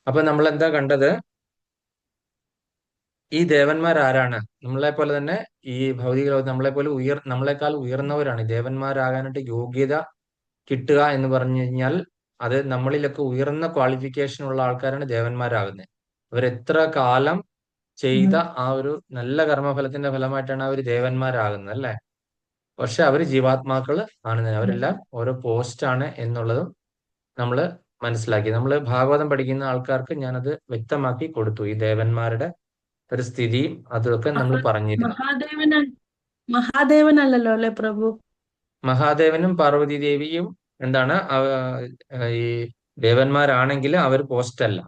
A: അപ്പൊ നമ്മൾ എന്താ കണ്ടത്? ഈ ദേവന്മാർ ആരാണ്? നമ്മളെ പോലെ തന്നെ ഈ ഭൗതിക ലോകത്ത് നമ്മളെക്കാൾ ഉയർന്നവരാണ്. ദേവന്മാരാകാനായിട്ട് യോഗ്യത കിട്ടുക എന്ന് പറഞ്ഞു കഴിഞ്ഞാൽ അത് നമ്മളിലൊക്കെ ഉയർന്ന ക്വാളിഫിക്കേഷൻ ഉള്ള ആൾക്കാരാണ് ദേവന്മാരാകുന്നത്. അവരെത്ര കാലം ചെയ്ത ആ ഒരു നല്ല കർമ്മഫലത്തിന്റെ ഫലമായിട്ടാണ് അവർ ദേവന്മാരാകുന്നത് അല്ലെ. പക്ഷെ അവര് ജീവാത്മാക്കള് ആണ്. അവരെല്ലാം ഓരോ പോസ്റ്റ് ആണ് എന്നുള്ളതും നമ്മൾ മനസ്സിലാക്കി. നമ്മൾ ഭാഗവതം പഠിക്കുന്ന ആൾക്കാർക്ക് ഞാനത് വ്യക്തമാക്കി കൊടുത്തു. ഈ ദേവന്മാരുടെ ഒരു സ്ഥിതിയും അതൊക്കെ നമ്മൾ പറഞ്ഞിരുന്നു.
B: മഹാദേവനല്ലല്ലോ അല്ലെ പ്രഭു?
A: മഹാദേവനും പാർവതി ദേവിയും എന്താണ് ഈ ദേവന്മാരാണെങ്കിൽ അവർ പോസ്റ്റ് അല്ല.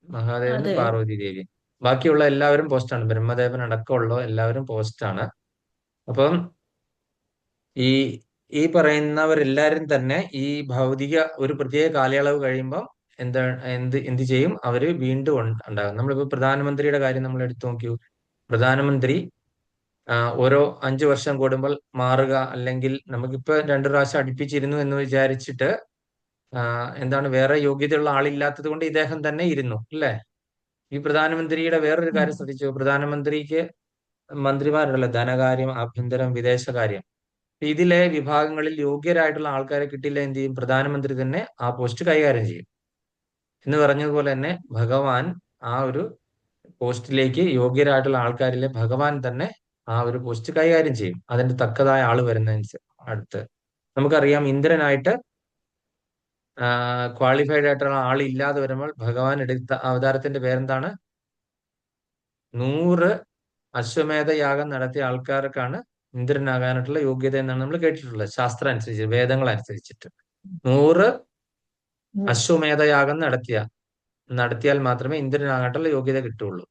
A: മഹാദേവനും
B: അതെ.
A: പാർവതി ദേവിയും ബാക്കിയുള്ള എല്ലാവരും പോസ്റ്റാണ്. ബ്രഹ്മദേവൻ അടക്കമുള്ള എല്ലാവരും പോസ്റ്റാണ്. അപ്പം ഈ ഈ പറയുന്നവരെല്ലാരും തന്നെ ഈ ഭൗതിക ഒരു പ്രത്യേക കാലയളവ് കഴിയുമ്പോൾ എന്ത് ചെയ്യും? അവര് വീണ്ടും ഉണ്ടാകും. നമ്മളിപ്പോ പ്രധാനമന്ത്രിയുടെ കാര്യം നമ്മൾ എടുത്തു നോക്കൂ. പ്രധാനമന്ത്രി ഓരോ 5 വർഷം കൂടുമ്പോൾ മാറുക, അല്ലെങ്കിൽ നമുക്കിപ്പോ 2 പ്രാവശ്യം അടുപ്പിച്ചിരുന്നു എന്ന് വിചാരിച്ചിട്ട് എന്താണ് വേറെ യോഗ്യതയുള്ള ആളില്ലാത്തത് കൊണ്ട് ഇദ്ദേഹം തന്നെ ഇരുന്നു അല്ലേ. ഈ പ്രധാനമന്ത്രിയുടെ വേറൊരു കാര്യം ശ്രദ്ധിച്ചു. പ്രധാനമന്ത്രിക്ക് മന്ത്രിമാരുണ്ടല്ലോ, ധനകാര്യം, ആഭ്യന്തരം, വിദേശകാര്യം. ഇതിലെ വിഭാഗങ്ങളിൽ യോഗ്യരായിട്ടുള്ള ആൾക്കാരെ കിട്ടില്ല, എന്ത് ചെയ്യും? പ്രധാനമന്ത്രി തന്നെ ആ പോസ്റ്റ് കൈകാര്യം ചെയ്യും. എന്ന് പറഞ്ഞതുപോലെ തന്നെ ഭഗവാൻ ആ ഒരു പോസ്റ്റിലേക്ക് യോഗ്യരായിട്ടുള്ള ആൾക്കാരിലെ ഭഗവാൻ തന്നെ ആ ഒരു പോസ്റ്റ് കൈകാര്യം ചെയ്യും. അതിന്റെ തക്കതായ ആള് വരുന്നതനുസരിച്ച്. അടുത്ത് നമുക്കറിയാം, ഇന്ദ്രനായിട്ട് ക്വാളിഫൈഡ് ആയിട്ടുള്ള ആൾ ഇല്ലാതെ വരുമ്പോൾ ഭഗവാൻ എടുത്ത അവതാരത്തിന്റെ പേരെന്താണ്? 100 അശ്വമേധ യാഗം നടത്തിയ ആൾക്കാർക്കാണ് ഇന്ദ്രനാകാനായിട്ടുള്ള യോഗ്യത എന്നാണ് നമ്മൾ കേട്ടിട്ടുള്ളത്. ശാസ്ത്രം അനുസരിച്ച്, വേദങ്ങൾ അനുസരിച്ചിട്ട് 100 അശ്വമേധ യാഗം നടത്തിയാൽ മാത്രമേ ഇന്ദ്രനാകാനായിട്ടുള്ള യോഗ്യത കിട്ടുള്ളൂ.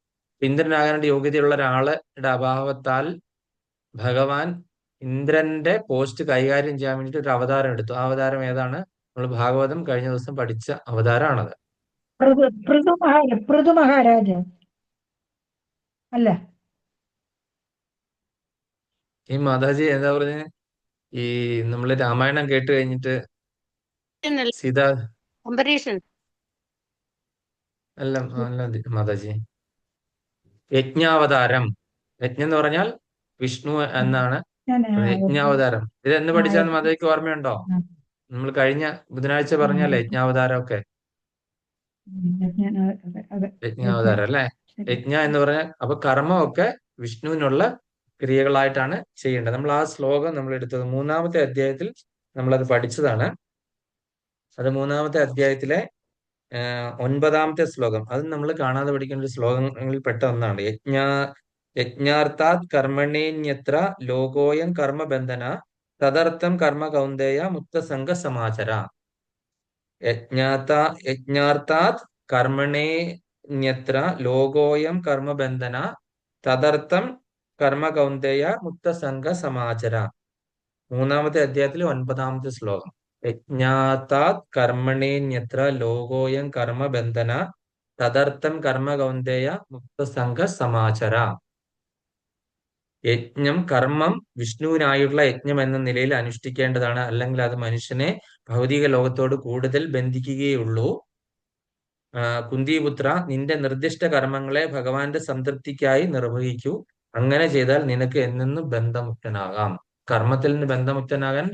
A: ഇന്ദ്രനാകാനായിട്ട് യോഗ്യതയുള്ള ഒരാളുടെ അഭാവത്താൽ ഭഗവാൻ ഇന്ദ്രന്റെ പോസ്റ്റ് കൈകാര്യം ചെയ്യാൻ വേണ്ടിയിട്ട് ഒരു അവതാരം എടുത്തു. ആ അവതാരം ഏതാണ്? നമ്മൾ ഭാഗവതം കഴിഞ്ഞ ദിവസം പഠിച്ച അവതാരമാണത്.
D: പൃഥു മഹാരാജ അല്ല.
A: ഈ മാതാജി എന്താ പറഞ്ഞ, ഈ നമ്മള് രാമായണം കേട്ട് കഴിഞ്ഞിട്ട് സീത
C: അംബരീഷൻ.
A: അല്ല മാതാജി, യജ്ഞാവതാരം. യജ്ഞം എന്ന് പറഞ്ഞാൽ വിഷ്ണു എന്നാണ് യജ്ഞാവതാരം. ഇത് എന്ന് പഠിച്ചാൽ മാതാജിക്ക് ഓർമ്മയുണ്ടോ? നമ്മൾ കഴിഞ്ഞ ബുധനാഴ്ച പറഞ്ഞല്ലേ യജ്ഞാവതാരം ഒക്കെ. യജ്ഞാവതാരം അല്ലെ. യജ്ഞ എന്ന് പറഞ്ഞാൽ അപ്പൊ കർമ്മമൊക്കെ വിഷ്ണുവിനുള്ള ക്രിയകളായിട്ടാണ് ചെയ്യേണ്ടത്. നമ്മൾ ആ ശ്ലോകം നമ്മൾ എടുത്തത് 3-ാമത്തെ അധ്യായത്തിൽ നമ്മളത് പഠിച്ചതാണ്. അത് 3-ാമത്തെ അധ്യായത്തിലെ 9-ാമത്തെ ശ്ലോകം. അത് നമ്മൾ കാണാതെ പഠിക്കേണ്ട ഒരു ശ്ലോകങ്ങളിൽ പെട്ട ഒന്നാണ്. യജ്ഞാർത്ഥാത് കർമ്മണേന്യത്ര ലോകോയം കർമ്മബന്ധന തദർത്ഥം കർമ്മ കൗന്ദേയ മുക്തസംഗ സമാചര. യജ്ഞാർത്ഥാത് കർമ്മണേന്യത്ര ലോകോയം കർമ്മബന്ധന തദർത്ഥം കർമ്മ കൗന്ദേയ മുക്തസംഗ സമാചര. 3-ാമത്തെ അധ്യായത്തിൽ 9-ാമത്തെ ശ്ലോകം. യജ്ഞാത്താത് കർമ്മണേന്യത്ര ലോകോയം കർമ്മബന്ധന തദർത്ഥം കർമ്മ കൗന്ദേയ മുക്തസംഗ സമാചര. യജ്ഞം, കർമ്മം വിഷ്ണുവിനായുള്ള യജ്ഞം എന്ന നിലയിൽ അനുഷ്ഠിക്കേണ്ടതാണ്. അല്ലെങ്കിൽ അത് മനുഷ്യനെ ഭൗതിക ലോകത്തോട് കൂടുതൽ ബന്ധിക്കുകയുള്ളൂ. കുന്തിപുത്ര, നിന്റെ നിർദ്ദിഷ്ട കർമ്മങ്ങളെ ഭഗവാന്റെ സംതൃപ്തിക്കായി നിർവഹിക്കൂ. അങ്ങനെ ചെയ്താൽ നിനക്ക് എന്നെന്നും ബന്ധമുക്തനാകാം. കർമ്മത്തിൽ നിന്ന് ബന്ധമുക്തനാകാൻ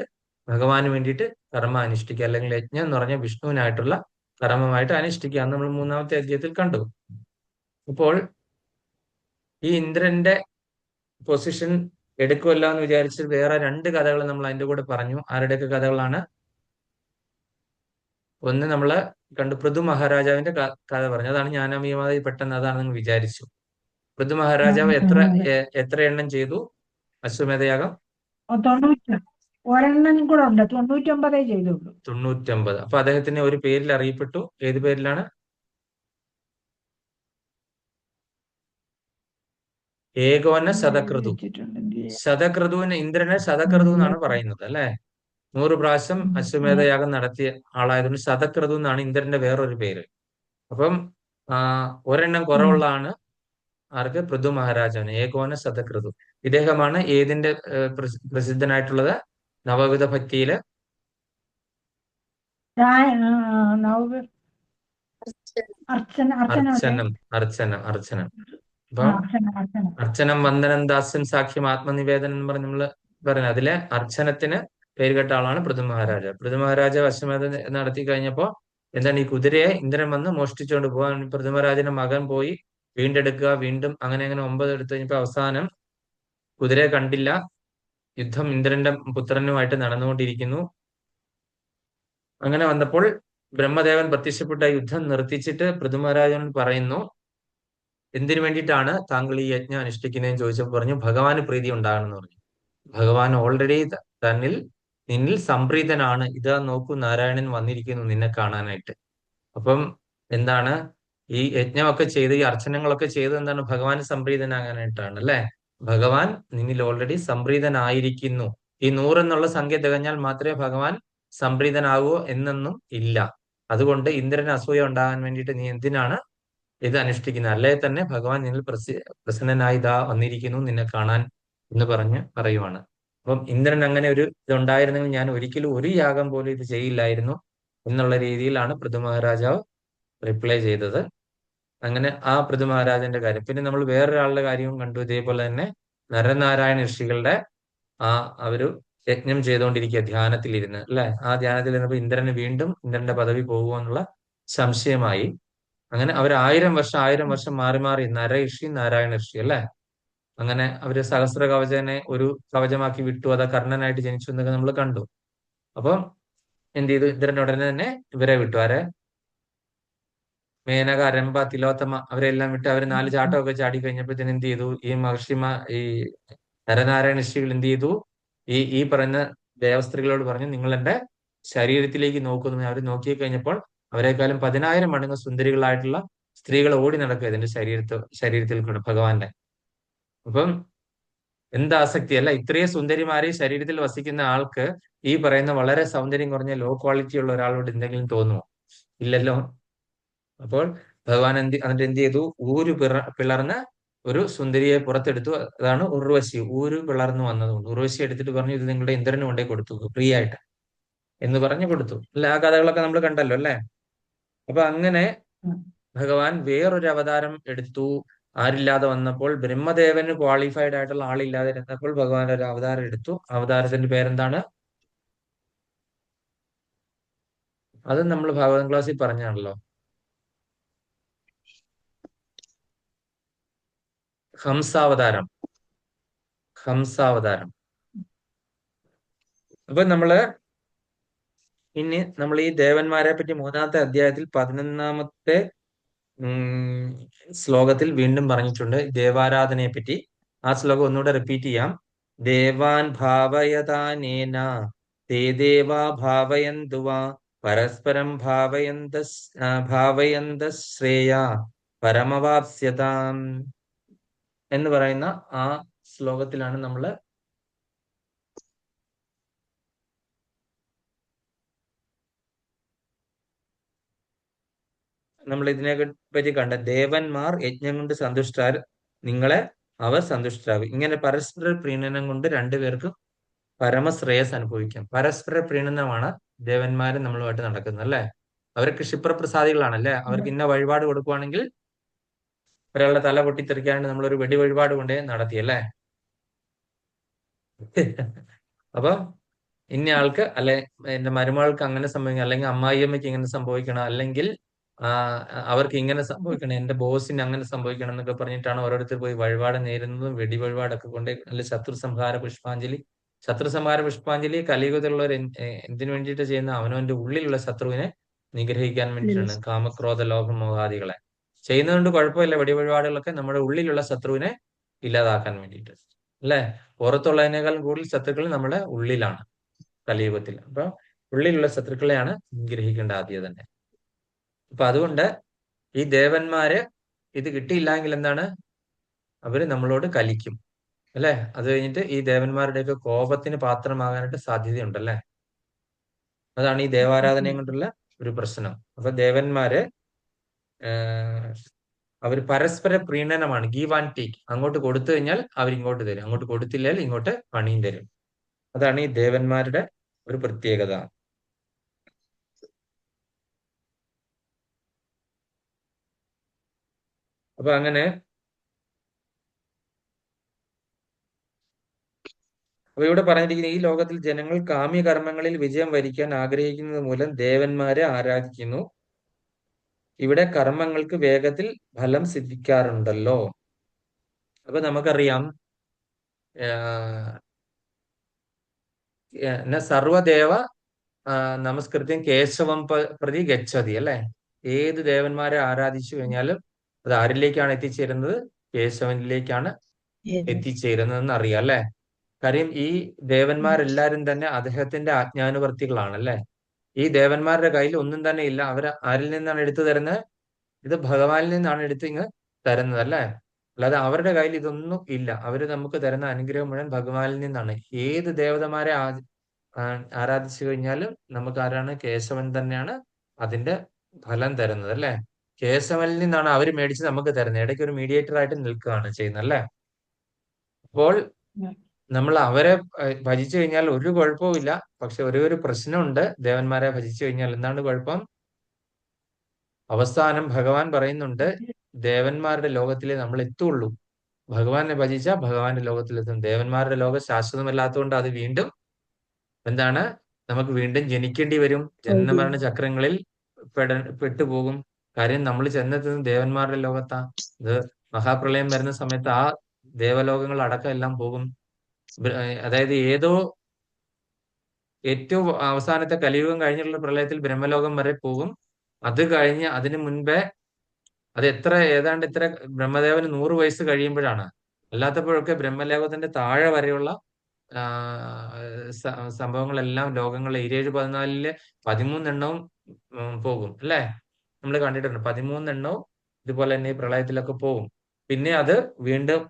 A: ഭഗവാന് വേണ്ടിയിട്ട് കർമ്മ അനുഷ്ഠിക്കുക, അല്ലെങ്കിൽ യജ്ഞം എന്ന് പറഞ്ഞാൽ വിഷ്ണുവിനായിട്ടുള്ള കർമ്മമായിട്ട് അനുഷ്ഠിക്കുക എന്ന് നമ്മൾ 3-ാമത്തെ അധ്യായത്തിൽ കണ്ടു. അപ്പോൾ ഈ ഇന്ദ്രന്റെ പൊസിഷൻ എടുക്കുമല്ല എന്ന് വിചാരിച്ച് വേറെ 2 കഥകൾ നമ്മൾ അതിന്റെ കൂടെ പറഞ്ഞു. ആരുടെയൊക്കെ കഥകളാണ്? ഒന്ന് നമ്മള് കണ്ടു, പൃഥു മഹാരാജാവിന്റെ കഥ പറഞ്ഞു. അതാണ് ജ്ഞാനമയമായി പെട്ടെന്ന് അതാണ് നിങ്ങൾ വിചാരിച്ചു. പൃഥു മഹാരാജാവ് എത്ര എണ്ണം ചെയ്തു അശ്വമേധയാഗം?
D: 90. ഒരെണ്ണം കൂടെ ഉണ്ട്, 99 ചെയ്തുള്ളൂ.
A: 99. അപ്പൊ അദ്ദേഹത്തിന് ഒരു പേരിൽ അറിയപ്പെട്ടു. ഏത് പേരിലാണ്? ഏകോന ശതക്രതു. ശതക്രതുവിന്, ഇന്ദ്രനെ ശതക്രതു എന്നാണ് പറയുന്നത് അല്ലെ. 100 പ്രാവശ്യം അശ്വമേധയാഗം നടത്തിയ ആളായതുകൊണ്ട് ശതക്രതു എന്നാണ് ഇന്ദ്രന്റെ വേറൊരു പേര്. അപ്പം ഒരെണ്ണം കുറവുള്ളതാണ് ആർക്ക്? പൃഥു മഹാരാജാവിന്. ഏകോന ശതക്രതു. ഇദ്ദേഹമാണ് ഏതിന്റെ പ്രസിദ്ധനായിട്ടുള്ളത്? നവവിധ ഭക്തിയില് അർച്ചനം. അപ്പൊ അർച്ചനം, വന്ദനം, ദാസ്യം, സാക്ഷ്യം, ആത്മനിവേദനം എന്ന് പറഞ്ഞ് നമ്മള് പറയുന്നത്. അതിലെ അർച്ചനത്തിന് പേരുകെട്ട ആളാണ് പൃഥു മഹാരാജാവ്. പൃഥു മഹാരാജാവ് അശ്വമേധം നടത്തി കഴിഞ്ഞപ്പോ എന്താണ്, ഈ കുതിരയെ ഇന്ദ്രൻ വന്ന് മോഷ്ടിച്ചുകൊണ്ട് പോകാൻ പൃഥു മഹാരാജന്റെ മകൻ പോയി വീണ്ടെടുക്കുക, വീണ്ടും അങ്ങനെ അങ്ങനെ 9 എടുത്തു കഴിഞ്ഞപ്പോൾ അവസാനം കുതിരയെ കണ്ടില്ല. യുദ്ധം ഇന്ദ്രന്റെ പുത്രനുമായിട്ട് നടന്നുകൊണ്ടിരിക്കുന്നു. അങ്ങനെ വന്നപ്പോൾ ബ്രഹ്മദേവൻ പ്രത്യക്ഷപ്പെട്ട യുദ്ധം നിർത്തിച്ചിട്ട് പൃഥു മഹാരാജനോട് പറയുന്നു, എന്തിനു വേണ്ടിയിട്ടാണ് താങ്കൾ ഈ യജ്ഞം അനുഷ്ഠിക്കുന്നതെന്ന് ചോദിച്ചപ്പോൾ പറഞ്ഞു, ഭഗവാന് പ്രീതി ഉണ്ടാകണമെന്ന് പറഞ്ഞു. ഭഗവാൻ ഓൾറെഡി നിന്നിൽ സംപ്രീതനാണ്. ഇതാ നോക്കൂ, നാരായണൻ വന്നിരിക്കുന്നു നിന്നെ കാണാനായിട്ട്. അപ്പം എന്താണ് ഈ യജ്ഞമൊക്കെ ചെയ്ത് ഈ അർച്ചനകളൊക്കെ ചെയ്ത് എന്താണ് ഭഗവാൻ സംപ്രീതനാകാനായിട്ടാണ് അല്ലെ. ഭഗവാൻ നിന്നിൽ ഓൾറെഡി സംപ്രീതനായിരിക്കുന്നു. ഈ 100 എന്നുള്ള സംഖ്യ തികഞ്ഞാൽ മാത്രമേ ഭഗവാൻ സംപ്രീതനാകൂ എന്നൊന്നും ഇല്ല. അതുകൊണ്ട് ഇന്ദ്രന് അസൂയ ഉണ്ടാകാൻ വേണ്ടിയിട്ട് നീ എന്തിനാണ് ഇത് അനുഷ്ഠിക്കുന്നത്? അല്ലേ തന്നെ ഭഗവാൻ നിന്നിൽ പ്രസന്നനായി ഇതാ വന്നിരിക്കുന്നു നിന്നെ കാണാൻ എന്ന് പറയുവാണ്. അപ്പം ഇന്ദ്രൻ അങ്ങനെ ഒരു ഇതുണ്ടായിരുന്നെങ്കിൽ ഞാൻ ഒരിക്കലും ഒരു യാഗം പോലും ഇത് ചെയ്യില്ലായിരുന്നു എന്നുള്ള രീതിയിലാണ് പൃഥു മഹാരാജാവ് റിപ്ലൈ ചെയ്തത്. അങ്ങനെ ആ പൃഥു മഹാരാജന്റെ കാര്യം. പിന്നെ നമ്മൾ വേറൊരാളുടെ കാര്യവും കണ്ടു. ഇതേപോലെ തന്നെ നരനാരായണ ഋഷികളുടെ അവര് യജ്ഞം ചെയ്തുകൊണ്ടിരിക്കുക ധ്യാനത്തിലിരുന്ന് അല്ലെ. ആ ധ്യാനത്തിലിരുന്നപ്പോൾ ഇന്ദ്രന് വീണ്ടും ഇന്ദ്രന്റെ പദവി പോകുമോ എന്നുള്ള സംശയമായി. അങ്ങനെ അവർ 1000 വർഷം മാറി മാറി നര ഋഷി നാരായണ ഋഷി അല്ലെ. അങ്ങനെ അവര് സഹസ്ര കവചനെ ഒരു കവചമാക്കി വിട്ടു. അത് കർണനായിട്ട് ജനിച്ചു എന്നൊക്കെ നമ്മൾ കണ്ടു. അപ്പം എന്ത് ചെയ്തു? ഇന്ദ്രൻ ഉടനെ തന്നെ ഇവരെ വിട്ടു. ആരെ? മേനക, രംഭ, തിലോത്തമ അവരെല്ലാം വിട്ട് അവർ 4 ചാട്ടമൊക്കെ ചാടി കഴിഞ്ഞപ്പോഴത്തേന് എന്ത് ചെയ്തു? ഈ നരനാരായണ ഋഷികൾ എന്ത് ചെയ്തു? ഈ പറയുന്ന ദേവസ്ത്രീകളോട് പറഞ്ഞു, നിങ്ങൾ എന്റെ ശരീരത്തിലേക്ക് നോക്കുന്നു. അവർ നോക്കി കഴിഞ്ഞപ്പോൾ അവരെക്കാളും 10,000 മടങ്ങ് സുന്ദരികളായിട്ടുള്ള സ്ത്രീകൾ ഓടി നടക്കുക ഇതിന്റെ ശരീരത്തിൽ കൂടെ ഭഗവാന്റെ. അപ്പം എന്താ ആസക്തി അല്ല. ഇത്രയും സുന്ദരിമാരെ ശരീരത്തിൽ വസിക്കുന്ന ആൾക്ക് ഈ പറയുന്ന വളരെ സൗന്ദര്യം കുറഞ്ഞ ലോ ക്വാളിറ്റി ഉള്ള ഒരാളോട് എന്തെങ്കിലും തോന്നുമോ? ഇല്ലല്ലോ. അപ്പോൾ ഭഗവാൻ എന്നിട്ട് എന്ത് ചെയ്തു? പിളർന്ന് ഒരു സുന്ദരിയെ പുറത്തെടുത്തു. അതാണ് ഉർവശി. പിളർന്നു വന്നതുകൊണ്ട് ഉർവശി എടുത്തിട്ട് പറഞ്ഞു, ഇത് നിങ്ങളുടെ ഇന്ദ്രന് കൊണ്ടേ കൊടുത്തു ഫ്രീ ആയിട്ട് എന്ന് പറഞ്ഞു കൊടുത്തു അല്ലെ. ആ കഥകളൊക്കെ നമ്മൾ കണ്ടല്ലോ അല്ലെ. അപ്പൊ അങ്ങനെ ഭഗവാൻ വേറൊരു അവതാരം എടുത്തു. ആരില്ലാതെ വന്നപ്പോൾ, ബ്രഹ്മദേവന് ക്വാളിഫൈഡ് ആയിട്ടുള്ള ആളില്ലാതെ ഇരുന്നപ്പോൾ ഭഗവാൻ ഒരു അവതാരം എടുത്തു. അവതാരത്തിന്റെ പേരെന്താണ്? അത് നമ്മൾ ഭാഗവതം ക്ലാസ്സിൽ പറഞ്ഞാണല്ലോ. ഹംസാവതാരം. അപ്പൊ നമ്മൾ ഈ ദേവന്മാരെ പറ്റി 3-ാമത്തെ അധ്യായത്തിൽ 11-ാമത്തെ ശ്ലോകത്തിൽ വീണ്ടും പറഞ്ഞിട്ടുണ്ട് ദേവാരാധനയെ പറ്റി. ആ ശ്ലോകം ഒന്നുകൂടെ റിപ്പീറ്റ് ചെയ്യാം. ദേവാൻ ഭാവയതാനേന തേ ദേവാ ഭാവയന്തു വാ പരസ്പരം ഭാവയന്ത ശ്രേയ പരമവാപ്സ്യതാം എന്ന് പറയുന്ന ആ ശ്ലോകത്തിലാണ് നമ്മൾ ഇതിനെ പറ്റി കണ്ട. ദേവന്മാർ യജ്ഞം കൊണ്ട് സന്തുഷ്ടാർ, നിങ്ങളെ അവർ സന്തുഷ്ടരാകും. ഇങ്ങനെ പരസ്പര പ്രീണനം കൊണ്ട് രണ്ടുപേർക്കും പരമശ്രേയസ് അനുഭവിക്കാം. പരസ്പര പ്രീണനമാണ് ദേവന്മാര് നമ്മളുമായിട്ട് നടക്കുന്നത് അല്ലെ. അവർക്ക് ക്ഷിപ്രപ്രസാദികളാണല്ലേ. അവർക്ക് ഇന്ന വഴിപാട് കൊടുക്കുവാണെങ്കിൽ ഒരാളുടെ തല പൊട്ടിത്തെറിക്കാണ്ട് നമ്മളൊരു വെടി വഴിപാട് കൊണ്ടേ നടത്തിയല്ലേ. അപ്പൊ ഇന്ന ആൾക്ക് അല്ലെ എന്റെ മരുമകൾക്ക് അങ്ങനെ സംഭവിക്കണം, അല്ലെങ്കിൽ അമ്മായിയമ്മയ്ക്ക് ഇങ്ങനെ സംഭവിക്കണം, അല്ലെങ്കിൽ അവർക്ക് ഇങ്ങനെ സംഭവിക്കണം, എന്റെ ബോസിന് അങ്ങനെ സംഭവിക്കണം എന്നൊക്കെ പറഞ്ഞിട്ടാണ് ഓരോരുത്തർ പോയി വഴിപാട് നേരുന്നതും വെടി വഴിപാടൊക്കെ കൊണ്ട്. അല്ലെ ശത്രു സംഹാര പുഷ്പാഞ്ജലി കലിയുഗത്തിലുള്ളവർ എന്തിനു വേണ്ടിയിട്ട് ചെയ്യുന്ന? അവനവന്റെ ഉള്ളിലുള്ള ശത്രുവിനെ നിഗ്രഹിക്കാൻ വേണ്ടിയിട്ടാണ്. കാമക്രോധ ലോഭമോഹാദികളെ ചെയ്യുന്നതുകൊണ്ട് കുഴപ്പമില്ല. വെടി വഴിപാടുകളൊക്കെ നമ്മുടെ ഉള്ളിലുള്ള ശത്രുവിനെ ഇല്ലാതാക്കാൻ വേണ്ടിയിട്ട് അല്ലെ. പുറത്തുള്ളതിനേക്കാളും കൂടുതൽ ശത്രുക്കൾ നമ്മുടെ ഉള്ളിലാണ് കലിയുഗത്തിൽ. അപ്പൊ ഉള്ളിലുള്ള ശത്രുക്കളെയാണ് നിഗ്രഹിക്കേണ്ട ആദ്യം തന്നെ. അപ്പൊ അതുകൊണ്ട് ഈ ദേവന്മാര് ഇത് കിട്ടിയില്ലെങ്കിൽ എന്താണ്? അവര് നമ്മളോട് കലിക്കും അല്ലെ. അത് കഴിഞ്ഞിട്ട് ഈ ദേവന്മാരുടെയൊക്കെ കോപത്തിന് പാത്രമാകാനായിട്ട് സാധ്യതയുണ്ടല്ലേ. അതാണ് ഈ ദേവാരാധനയും കൊണ്ടുള്ള ഒരു പ്രശ്നം. അപ്പൊ ദേവന്മാര് അവര് പരസ്പര പ്രീണനമാണ്. Give and take. അങ്ങോട്ട് കൊടുത്തു കഴിഞ്ഞാൽ അവരിങ്ങോട്ട് തരും, അങ്ങോട്ട് കൊടുത്തില്ലെങ്കിൽ ഇങ്ങോട്ട് പണിയും തരും. അതാണ് ഈ ദേവന്മാരുടെ ഒരു പ്രത്യേകത. അപ്പൊ അങ്ങനെ ഇവിടെ പറഞ്ഞിരിക്കുന്ന ഈ ലോകത്തിൽ ജനങ്ങൾ കാമ്യകർമ്മങ്ങളിൽ വിജയം വരിക്കാൻ ആഗ്രഹിക്കുന്നത് മൂലം ദേവന്മാരെ ആരാധിക്കുന്നു. ഇവിടെ കർമ്മങ്ങൾക്ക് വേഗത്തിൽ ഫലം സിദ്ധിക്കാറുണ്ടല്ലോ. അപ്പൊ നമുക്കറിയാം സർവദേവ നമസ്കൃത്യം കേശവം പ്രതി ഗച്ഛതി അല്ലെ. ഏത് ദേവന്മാരെ ആരാധിച്ചു കഴിഞ്ഞാലും അത് ആരിലേക്കാണ് എത്തിച്ചേരുന്നത്? കേശവനിലേക്കാണ് എത്തിച്ചേരുന്നതെന്ന് അറിയാം അല്ലെ. കാര്യം ഈ ദേവന്മാരെല്ലാരും തന്നെ അദ്ദേഹത്തിന്റെ ആജ്ഞാനുവർത്തികളാണ് അല്ലെ. ഈ ദേവന്മാരുടെ കയ്യിൽ ഒന്നും തന്നെ ഇല്ല. അവർ ആരിൽ നിന്നാണ് എടുത്തു തരുന്നത്? ഇത് ഭഗവാനിൽ നിന്നാണ് എടുത്ത് ഇങ്ങ് തരുന്നത് അല്ലെ. അല്ലാതെ അവരുടെ കയ്യിൽ ഇതൊന്നും ഇല്ല. അവര് നമുക്ക് തരുന്ന അനുഗ്രഹം മുഴുവൻ ഭഗവാനിൽ നിന്നാണ്. ഏത് ദേവതമാരെ ആരാധിച്ചു കഴിഞ്ഞാലും നമുക്ക് ആരാണ്? കേശവൻ തന്നെയാണ് അതിന്റെ ഫലം തരുന്നത് അല്ലെ. കേശവനിൽ നിന്നാണ് അവർ മേടിച്ച് നമുക്ക് തരുന്നത്. ഇടയ്ക്ക് ഒരു മീഡിയേറ്റർ ആയിട്ട് നിൽക്കുകയാണ് ചെയ്യുന്നത് അല്ലെ. അപ്പോൾ നമ്മൾ അവരെ ഭജിച്ചു കഴിഞ്ഞാൽ ഒരു കുഴപ്പവും ഇല്ല. പക്ഷെ ഒരു പ്രശ്നമുണ്ട്. ദേവന്മാരെ ഭജിച്ചു കഴിഞ്ഞാൽ എന്താണ് കുഴപ്പം? അവസാനം ഭഗവാൻ പറയുന്നുണ്ട്, ദേവന്മാരുടെ ലോകത്തിലേ നമ്മൾ എത്തുള്ളൂ. ഭഗവാനെ ഭജിച്ചാൽ ഭഗവാന്റെ ലോകത്തിലെത്തും. ദേവന്മാരുടെ ലോകം ശാശ്വതമല്ലാത്തതുകൊണ്ട് അത് വീണ്ടും എന്താണ്? നമുക്ക് വീണ്ടും ജനിക്കേണ്ടി വരും. ജനനമരണ ചക്രങ്ങളിൽ പെട്ടുപോകും. കാര്യം നമ്മൾ ചെന്നെത്തുന്നത് ദേവന്മാരുടെ ലോകത്താ. ഇത് മഹാപ്രളയം വരുന്ന സമയത്ത് ആ ദേവലോകങ്ങൾ അടക്കം എല്ലാം പോകും. അതായത് ഏറ്റവും അവസാനത്തെ കലിയുഗം കഴിഞ്ഞിട്ടുള്ള പ്രളയത്തിൽ ബ്രഹ്മലോകം വരെ പോകും. അത് കഴിഞ്ഞ് അതിനു മുൻപേ അത് ഏതാണ്ട് ഇത്ര ബ്രഹ്മദേവന് 100 വയസ്സ് കഴിയുമ്പോഴാണ്. അല്ലാത്തപ്പോഴൊക്കെ ബ്രഹ്മലോകത്തിന്റെ താഴെ വരെയുള്ള സംഭവങ്ങളെല്ലാം ലോകങ്ങളിലെ 17-14 13 എണ്ണവും പോകും അല്ലെ. നമ്മൾ കണ്ടിട്ടുണ്ട് 13 എണ്ണവും ഇതുപോലെ തന്നെ ഈ പ്രളയത്തിലൊക്കെ പോകും. പിന്നെ അത് വീണ്ടും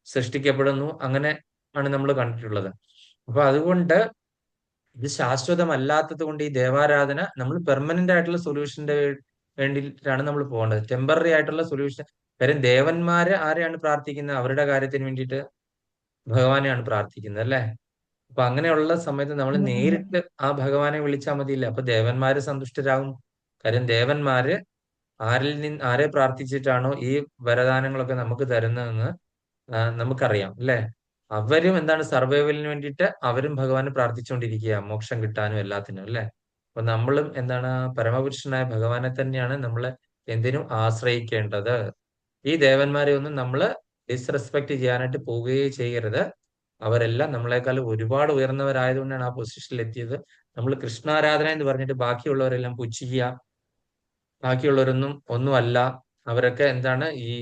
A: സൃഷ്ടിക്കപ്പെടുന്നു. അങ്ങനെ ആണ് നമ്മൾ കണ്ടിട്ടുള്ളത്. അപ്പൊ അതുകൊണ്ട് ഇത് ശാശ്വതമല്ലാത്തത് കൊണ്ട് ഈ ദേവാരാധന നമ്മൾ പെർമനന്റ് ആയിട്ടുള്ള സൊല്യൂഷന്റെ വേണ്ടിയിട്ടാണ് നമ്മൾ പോകേണ്ടത്. ടെമ്പററി ആയിട്ടുള്ള സൊല്യൂഷൻ. കാര്യം ദേവന്മാര് ആരെയാണ് പ്രാർത്ഥിക്കുന്നത്? അവരുടെ കാര്യത്തിന് വേണ്ടിയിട്ട് ഭഗവാനെയാണ് പ്രാർത്ഥിക്കുന്നത് അല്ലെ. അപ്പൊ അങ്ങനെയുള്ള സമയത്ത് നമ്മൾ നേരിട്ട് ആ ഭഗവാനെ വിളിച്ചാൽ മതിയില്ല. അപ്പൊ ദേവന്മാര് സന്തുഷ്ടരാകും. കാര്യം ദേവന്മാര് ആരെ പ്രാർത്ഥിച്ചിട്ടാണോ ഈ വരദാനങ്ങളൊക്കെ നമുക്ക് തരുന്നതെന്ന് നമുക്കറിയാം അല്ലെ. അവരും എന്താണ്? സർവൈവലിന് വേണ്ടിയിട്ട് അവരും ഭഗവാനെ പ്രാർത്ഥിച്ചുകൊണ്ടിരിക്കുക, മോക്ഷം കിട്ടാനും എല്ലാത്തിനും അല്ലെ. അപ്പൊ നമ്മളും എന്താണ്? പരമപുരുഷനായ ഭഗവാനെ തന്നെയാണ് നമ്മൾ എന്തിനും ആശ്രയിക്കേണ്ടത്. ഈ ദേവന്മാരെ ഒന്നും നമ്മൾ ഡിസ്റെസ്പെക്ട് ചെയ്യാനായിട്ട് പോവുകയേ ചെയ്യരുത്. അവരെല്ലാം നമ്മളെക്കാൾ ഒരുപാട് ഉയർന്നവരായതുകൊണ്ടാണ് ആ പൊസിഷനിൽ എത്തിയത്. നമ്മൾ കൃഷ്ണാരാധന എന്ന് പറഞ്ഞിട്ട് ബാക്കിയുള്ളവരെല്ലാം പുച്ഛിക്കുക, ബാക്കിയുള്ളവരൊന്നും ഒന്നുമല്ല, അവരൊക്കെ എന്താണ് ഈ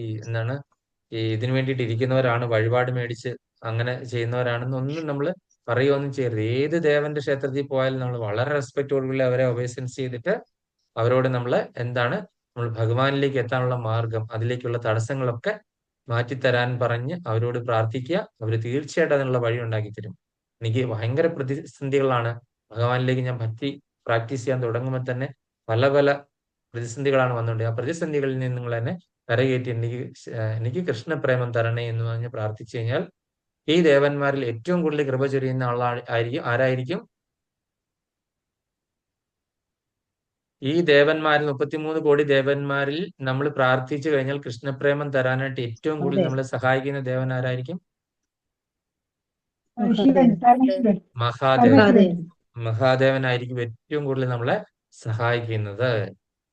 A: ഇതിനു വേണ്ടിയിട്ട് ഇരിക്കുന്നവരാണ്, വഴിപാട് മേടിച്ച് അങ്ങനെ ചെയ്യുന്നവരാണെന്നൊന്നും നമ്മൾ പറയുകയൊന്നും ചെയ്യരുത്. ഏത് ദേവന്റെ ക്ഷേത്രത്തിൽ പോയാലും നമ്മൾ വളരെ റെസ്പെക്റ്റോടുകൂടി അവരെ ഒബേസൻസ് ചെയ്തിട്ട് അവരോട് നമ്മൾ നമ്മൾ ഭഗവാനിലേക്ക് എത്താനുള്ള മാർഗം, അതിലേക്കുള്ള തടസ്സങ്ങളൊക്കെ മാറ്റിത്തരാൻ പറഞ്ഞ് അവരോട് പ്രാർത്ഥിക്കുക. അവർ തീർച്ചയായിട്ടും അതിനുള്ള വഴി ഉണ്ടാക്കി തരും. എനിക്ക് ഭയങ്കര പ്രതിസന്ധികളാണ്. ഭഗവാനിലേക്ക് ഞാൻ ഭക്തി പ്രാക്ടീസ് ചെയ്യാൻ തുടങ്ങുമ്പോൾ തന്നെ പല പല പ്രതിസന്ധികളാണ് വന്നുകൊണ്ട് ആ പ്രതിസന്ധികളിൽ നിന്ന് നിങ്ങൾ എന്നെ കരകയറ്റി എനിക്ക് കൃഷ്ണപ്രേമം തരണേ എന്ന് പറഞ്ഞ് പ്രാർത്ഥിച്ചു കഴിഞ്ഞാൽ ഈ ദേവന്മാരിൽ ഏറ്റവും കൂടുതൽ കൃപ ചൊരിയുന്ന ആരായിരിക്കും? ഈ ദേവന്മാരിൽ 33 കോടി ദേവന്മാരിൽ നമ്മൾ പ്രാർത്ഥിച്ചു കഴിഞ്ഞാൽ കൃഷ്ണപ്രേമം തരാനായിട്ട് ഏറ്റവും കൂടുതൽ നമ്മളെ സഹായിക്കുന്ന ദേവൻ ആരായിരിക്കും? മഹാദേവനായിരിക്കും ഏറ്റവും കൂടുതൽ നമ്മളെ സഹായിക്കുന്നത്.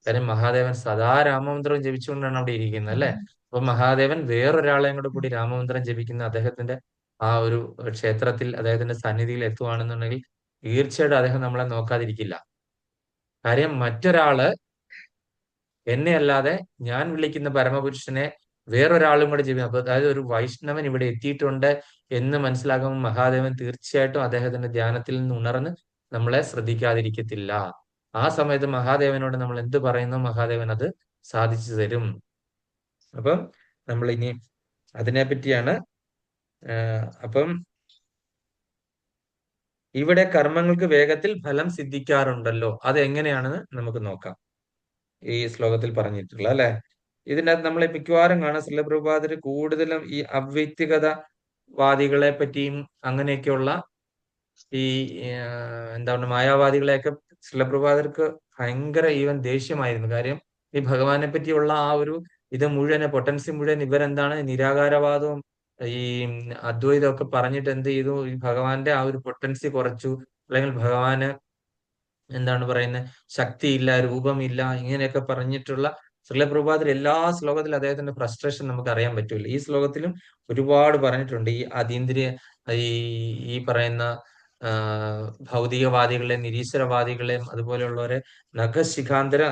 A: കാര്യം മഹാദേവൻ സദാ രാമമന്ത്രം ജപിച്ചുകൊണ്ടാണ് അവിടെ ഇരിക്കുന്നത് അല്ലെ. അപ്പൊ മഹാദേവൻ വേറൊരാളെയും കൂടി രാമമന്ത്രം ജപിക്കുന്ന അദ്ദേഹത്തിന്റെ ആ ഒരു ക്ഷേത്രത്തിൽ അദ്ദേഹത്തിന്റെ സന്നിധിയിൽ എത്തുവാണെന്നുണ്ടെങ്കിൽ തീർച്ചയായിട്ടും അദ്ദേഹം നമ്മളെ നോക്കാതിരിക്കില്ല. കാര്യം മറ്റൊരാള് എന്നെ അല്ലാതെ ഞാൻ വിളിക്കുന്ന പരമപുരുഷനെ വേറൊരാളും കൂടെ ജപിക്കും. അപ്പൊ അതായത് ഒരു വൈഷ്ണവൻ ഇവിടെ എത്തിയിട്ടുണ്ട് എന്ന് മനസ്സിലാക്കുമ്പോൾ മഹാദേവൻ തീർച്ചയായിട്ടും അദ്ദേഹത്തിന്റെ ധ്യാനത്തിൽ നിന്ന് ഉണർന്ന് നമ്മളെ ശ്രദ്ധിക്കാതിരിക്കത്തില്ല. ആ സമയത്ത് മഹാദേവനോട് നമ്മൾ എന്ത് പറയുന്നു, മഹാദേവൻ അത് സാധിച്ചു തരും. അപ്പം നമ്മൾ ഇനി അതിനെ പറ്റിയാണ്. അപ്പം ഇവിടെ കർമ്മങ്ങൾക്ക് വേഗത്തിൽ ഫലം സിദ്ധിക്കാറുണ്ടല്ലോ, അത് എങ്ങനെയാണെന്ന് നമുക്ക് നോക്കാം. ഈ ശ്ലോകത്തിൽ പറഞ്ഞിട്ടുള്ള അല്ലെ. ഇതിനകത്ത് നമ്മളെ മിക്കവാറും കാണാം ശ്രീല പ്രഭുപാദര് കൂടുതലും ഈ അവ്യക്തിഗതവാദികളെ പറ്റിയും അങ്ങനെയൊക്കെയുള്ള ഈ മായാവാദികളെയൊക്കെ ശ്രീല പ്രഭുപാദർക്ക് ഭയങ്കര ദേഷ്യമായിരുന്നു. കാര്യം ഈ ഭഗവാനെ പറ്റിയുള്ള ആ ഒരു ഇത് മുഴുവൻ പൊട്ടൻസി മുഴുവൻ ഇവരെന്താണ് നിരാകാരവാദവും ഈ അദ്വൈതമൊക്കെ പറഞ്ഞിട്ട് എന്ത് ചെയ്തു? ഈ ഭഗവാന്റെ ആ ഒരു പൊട്ടൻസി കുറച്ചു, അല്ലെങ്കിൽ ഭഗവാന് എന്താണ് പറയുന്നത്, ശക്തിയില്ല, രൂപമില്ല, ഇങ്ങനെയൊക്കെ പറഞ്ഞിട്ടുള്ള ശ്രീല പ്രഭുപാദർ എല്ലാ ശ്ലോകത്തിലും അദ്ദേഹത്തിന്റെ ഫ്രസ്ട്രേഷൻ നമുക്ക് അറിയാൻ പറ്റൂല. ഈ ശ്ലോകത്തിലും ഒരുപാട് പറഞ്ഞിട്ടുണ്ട്. ഈ അതീന്ദ്രിയ ഈ ഈ പറയുന്ന ആ, ഭൗതികവാദികളെയും നിരീശ്വരവാദികളെയും അതുപോലെയുള്ളവരെ നഖശിഖാന്തരം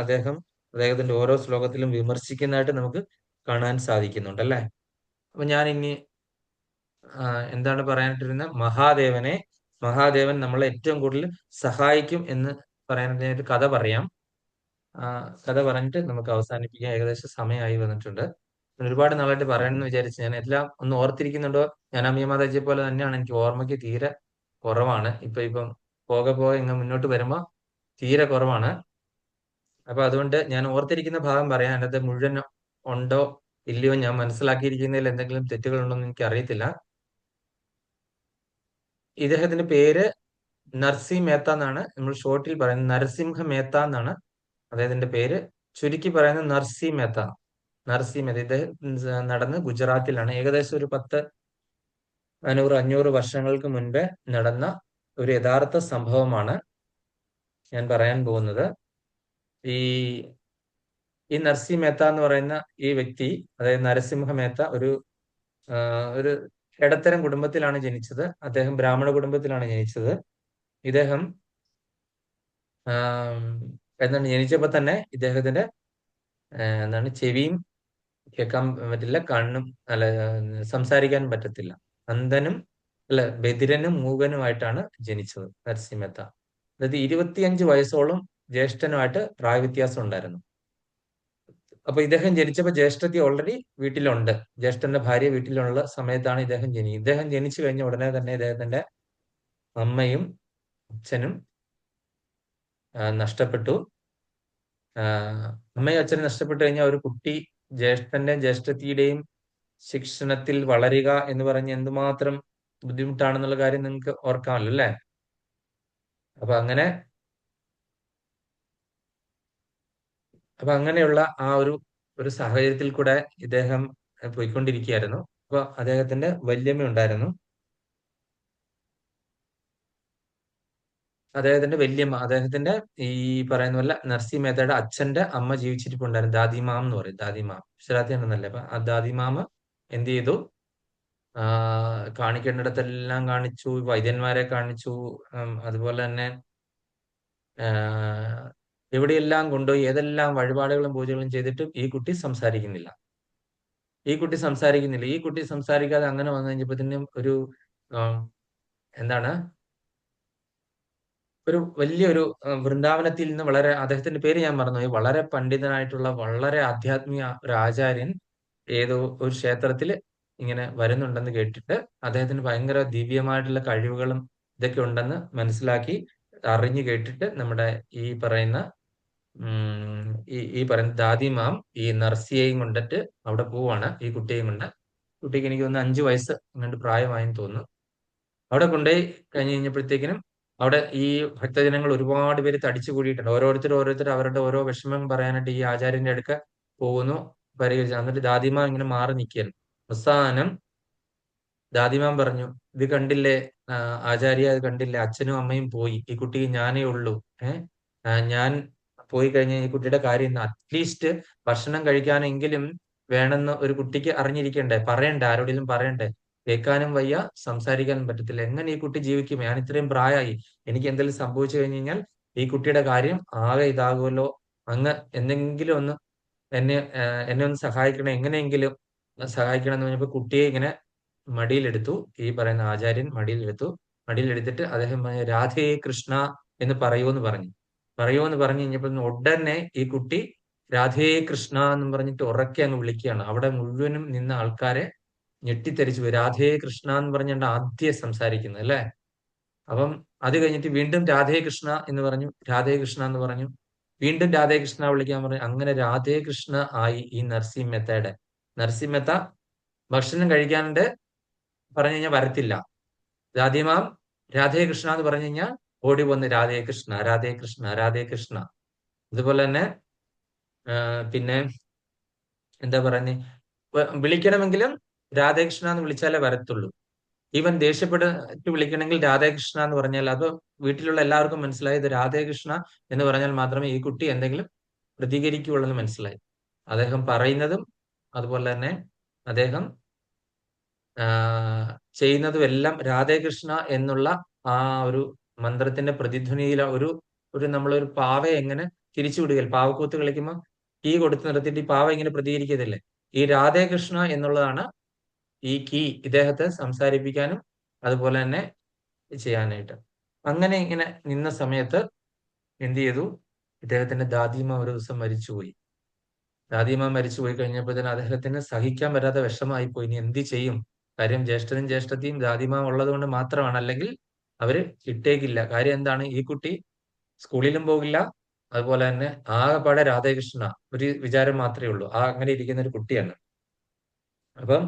A: അദ്ദേഹത്തിന്റെ ഓരോ ശ്ലോകത്തിലും വിമർശിക്കുന്നതായിട്ട് നമുക്ക് കാണാൻ സാധിക്കുന്നുണ്ട് അല്ലെ. അപ്പൊ ഞാൻ ഇനി എന്താണ് പറയാനായിട്ടിരുന്നത്, മഹാദേവൻ നമ്മളെ ഏറ്റവും കൂടുതൽ സഹായിക്കും എന്ന് പറയാനായിട്ട് കഥ പറയാം. ആ, കഥ പറഞ്ഞിട്ട് നമുക്ക് അവസാനിപ്പിക്കാം. ഏകദേശം സമയമായി വന്നിട്ടുണ്ട്. ഞാൻ ഒരുപാട് നാളായിട്ട് പറയണമെന്ന് വിചാരിച്ചു. ഞാൻ എല്ലാം ഒന്ന് ഓർത്തിരിക്കുന്നുണ്ടോ? ഞാൻ അമ്മിയ മാതാജിയെ പോലെ തന്നെയാണ്. എനിക്ക് ഓർമ്മയ്ക്ക് തീരെ കുറവാണ്. ഇപ്പം പോകെ പോകെ ഇങ്ങ് മുന്നോട്ട് വരുമ്പോ തീരെ കുറവാണ്. അപ്പൊ അതുകൊണ്ട് ഞാൻ ഓർത്തിരിക്കുന്ന ഭാഗം പറയാം. അതിനകത്ത് മുഴുവൻ ഉണ്ടോ ഇല്ലയോ, ഞാൻ മനസ്സിലാക്കിയിരിക്കുന്നതിൽ എന്തെങ്കിലും തെറ്റുകളുണ്ടോ എന്ന് എനിക്ക് അറിയത്തില്ല. ഇദ്ദേഹത്തിന്റെ പേര് നർസി മേത്ത എന്നാണ് നമ്മൾ ഷോർട്ടിൽ പറയുന്നത്. നരസിംഹ മേത്ത എന്നാണ് അദ്ദേഹത്തിന്റെ പേര്. ചുരുക്കി പറയുന്നത് നർസി മേത്ത. ഇത് നടന്ന് ഗുജറാത്തിലാണ്. ഏകദേശം ഒരു 500 വർഷങ്ങൾക്ക് മുൻപേ നടന്ന ഒരു യഥാർത്ഥ സംഭവമാണ് ഞാൻ പറയാൻ പോകുന്നത്. ഈ ഈ നർസി മേത്ത എന്ന് പറയുന്ന ഈ വ്യക്തി, അതായത് നരസിംഹ മേത്ത, ഒരു ഇടത്തരം കുടുംബത്തിലാണ് ജനിച്ചത്. അദ്ദേഹം ബ്രാഹ്മണ കുടുംബത്തിലാണ് ജനിച്ചത്. ഇദ്ദേഹം എന്താണ് ജനിച്ചപ്പോ തന്നെ ഇദ്ദേഹത്തിന്റെ എന്താണ് ചെവിയും കേൾക്കാൻ പറ്റില്ല, കണ്ണും അല്ല സംസാരിക്കാൻ പറ്റത്തില്ല. അന്ധനും അല്ല ബധിരനും മൂകനുമായിട്ടാണ് ജനിച്ചത് നരസിംഹത്ത. അതായത് 25 വയസ്സോളം ജ്യേഷ്ഠനുമായിട്ട് പ്രായവ്യത്യാസം ഉണ്ടായിരുന്നു. അപ്പൊ ഇദ്ദേഹം ജനിച്ചപ്പോ ജ്യേഷ്ഠത്തി ഓൾറെഡി വീട്ടിലുണ്ട്. ജ്യേഷ്ഠന്റെ ഭാര്യ വീട്ടിലുള്ള സമയത്താണ് ഇദ്ദേഹം ജനിച്ചു കഴിഞ്ഞ ഉടനെ തന്നെ ഇദ്ദേഹത്തിന്റെ അമ്മയും അച്ഛനും നഷ്ടപ്പെട്ടു. അമ്മയും അച്ഛനും നഷ്ടപ്പെട്ടു കഴിഞ്ഞാൽ ഒരു കുട്ടി ജ്യേഷ്ഠന്റെയും ജ്യേഷ്ഠത്തിയുടെയും ശിക്ഷണത്തിൽ വളരുക എന്ന് പറഞ്ഞ് എന്തുമാത്രം ബുദ്ധിമുട്ടാണെന്നുള്ള കാര്യം നിങ്ങൾക്ക് ഓർക്കാമല്ലോ അല്ലെ. അപ്പൊ അങ്ങനെയുള്ള ആ ഒരു സാഹചര്യത്തിൽ കൂടെ ഇദ്ദേഹം പോയിക്കൊണ്ടിരിക്കുകയായിരുന്നു. അപ്പൊ അദ്ദേഹത്തിന്റെ വല്യമ്മ ഉണ്ടായിരുന്നു. അദ്ദേഹത്തിന്റെ ഈ പറയുന്ന പോലെ നർസി മേത്തയുടെ അച്ഛന്റെ അമ്മ ജീവിച്ചിരിപ്പുണ്ടായിരുന്നു. ദാദിമാം എന്ന് പറയും. ദാദിമാം ഗുജറാത്തിയാണെന്നല്ലേ. അപ്പൊ ആ ദാദിമാമ എന്ത് ചെയ്തു, കാണിക്കേണ്ടിടത്തെല്ലാം കാണിച്ചു, വൈദ്യന്മാരെ കാണിച്ചു, അതുപോലെ തന്നെ എവിടെയെല്ലാം കൊണ്ടുപോയി ഏതെല്ലാം വഴിപാടുകളും പൂജകളും ചെയ്തിട്ടും ഈ കുട്ടി സംസാരിക്കുന്നില്ല. ഈ കുട്ടി സംസാരിക്കാതെ അങ്ങനെ വന്നു കഴിഞ്ഞപ്പോഴത്തേനും എന്താണ് ഒരു വലിയൊരു വൃന്ദാവനത്തിൽ നിന്ന് അദ്ദേഹത്തിന്റെ പേര് ഞാൻ മറന്നുപോയി, വളരെ പണ്ഡിതനായിട്ടുള്ള വളരെ ആധ്യാത്മിക ഒരു ആചാര്യൻ ഏതോ ഒരു ക്ഷേത്രത്തിൽ ഇങ്ങനെ വരുന്നുണ്ടെന്ന് കേട്ടിട്ട് അദ്ദേഹത്തിന് ഭയങ്കര ദിവ്യമായിട്ടുള്ള കഴിവുകളും ഇതൊക്കെ ഉണ്ടെന്ന് മനസ്സിലാക്കി അറിഞ്ഞു കേട്ടിട്ട് നമ്മുടെ ഈ പറയുന്ന ദാദിമാം ഈ നർസിയെയും കൊണ്ടിട്ട് അവിടെ പോവാണ്. ഈ കുട്ടിയെയും കൊണ്ട്. കുട്ടിക്ക് എനിക്ക് തോന്നുന്നു 5 വയസ്സ് അങ്ങോട്ട് പ്രായമായെന്ന് തോന്നുന്നു. അവിടെ കൊണ്ടുപോയി കഴിഞ്ഞപ്പോഴത്തേക്കിനും അവിടെ ഈ ഭക്തജനങ്ങൾ ഒരുപാട് പേര് തടിച്ചു കൂടിയിട്ടുണ്ട്. ഓരോരുത്തർ അവരുടെ ഓരോ വിഷമം പറയാനായിട്ട് ഈ ആചാര്യന്റെ അടുക്ക പോകുന്നു, പരിഹരിച്ചു. എന്നിട്ട് ദാദിമാം ഇങ്ങനെ മാറി നിൽക്കുകയാണ്. അവസാനം ദാദിമാം പറഞ്ഞു, ഇത് കണ്ടില്ലേ ആചാര്യ, ഇത് കണ്ടില്ലേ, അച്ഛനും അമ്മയും പോയി, ഈ കുട്ടിക്ക് ഞാനേ ഉള്ളൂ. ഞാൻ പോയി കഴിഞ്ഞാൽ ഈ കുട്ടിയുടെ കാര്യം അറ്റ്ലീസ്റ്റ് ഭക്ഷണം കഴിക്കാനെങ്കിലും വേണമെന്ന് ഒരു കുട്ടിക്ക് അറിഞ്ഞിരിക്കണ്ടേ, പറയണ്ടേ, ആരോടെങ്കിലും പറയണ്ടേ. കേൾക്കാനും വയ്യ, സംസാരിക്കാനും പറ്റത്തില്ല. എങ്ങനെ ഈ കുട്ടി ജീവിക്കും? ഞാൻ ഇത്രയും പ്രായമായി, എനിക്ക് എന്തെങ്കിലും സംഭവിച്ചു കഴിഞ്ഞു കഴിഞ്ഞാൽ ഈ കുട്ടിയുടെ കാര്യം ആകെ ഇതാകുമല്ലോ. അങ്ങ് എന്തെങ്കിലും ഒന്ന് എന്നെ ഒന്ന് സഹായിക്കണം, എങ്ങനെയെങ്കിലും സഹായിക്കണം എന്ന് പറഞ്ഞപ്പോ കുട്ടിയെ ഇങ്ങനെ മടിയിലെടുത്തു. ഈ പറയുന്ന ആചാര്യൻ മടിയിലെടുത്തിട്ട് അദ്ദേഹം രാധേ കൃഷ്ണ എന്ന് പറയൂന്ന് പറഞ്ഞു കഴിഞ്ഞപ്പോൾ ഉടനെ ഈ കുട്ടി രാധേ കൃഷ്ണ എന്ന് പറഞ്ഞിട്ട് ഉറക്കെ അങ്ങ് വിളിക്കുകയാണ്. അവിടെ മുഴുവനും നിന്ന ആൾക്കാരെ ഞെട്ടിത്തെറിച്ചു പോയി. രാധേ കൃഷ്ണ എന്ന് പറഞ്ഞാണ് ആദ്യം സംസാരിക്കുന്നത് അല്ലെ. അപ്പം അത് കഴിഞ്ഞിട്ട് വീണ്ടും രാധേ കൃഷ്ണ എന്ന് പറഞ്ഞു, വീണ്ടും രാധേ കൃഷ്ണ വിളിക്കാൻ പറഞ്ഞു. അങ്ങനെ രാധേ കൃഷ്ണ ആയി ഈ നർസി മെത്ത ഭക്ഷണം കഴിക്കാനുണ്ട് പറഞ്ഞു കഴിഞ്ഞാൽ വരത്തില്ല. ദാദിമാം രാധേ കൃഷ്ണ എന്ന് പറഞ്ഞു കഴിഞ്ഞാൽ ഓടി വന്ന് രാധേ കൃഷ്ണ. അതുപോലെ തന്നെ പിന്നെ എന്താ പറയുന്നത്, വിളിക്കണമെങ്കിലും രാധേകൃഷ്ണ എന്ന് വിളിച്ചാലേ വരത്തുള്ളൂ. ഈവൻ ദേഷ്യപ്പെട്ട് വിളിക്കണമെങ്കിൽ രാധേകൃഷ്ണ എന്ന് പറഞ്ഞാൽ അത് വീട്ടിലുള്ള എല്ലാവർക്കും മനസ്സിലായി ഇത് രാധേകൃഷ്ണ എന്ന് പറഞ്ഞാൽ മാത്രമേ ഈ കുട്ടി എന്തെങ്കിലും പ്രതികരിക്കുകയുള്ളൂ എന്ന് മനസ്സിലായി. അദ്ദേഹം പറയുന്നതും അതുപോലെ തന്നെ അദ്ദേഹം ചെയ്യുന്നതും എല്ലാം രാധേകൃഷ്ണ എന്നുള്ള ആ ഒരു മന്ത്രത്തിന്റെ പ്രതിധ്വനിയിൽ നമ്മളൊരു പാവയെ എങ്ങനെ തിരിച്ചുവിടുക, പാവക്കൂത്ത് കളിക്കുമ്പോൾ കീ കൊടുത്ത് നിർത്തിയിട്ട് ഈ പാവ ഇങ്ങനെ പ്രതികരിക്കത്തില്ലേ, ഈ രാധേകൃഷ്ണ എന്നുള്ളതാണ് ഈ കീ ഇദ്ദേഹത്തെ സംസാരിപ്പിക്കാനും അതുപോലെ തന്നെ ചെയ്യാനായിട്ട്. അങ്ങനെ ഇങ്ങനെ നിന്ന സമയത്ത് എന്ത് ചെയ്തു, ഇദ്ദേഹത്തിന്റെ ദാദിമ ഒരു ദിവസം മരിച്ചുപോയി. ദാദിമ മരിച്ചുപോയി കഴിഞ്ഞപ്പോൾ തന്നെ അദ്ദേഹത്തിന് സഹിക്കാൻ പറ്റാത്ത വിഷമായി പോയി. ഇനി എന്ത് ചെയ്യും? കാര്യം ജ്യേഷ്ഠനും ജ്യേഷ്ഠത്തിയും ദാദിമ ഉള്ളത് കൊണ്ട് മാത്രമാണ്, അല്ലെങ്കിൽ അവര് ഇട്ടേക്കില്ല. കാര്യം എന്താണ്, ഈ കുട്ടി സ്കൂളിലും പോകില്ല, അതുപോലെ തന്നെ ആകെപ്പാടെ രാധാകൃഷ്ണ ഒരു വിചാരം മാത്രമേ ഉള്ളൂ. അങ്ങനെ ഇരിക്കുന്ന ഒരു കുട്ടിയാണ്. അപ്പം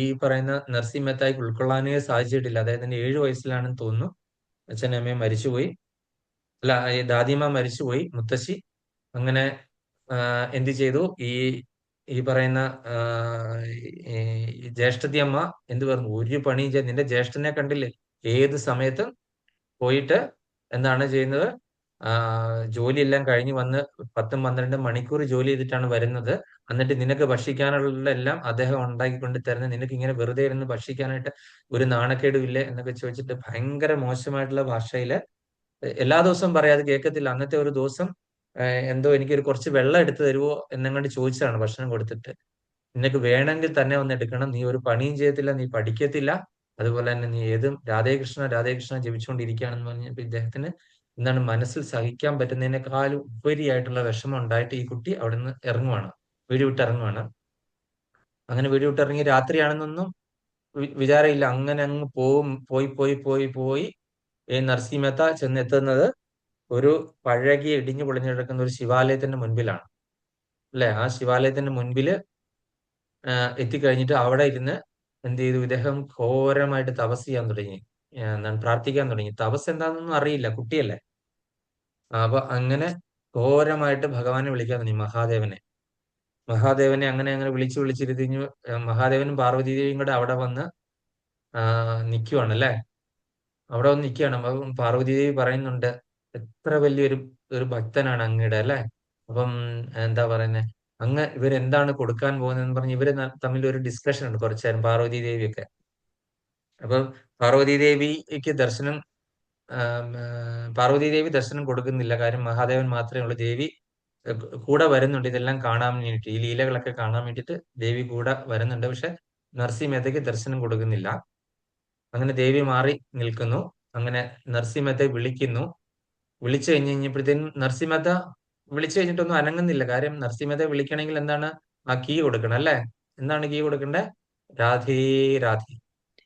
A: ഈ പറയുന്ന നർസി മെഹ്തായ്ക്ക് ഉൾക്കൊള്ളാനേ സാധിച്ചിട്ടില്ല. അദ്ദേഹത്തിന് 7 വയസ്സിലാണെന്ന് തോന്നുന്നു അച്ഛനും അമ്മയും മരിച്ചുപോയി. അല്ല, ഈ ദാദിമ മരിച്ചുപോയി, മുത്തശ്ശി. അങ്ങനെ എന്ത് ചെയ്തു, ഈ പറയുന്ന ഈ ജ്യേഷ്ഠത്തി അമ്മ എന്ത് പറഞ്ഞു, ഒരു പണിയും ചെയ്ത് നിന്റെ ജ്യേഷ്ഠനെ കണ്ടില്ലേ ഏത് സമയത്തും പോയിട്ട് എന്താണ് ചെയ്യുന്നത്, ജോലിയെല്ലാം കഴിഞ്ഞ് വന്ന് 10-12 മണിക്കൂർ ജോലി ചെയ്തിട്ടാണ് വരുന്നത്. എന്നിട്ട് നിനക്ക് ഭക്ഷിക്കാനുള്ള എല്ലാം അദ്ദേഹം ഉണ്ടാക്കിക്കൊണ്ട് തരുന്നത്, നിനക്ക് ഇങ്ങനെ വെറുതെ ഇരുന്ന് ഭക്ഷിക്കാനായിട്ട് ഒരു നാണക്കേടുമില്ലേ എന്നൊക്കെ ചോദിച്ചിട്ട് ഭയങ്കര മോശമായിട്ടുള്ള ഭാഷയില് എല്ലാ ദിവസവും പറയാതെ കേൾക്കത്തില്ല. അന്നത്തെ ഒരു ദിവസം എന്തോ എനിക്കൊരു കുറച്ച് വെള്ളം എടുത്തു തരുമോ എന്നങ്ങോട്ട് ചോദിച്ചതാണ് ഭക്ഷണം കൊടുത്തിട്ട്. നിനക്ക് വേണമെങ്കിൽ തന്നെ ഒന്ന് എടുക്കണം, നീ ഒരു പണിയും ചെയ്യത്തില്ല, നീ പഠിക്കത്തില്ല, അതുപോലെ തന്നെ നീ ഏതും രാധേകൃഷ്ണ രാധേകൃഷ്ണ ജപിച്ചുകൊണ്ടിരിക്കുകയാണെന്ന് പറഞ്ഞപ്പോ ഇദ്ദേഹത്തിന് എന്താണ് മനസ്സിൽ സഹിക്കാൻ പറ്റുന്നതിനേക്കാളും ഉപരിയായിട്ടുള്ള വിഷമം ഉണ്ടായിട്ട് ഈ കുട്ടി അവിടെ നിന്ന് ഇറങ്ങുവാണ്, വീട് വിട്ടിറങ്ങുവാണ്. അങ്ങനെ വീട് വിട്ടിറങ്ങി രാത്രിയാണെന്നൊന്നും വിചാരമില്ല. അങ്ങനെ അങ്ങ് പോയി ഈ നർസി മെഹ്ത ചെന്നെത്തുന്നത് ഒരു പഴകിയ ഇടിഞ്ഞു പൊളിഞ്ഞു കിടക്കുന്ന ഒരു ശിവാലയത്തിന്റെ മുൻപിലാണ്. അല്ലെ, ആ ശിവാലയത്തിന്റെ മുൻപില് എത്തിക്കഴിഞ്ഞിട്ട് അവിടെ ഇരുന്ന് എന്ത് ചെയ്തു, ഇദ്ദേഹം ഘോരമായിട്ട് തപസ് ചെയ്യാൻ തുടങ്ങി, എന്താണ് പ്രാർത്ഥിക്കാൻ തുടങ്ങി. തപസ് എന്താണെന്നൊന്നും അറിയില്ല, കുട്ടിയല്ലേ. അപ്പൊ അങ്ങനെ ഘോരമായിട്ട് ഭഗവാനെ വിളിക്കാൻ തുടങ്ങി, മഹാദേവനെ അങ്ങനെ വിളിച്ചിരുത്തിഞ്ഞു. മഹാദേവനും പാർവതീദേവിയും കൂടെ അവിടെ വന്ന് നിൽക്കുവാണ് അല്ലെ, അവിടെ വന്ന് നിൽക്കുകയാണ്. അപ്പം പാർവതീദേവി പറയുന്നുണ്ട്, എത്ര വലിയൊരു ഭക്തനാണ് അങ്ങയുടെ അല്ലെ. അപ്പം എന്താ പറയുന്നത്, അങ്ങ് ഇവരെന്താണ് കൊടുക്കാൻ പോകുന്നതെന്ന് പറഞ്ഞ് ഇവര് തമ്മിൽ ഒരു ഡിസ്കഷൻ ഉണ്ട് കുറച്ചു നേരം, പാർവതി ദേവിയൊക്കെ. അപ്പം പാർവതി ദേവിക്ക് പാർവതി ദേവി ദർശനം കൊടുക്കുന്നില്ല. കാര്യം മഹാദേവൻ മാത്രമേ ഉള്ളൂ. ദേവി കൂടെ വരുന്നുണ്ട്, ഇതെല്ലാം കാണാൻ വേണ്ടിയിട്ട്, ഈ ലീലകളൊക്കെ കാണാൻ വേണ്ടിയിട്ട് ദേവി കൂടെ വരുന്നുണ്ട്. പക്ഷെ നർസി മെഹ്തയ്ക്ക് ദർശനം കൊടുക്കുന്നില്ല. അങ്ങനെ ദേവി മാറി നിൽക്കുന്നു. അങ്ങനെ നർസി മെഹ്തയെ വിളിച്ചു കഴിഞ്ഞപ്പോഴത്തേനും നർസി മെഹ്ത വിളിച്ചു കഴിഞ്ഞിട്ടൊന്നും അനങ്ങുന്നില്ല. കാര്യം നർസി മെഹ്തയെ വിളിക്കണമെങ്കിൽ എന്താണ്, ആ കീ കൊടുക്കണം അല്ലെ. എന്താണ് കീ കൊടുക്കണ്ടേ, രാധേ രാധേ.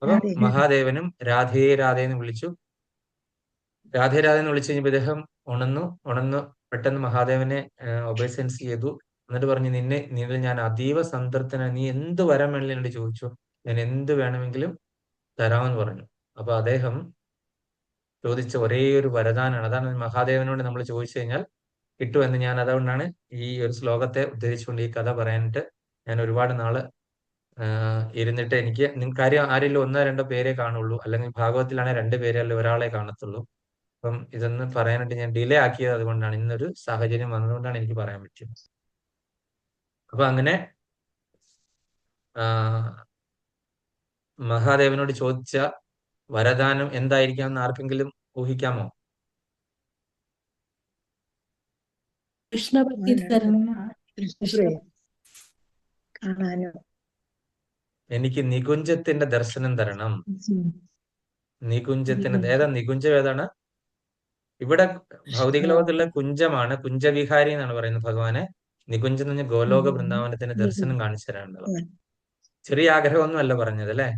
A: അപ്പം മഹാദേവനും രാധേ രാധേ എന്ന് വിളിച്ചു. രാധേ രാധേ എന്ന് വിളിച്ചു കഴിഞ്ഞപ്പോൾ ഇദ്ദേഹം ഉണന്നു പെട്ടെന്ന് മഹാദേവനെ ഒബൈസൻസ് ചെയ്തു. എന്നിട്ട് പറഞ്ഞു, നിന്നിൽ ഞാൻ അതീവ സംതൃപ്തനാണ്, നീ എന്ത് വരം വേണമെങ്കിലും എന്നോട് ചോദിച്ചു, ഞാൻ എന്ത് വേണമെങ്കിലും തരാമെന്ന് പറഞ്ഞു. അപ്പൊ അദ്ദേഹം ചോദിച്ച ഒരേ ഒരു വരദാനാണ്, അതാണ് മഹാദേവനോട് നമ്മൾ ചോദിച്ചു കഴിഞ്ഞാൽ കിട്ടുമെന്ന്. ഞാൻ അതുകൊണ്ടാണ് ഈ ഒരു ശ്ലോകത്തെ ഉദ്ധരിച്ചുകൊണ്ട് ഈ കഥ പറയാനായിട്ട് ഞാൻ ഒരുപാട് നാള് ഇരുന്നിട്ട്, എനിക്ക് കാര്യം ആരെങ്കിലും 1-2 പേരെ കാണുള്ളൂ, അല്ലെങ്കിൽ ഭാഗവത്തിലാണെങ്കിൽ 2 പേരെ അല്ലെങ്കിൽ ഒരാളെ കാണത്തുള്ളൂ. അപ്പം ഇതൊന്ന് പറയാനായിട്ട് ഞാൻ ഡിലേ ആക്കിയത് അതുകൊണ്ടാണ്, ഇന്നൊരു സാഹചര്യം വന്നതുകൊണ്ടാണ് എനിക്ക് പറയാൻ പറ്റിയത്. അപ്പൊ അങ്ങനെ മഹാദേവനോട് ചോദിച്ച വരദാനം എന്തായിരിക്കാമെന്ന് ആർക്കെങ്കിലും ഊഹിക്കാമോ?
B: കൃഷ്ണഭക്തി തരണം.
E: കാണാനോ,
A: എനിക്ക് നികുഞ്ചത്തിന്റെ ദർശനം തരണം. നികുഞ്ചത്തിന് ഏതാ, നികുഞ്ചം ഏതാണ്? ഇവിടെ ഭൗതിക ലോകത്തുള്ള കുഞ്ചമാണ്, കുഞ്ചവിഹാരി എന്നാണ് പറയുന്നത് ഭഗവാനെ. നികുഞ്ചം എന്ന് പറഞ്ഞാൽ ഗോലോക വൃന്ദാവനത്തിന്റെ ദർശനം കാണിച്ചു തരാനുള്ളത്. ചെറിയ ആഗ്രഹമൊന്നും അല്ല പറഞ്ഞത് അല്ലെ,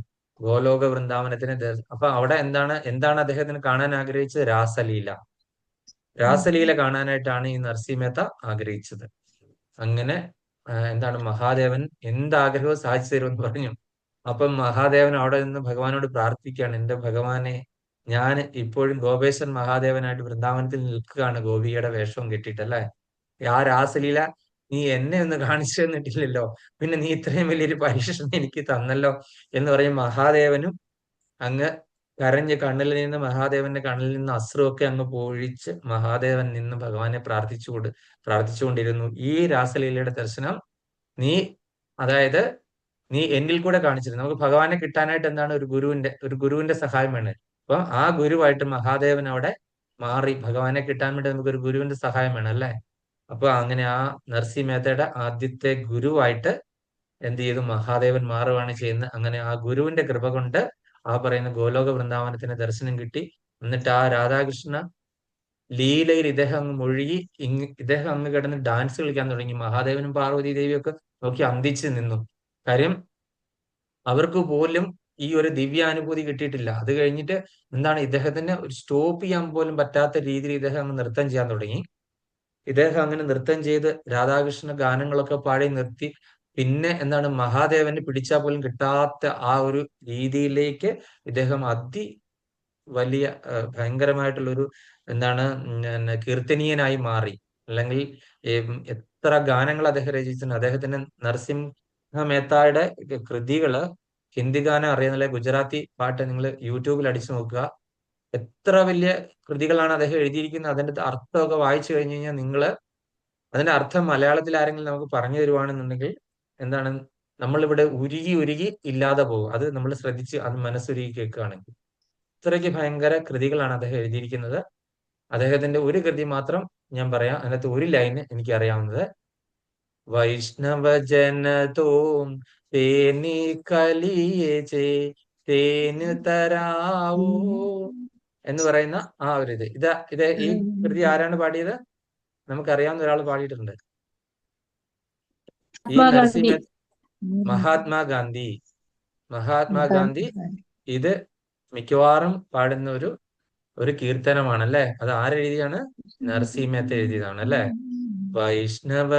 A: ഗോലോക വൃന്ദാവനത്തിന്. അപ്പൊ അവിടെ എന്താണ് അദ്ദേഹത്തിന് കാണാൻ ആഗ്രഹിച്ചത്? രാസലീല കാണാനായിട്ടാണ് ഈ നർസി മെഹ്ത ആഗ്രഹിച്ചത്. അങ്ങനെ എന്താണ്, മഹാദേവൻ എന്താഗ്രഹവും സാധിച്ചു തരുമെന്ന് പറഞ്ഞു. അപ്പം മഹാദേവൻ അവിടെ നിന്ന് ഭഗവാനോട് പ്രാർത്ഥിക്കുകയാണ്, എന്റെ ഭഗവാനെ, ഞാൻ ഇപ്പോഴും ഗോപേശ്വരൻ മഹാദേവനായിട്ട് വൃന്ദാവനത്തിൽ നിൽക്കുകയാണ്, ഗോപിയുടെ വേഷവും കെട്ടിയിട്ടല്ലേ. ആ രാസലീല നീ എന്നെ ഒന്ന് കാണിച്ചു തന്നിട്ടില്ലല്ലോ, പിന്നെ നീ ഇത്രയും വലിയൊരു പരീക്ഷണം എനിക്ക് തന്നല്ലോ എന്ന് പറയും. മഹാദേവനും അങ്ങ് കരഞ്ഞ് കണ്ണിൽ നിന്ന് മഹാദേവന്റെ കണ്ണിൽ നിന്ന് അശ്രുവൊക്കെ അങ്ങ് പൊഴിച്ച് മഹാദേവൻ നിന്ന് ഭഗവാനെ പ്രാർത്ഥിച്ചുകൊണ്ടിരുന്നു. ഈ രാസലീലയുടെ ദർശനം നീ, അതായത് നീ എന്നിൽ കൂടെ കാണിച്ചിരുന്നു. നമുക്ക് ഭഗവാനെ കിട്ടാനായിട്ട് എന്താണ് ഒരു ഗുരുവിന്റെ സഹായം വേണം. അപ്പൊ ആ ഗുരുവായിട്ട് മഹാദേവൻ അവിടെ മാറി. ഭഗവാനെ കിട്ടാൻ വേണ്ടി നമുക്ക് ഒരു ഗുരുവിന്റെ സഹായം വേണം അല്ലേ? അപ്പൊ അങ്ങനെ ആ നരസിംഹ മേത്തയുടെ ആദ്യത്തെ ഗുരുവായിട്ട് എന്ത് ചെയ്തു? മഹാദേവൻ മാറുകയാണ് ചെയ്യുന്നത്. അങ്ങനെ ആ ഗുരുവിന്റെ കൃപ കൊണ്ട് ആ പറയുന്ന ഗോലോക വൃന്ദാവനത്തിന് ദർശനം കിട്ടി. എന്നിട്ട് ആ രാധാകൃഷ്ണ ലീലയിൽ ഇദ്ദേഹം അങ്ങ് മുഴുകി. ഇദ്ദേഹം അങ്ങ് കിടന്ന് ഡാൻസ് കളിക്കാൻ തുടങ്ങി. മഹാദേവനും പാർവതി ദേവിയും ഒക്കെ നോക്കി അന്തിച്ച് നിന്നു. കാര്യം അവർക്ക് പോലും ഈ ഒരു ദിവ്യാനുഭൂതി കിട്ടിയിട്ടില്ല. അത് കഴിഞ്ഞിട്ട് എന്താണ്, ഇദ്ദേഹത്തിന് ഒരു സ്റ്റോപ്പ് ചെയ്യാൻ പോലും പറ്റാത്ത രീതിയിൽ ഇദ്ദേഹം അങ്ങ് നൃത്തം ചെയ്യാൻ തുടങ്ങി. ഇദ്ദേഹം അങ്ങനെ നൃത്തം ചെയ്ത് രാധാകൃഷ്ണ ഗാനങ്ങളൊക്കെ പാടി നിർത്തി. പിന്നെ എന്താണ്, മഹാദേവന് പിടിച്ചാൽ പോലും കിട്ടാത്ത ആ ഒരു രീതിയിലേക്ക് ഇദ്ദേഹം വലിയ ഭയങ്കരമായിട്ടുള്ളൊരു എന്താണ് കീർത്തനീയനായി മാറി. അല്ലെങ്കിൽ എത്ര ഗാനങ്ങൾ അദ്ദേഹം രചിച്ചിട്ടുണ്ട്. അദ്ദേഹത്തിന്റെ നരസിംഹ മേത്തായുടെ കൃതികള് ഹിന്ദി ഗാനം അറിയുന്നില്ല, ഗുജറാത്തി പാട്ട് നിങ്ങൾ യൂട്യൂബിൽ അടിച്ചു നോക്കുക. എത്ര വലിയ കൃതികളാണ് അദ്ദേഹം എഴുതിയിരിക്കുന്നത്. അതിന്റെ അർത്ഥമൊക്കെ വായിച്ചു കഴിഞ്ഞു കഴിഞ്ഞാൽ അതിന്റെ അർത്ഥം മലയാളത്തിൽ ആരെങ്കിലും നമുക്ക് പറഞ്ഞു തരുവാണെന്നുണ്ടെങ്കിൽ എന്താണ്, നമ്മളിവിടെ ഉരുകി ഇല്ലാതെ പോകും. അത് നമ്മൾ ശ്രദ്ധിച്ച് അത് മനസ്സുരുകി കേൾക്കുകയാണെങ്കിൽ. ഇത്രയ്ക്ക് ഭയങ്കര കൃതികളാണ് അദ്ദേഹം എഴുതിയിരിക്കുന്നത്. അദ്ദേഹത്തിന്റെ ഒരു കൃതി മാത്രം ഞാൻ പറയാം. അതിനകത്ത് ഒരു ലൈന് എനിക്ക് അറിയാവുന്നത്, വൈഷ്ണവജനതോം തേനി കലിയേ തേന് തരാവോ എന്ന് പറയുന്ന ആ ഒരു ഇത് ഈ കൃതി ആരാണ് പാടിയത്? നമുക്കറിയാവുന്ന ഒരാൾ പാടിയിട്ടുണ്ട്. ഈ നരസിംഹ മഹാത്മാഗാന്ധി ഇത് മിക്കവാറും പാടുന്ന ഒരു കീർത്തനമാണ് അല്ലെ? അത് ആരെഴുതിയാണ്? നരസിംഹ മേത്ത എഴുതിയതാണ് അല്ലെ? വൈഷ്ണവ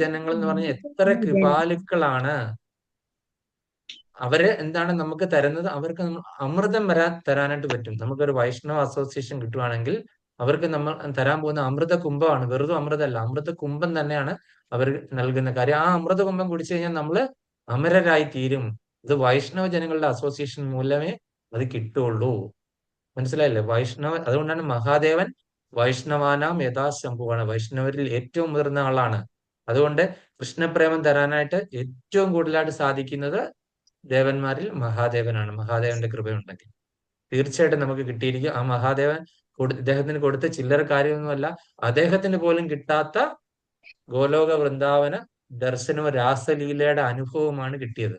A: ജനങ്ങൾ എന്ന് പറഞ്ഞാൽ എത്ര കൃപാലുക്കളാണ്. അവര് എന്താണ് നമുക്ക് തരുന്നത്? അവർക്ക് അമൃതം തരാനായിട്ട് പറ്റും. നമുക്കൊരു വൈഷ്ണവ അസോസിയേഷൻ കിട്ടുവാണെങ്കിൽ അവർക്ക് നമ്മൾ തരാൻ പോകുന്ന അമൃത കുംഭമാണ്. വെറുതെ അമൃതമല്ല, അമൃത കുംഭം തന്നെയാണ് അവർ നൽകുന്ന കാര്യം. ആ അമൃത കുംഭം കുടിച്ചു കഴിഞ്ഞാൽ നമ്മള് അമരരായി തീരും. ഇത് വൈഷ്ണവ ജനങ്ങളുടെ അസോസിയേഷൻ മൂലമേ അത് കിട്ടുള്ളൂ. മനസ്സിലായില്ലേ? അതുകൊണ്ടാണ് മഹാദേവൻ വൈഷ്ണവാനാം യഥാശംഭുവാണ്. വൈഷ്ണവരിൽ ഏറ്റവും മുതിർന്ന ആളാണ്. അതുകൊണ്ട് കൃഷ്ണപ്രേമം തരാനായിട്ട് ഏറ്റവും കൂടുതലായിട്ട് സാധിക്കുന്നത് ദേവന്മാരിൽ മഹാദേവനാണ്. മഹാദേവന്റെ കൃപയുണ്ടെങ്കിൽ തീർച്ചയായിട്ടും നമുക്ക് കിട്ടിയിരിക്കും. ആ മഹാദേവൻ ഇദ്ദേഹത്തിന് കൊടുത്ത ചില്ലറ കാര്യമൊന്നുമല്ല, അദ്ദേഹത്തിന് പോലും കിട്ടാത്ത ഗോലോക വൃന്ദാവന ദർശനവും രാസലീലയുടെ അനുഭവമാണ് കിട്ടിയത്.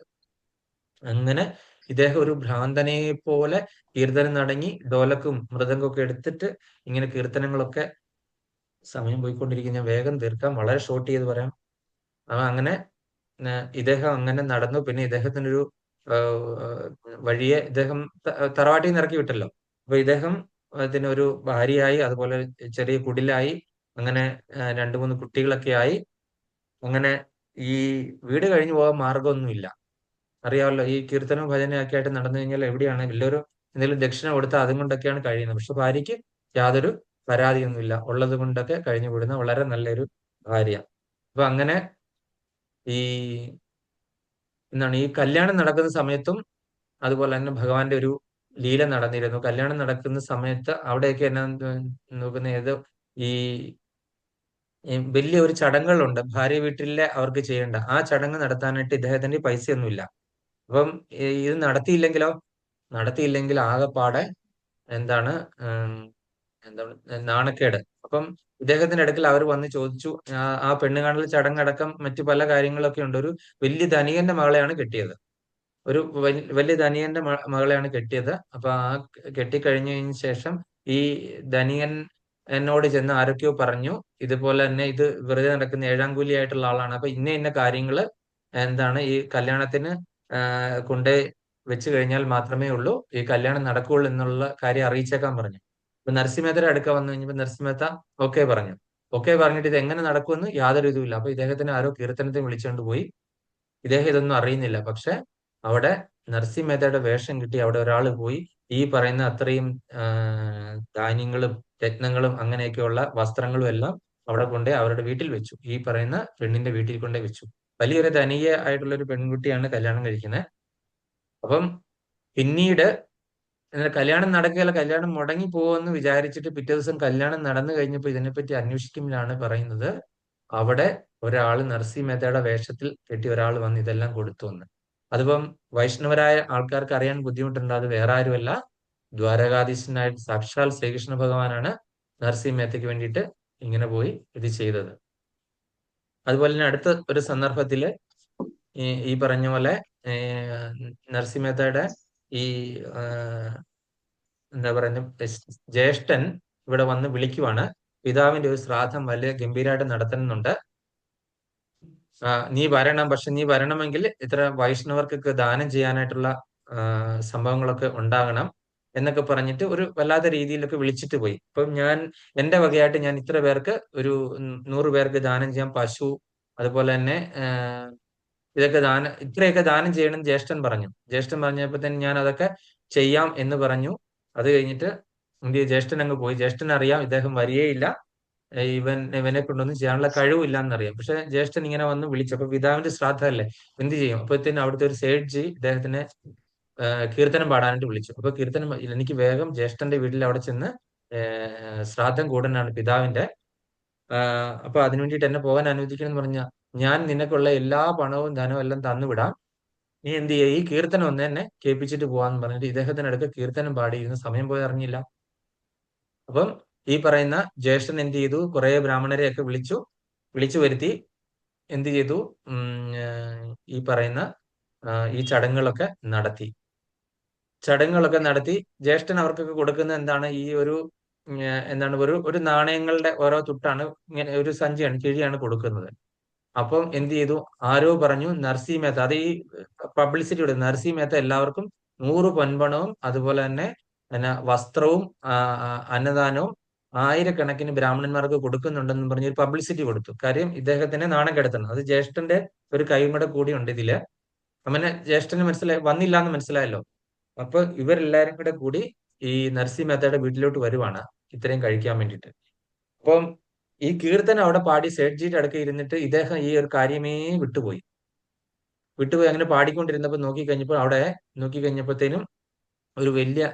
A: അങ്ങനെ ഇദ്ദേഹം ഒരു ഭ്രാന്തനെ പോലെ കീർത്തനം നടങ്ങി ഡോലക്കും മൃദംഗമൊക്കെ എടുത്തിട്ട് ഇങ്ങനെ കീർത്തനങ്ങളൊക്കെ, സമയം പോയിക്കൊണ്ടിരിക്കും, ഞാൻ വേഗം തീർക്കാം, വളരെ ഷോർട്ട് ചെയ്ത് പറയാം. അങ്ങനെ ഇദ്ദേഹം അങ്ങനെ നടന്നു. പിന്നെ ഇദ്ദേഹത്തിനൊരു വഴിയെ ഇദ്ദേഹം തറവാട്ടിൽ നിന്ന് ഇറക്കി വിട്ടല്ലോ. അപ്പൊ ഇദ്ദേഹം ഇതിനൊരു ഭാര്യയായി, അതുപോലെ ചെറിയ കുടിലായി, അങ്ങനെ 2-3 കുട്ടികളൊക്കെ ആയി. അങ്ങനെ ഈ വീട് കഴിഞ്ഞു പോകാൻ മാർഗമൊന്നുമില്ല. അറിയാമല്ലോ, ഈ കീർത്തനവും ഭജനയൊക്കെ ആയിട്ട് നടന്നു കഴിഞ്ഞാൽ എവിടെയാണ് എല്ലാവരും എന്തെങ്കിലും ദക്ഷിണ കൊടുത്താൽ അതും കൊണ്ടൊക്കെയാണ് കഴിയുന്നത്. പക്ഷെ ഭാര്യയ്ക്ക് യാതൊരു പരാതിയൊന്നുമില്ല, ഉള്ളത് കൊണ്ടൊക്കെ കഴിഞ്ഞു വിടുന്ന വളരെ നല്ലൊരു ഭാര്യ. അപ്പൊ അങ്ങനെ ഈ കല്യാണം നടക്കുന്ന സമയത്തും അതുപോലെ തന്നെ ഭഗവാന്റെ ഒരു ലീല നടന്നിരുന്നു. കല്യാണം നടക്കുന്ന സമയത്ത് അവിടെയൊക്കെ എന്നാ നോക്കുന്ന ഈ വലിയ ഒരു ചടങ്ങുകളുണ്ട് ഭാര്യ വീട്ടിലെ അവർക്ക് ചെയ്യേണ്ട. ആ ചടങ്ങ് നടത്താനായിട്ട് ഇദ്ദേഹത്തിന്റെ പൈസയൊന്നുമില്ല. അപ്പം ഇത് നടത്തിയില്ലെങ്കിൽ ആകെപ്പാടെ എന്താണ് നാണക്കേട്. അപ്പം ഇദ്ദേഹത്തിന്റെ അടുക്കൽ അവർ വന്ന് ചോദിച്ചു. ആ പെണ്ണുകാണൽ ചടങ്ങടക്കം മറ്റു പല കാര്യങ്ങളൊക്കെ ഉണ്ട്. ഒരു വലിയ ധനികന്റെ മകളെയാണ് കെട്ടിയത്. ഒരു വലിയ ധനികന്റെ മകളെയാണ് കെട്ടിയത്. അപ്പൊ ആ കെട്ടിക്കഴിഞ്ഞതിന് ശേഷം ഈ ധനികൻ എന്നോട് ചെന്ന് ആരൊക്കെയോ പറഞ്ഞു, ഇതുപോലെ തന്നെ ഇത് വെറുതെ നടക്കുന്ന 7-ാം കൂലി ആയിട്ടുള്ള ആളാണ്. അപ്പൊ ഇന്ന കാര്യങ്ങള് എന്താണ് ഈ കല്യാണത്തിന് കൊണ്ടേ വെച്ച് കഴിഞ്ഞാൽ മാത്രമേ ഉള്ളൂ ഈ കല്യാണം നടക്കുകയുള്ളൂ എന്നുള്ള കാര്യം അറിയിച്ചേക്കാൻ പറഞ്ഞു. അപ്പൊ നരസിംഹേത്തയുടെ അടുക്ക വന്നു കഴിഞ്ഞപ്പോൾ നരസിംഹേത്ത ഓക്കെ പറഞ്ഞു. ഓക്കെ പറഞ്ഞിട്ട് ഇത് എങ്ങനെ നടക്കുമെന്ന് യാതൊരു ഇതുമില്ല. അപ്പൊ ഇദ്ദേഹത്തിന് ആരോ കീർത്തനത്തെ വിളിച്ചുകൊണ്ട് പോയി. ഇദ്ദേഹം ഇതൊന്നും അറിയുന്നില്ല. പക്ഷെ അവിടെ നരസിംഹേത്തയുടെ വേഷം കിട്ടി അവിടെ ഒരാൾ പോയി ഈ പറയുന്ന അത്രയും ധാന്യങ്ങളും രത്നങ്ങളും അങ്ങനെയൊക്കെയുള്ള വസ്ത്രങ്ങളും എല്ലാം അവിടെ കൊണ്ടേ അവരുടെ വീട്ടിൽ വെച്ചു. ഈ പറയുന്ന പെണ്ണിന്റെ വീട്ടിൽ കൊണ്ടേ വെച്ചു. വലിയൊരു ധനിക ആയിട്ടുള്ള ഒരു പെൺകുട്ടിയാണ് കല്യാണം കഴിക്കുന്നത്. അപ്പം പിന്നീട് കല്യാണം നടക്കുകയല്ല, കല്യാണം മുടങ്ങി പോകുമെന്ന് വിചാരിച്ചിട്ട് പിറ്റേ ദിവസം കല്യാണം നടന്നു കഴിഞ്ഞപ്പോൾ ഇതിനെപ്പറ്റി അന്വേഷിക്കുമ്പോഴാണ് പറയുന്നത് അവിടെ ഒരാൾ നർസി മേത്തയുടെ വേഷത്തിൽ കെട്ടി ഒരാൾ വന്ന് ഇതെല്ലാം കൊടുത്തു എന്ന്. അതിപ്പം വൈഷ്ണവരായ ആൾക്കാർക്ക് അറിയാൻ ബുദ്ധിമുട്ടുണ്ട്. അത് വേറെ ആരുമല്ല, ദ്വാരകാധീശനായിട്ട് സാക്ഷാൽ ശ്രീകൃഷ്ണ ഭഗവാനാണ് നർസി മേത്തയ്ക്ക് വേണ്ടിയിട്ട് ഇങ്ങനെ പോയി ഇത് ചെയ്തത്. അതുപോലെ തന്നെ അടുത്ത ഒരു സന്ദർഭത്തില് ഈ പറഞ്ഞ പോലെ നർസി മേത്തയുടെ ഈ എന്താ പറയുന്നത് ജ്യേഷ്ഠൻ ഇവിടെ വന്ന് വിളിക്കുവാണ്, പിതാവിന്റെ ഒരു ശ്രാദ്ധം വലിയ ഗംഭീരമായിട്ട് നടത്തുന്നുണ്ട്, നീ വരണം, പക്ഷെ നീ വരണമെങ്കിൽ ഇത്ര വൈഷ്ണവർക്കൊക്കെ ദാനം ചെയ്യാനായിട്ടുള്ള സംഭവങ്ങളൊക്കെ ഉണ്ടാകണം എന്നൊക്കെ പറഞ്ഞിട്ട് ഒരു വല്ലാത്ത രീതിയിലൊക്കെ വിളിച്ചിട്ട് പോയി. ഇപ്പം എന്റെ വകയായിട്ട് ഞാൻ ഇത്ര പേർക്ക് ഒരു 100 പേർക്ക് ദാനം ചെയ്യാം, പശു അതുപോലെ തന്നെ ഇത്രയൊക്കെ ദാനം ചെയ്യണം ജ്യേഷ്ഠൻ പറഞ്ഞു. ജ്യേഷ്ഠൻ പറഞ്ഞപ്പോൾ തന്നെ ഞാൻ അതൊക്കെ ചെയ്യാം എന്ന് പറഞ്ഞു. അത് കഴിഞ്ഞിട്ട് ജ്യേഷ്ഠൻ അങ്ങ് പോയി. ജ്യേഷ്ഠൻ അറിയാം ഇദ്ദേഹം വരികയില്ല, ഇവനെ കൊണ്ടൊന്നും ചെയ്യാനുള്ള കഴിവില്ല എന്നറിയാം. പക്ഷെ ജ്യേഷ്ഠൻ ഇങ്ങനെ വന്ന് വിളിച്ചു. അപ്പൊ പിതാവിന്റെ ശ്രാദ്ധമല്ലേ, എന്ത് ചെയ്യും? അപ്പോഴത്തേനും അവിടുത്തെ ഒരു സേഠ്ജി ഇദ്ദേഹത്തിനെ കീർത്തനം പാടാനായിട്ട് വിളിച്ചു. അപ്പൊ കീർത്തനം എനിക്ക് വേഗം ജ്യേഷ്ഠന്റെ വീട്ടിൽ അവിടെ ചെന്ന് ശ്രാദ്ധം കൂടാനാണ് പിതാവിന്റെ. അപ്പൊ അതിനു വേണ്ടിയിട്ട് എന്നെ പോകാൻ അനുവദിക്കണം എന്ന് പറഞ്ഞാൽ ഞാൻ നിനക്കുള്ള എല്ലാ പണവും ധനവും എല്ലാം തന്നുവിടാം, നീ എന്ത് ചെയ്യുക, ഈ കീർത്തനം ഒന്ന് എന്നെ കേൾപ്പിച്ചിട്ട് പോവാന്ന് പറഞ്ഞിട്ട് ഇദ്ദേഹത്തിനടുത്ത് കീർത്തനം പാടിയിരുന്ന സമയം പോയി അറിഞ്ഞില്ല. അപ്പം ഈ പറയുന്ന ജ്യേഷ്ഠൻ എന്ത് ചെയ്തു, കുറെ ബ്രാഹ്മണരെയൊക്കെ വിളിച്ചു വരുത്തി എന്ത് ചെയ്തു, ഈ പറയുന്ന ഈ ചടങ്ങുകളൊക്കെ നടത്തി. ജ്യേഷ്ഠൻ അവർക്കൊക്കെ കൊടുക്കുന്ന എന്താണ്, ഈ ഒരു എന്താണ് ഒരു നാണയങ്ങളുടെ ഓരോ തുട്ടാണ്, ഇങ്ങനെ ഒരു സഞ്ചിയാണ്, കിഴിയാണ് കൊടുക്കുന്നത്. അപ്പം എന്ത് ചെയ്തു, ആരോ പറഞ്ഞു നർസി മേത്ത, അത് ഈ പബ്ലിസിറ്റി കൊടുത്തു, നർസി മേത്ത എല്ലാവർക്കും 100 പൊൻപണവും അതുപോലെ തന്നെ വസ്ത്രവും അന്നദാനവും 1000കണക്കിന് ബ്രാഹ്മണന്മാർക്ക് കൊടുക്കുന്നുണ്ടെന്ന് പറഞ്ഞ് ഒരു പബ്ലിസിറ്റി കൊടുത്തു. കാര്യം ഇദ്ദേഹത്തിനെ നാണം കെടുത്തണം. അത് ജ്യേഷ്ഠന്റെ ഒരു കൈമട കൂടി ഉണ്ട് ഇതില്. അങ്ങനെ ജ്യേഷ്ഠന് വന്നില്ല എന്ന് മനസ്സിലായല്ലോ. അപ്പൊ ഇവരെല്ലാരും കൂടി ഈ നർസി മേത്തയുടെ വീട്ടിലോട്ട് വരുവാണ് ഇത്രയും കഴിക്കാൻ വേണ്ടിയിട്ട്. അപ്പം ഈ കീർത്തനം അവിടെ പാടി സേഠ്ജിയുടെ അടുക്ക ഇരുന്നിട്ട് ഇദ്ദേഹം ഈ ഒരു കാര്യമേ വിട്ടുപോയി. അങ്ങനെ പാടിക്കൊണ്ടിരുന്നപ്പോൾ നോക്കിക്കഴിഞ്ഞപ്പോഴത്തേനും ഒരു വലിയ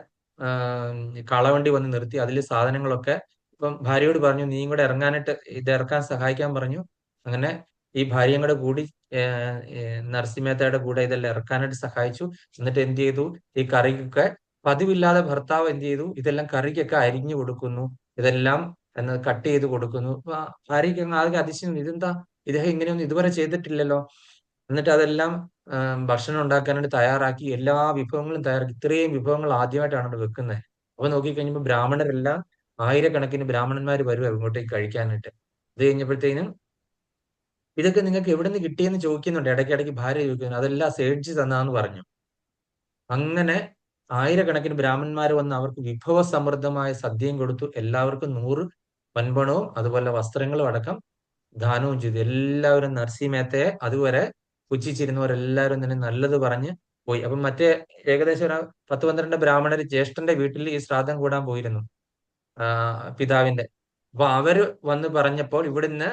A: കളവണ്ടി വന്ന് നിർത്തി. അതിൽ സാധനങ്ങളൊക്കെ, ഇപ്പം ഭാര്യയോട് പറഞ്ഞു നീയും കൂടെ ഇറങ്ങാനായിട്ട് ഇത് ഇറക്കാൻ സഹായിക്കാൻ പറഞ്ഞു. അങ്ങനെ ഈ ഭാര്യയും കൂടെ കൂടി നർസി മേത്തയുടെ കൂടെ ഇതെല്ലാം ഇറക്കാനായിട്ട് സഹായിച്ചു. എന്നിട്ട് എന്ത് ചെയ്തു, ഈ കറിക്കൊക്കെ പതിവില്ലാതെ ഭർത്താവ് എന്ത് ചെയ്തു, ഇതെല്ലാം കറിക്കൊക്കെ അരിഞ്ഞു കൊടുക്കുന്നു, ഇതെല്ലാം കട്ട് ചെയ്ത് കൊടുക്കുന്നു. ഭാര്യയ്ക്ക് ആകെ അതിശയം, ഇതെന്താ ഇദ്ദേഹം ഇങ്ങനെയൊന്നും ഇതുവരെ ചെയ്തിട്ടില്ലല്ലോ. എന്നിട്ട് അതെല്ലാം ഭക്ഷണം ഉണ്ടാക്കാനായിട്ട് തയ്യാറാക്കി, എല്ലാ വിഭവങ്ങളും തയ്യാറാക്കി. ഇത്രയും വിഭവങ്ങൾ ആദ്യമായിട്ടാണ് അവിടെ വെക്കുന്നത്. അപ്പൊ നോക്കിക്കഴിഞ്ഞപ്പോൾ ബ്രാഹ്മണരെല്ലാം 1000കണക്കിന് ബ്രാഹ്മണന്മാർ വരും ഇങ്ങോട്ടേക്ക് കഴിക്കാനായിട്ട്. ഇത് കഴിഞ്ഞപ്പോഴത്തേനും ഇതൊക്കെ നിങ്ങൾക്ക് എവിടെ നിന്ന് കിട്ടിയെന്ന് ചോദിക്കുന്നുണ്ട്, ഇടയ്ക്കിടയ്ക്ക് ഭാര്യ ചോദിക്കുന്നു. അതെല്ലാം സേഠ്ജി തന്നാന്ന് പറഞ്ഞു. അങ്ങനെ 1000കണക്കിന് ബ്രാഹ്മണന്മാർ വന്ന് അവർക്ക് വിഭവസമൃദ്ധമായ സദ്യയും കൊടുത്തു. എല്ലാവർക്കും 100 പൊൻപണവും അതുപോലെ വസ്ത്രങ്ങളും അടക്കം ദാനവും ചെയ്തു. എല്ലാവരും നർസി മേത്തയെ അതുവരെ പുച്ഛിച്ചിരുന്നവരെല്ലാവരും തന്നെ നല്ലത് പറഞ്ഞ് പോയി. അപ്പം മറ്റേ ഏകദേശം ഒരു 10-12 ബ്രാഹ്മണർ ജ്യേഷ്ഠന്റെ വീട്ടിൽ ഈ ശ്രാദ്ധം കൂടാൻ പോയിരുന്നു, പിതാവിന്റെ. അപ്പൊ അവര് വന്ന് പറഞ്ഞപ്പോൾ ഇവിടുന്ന്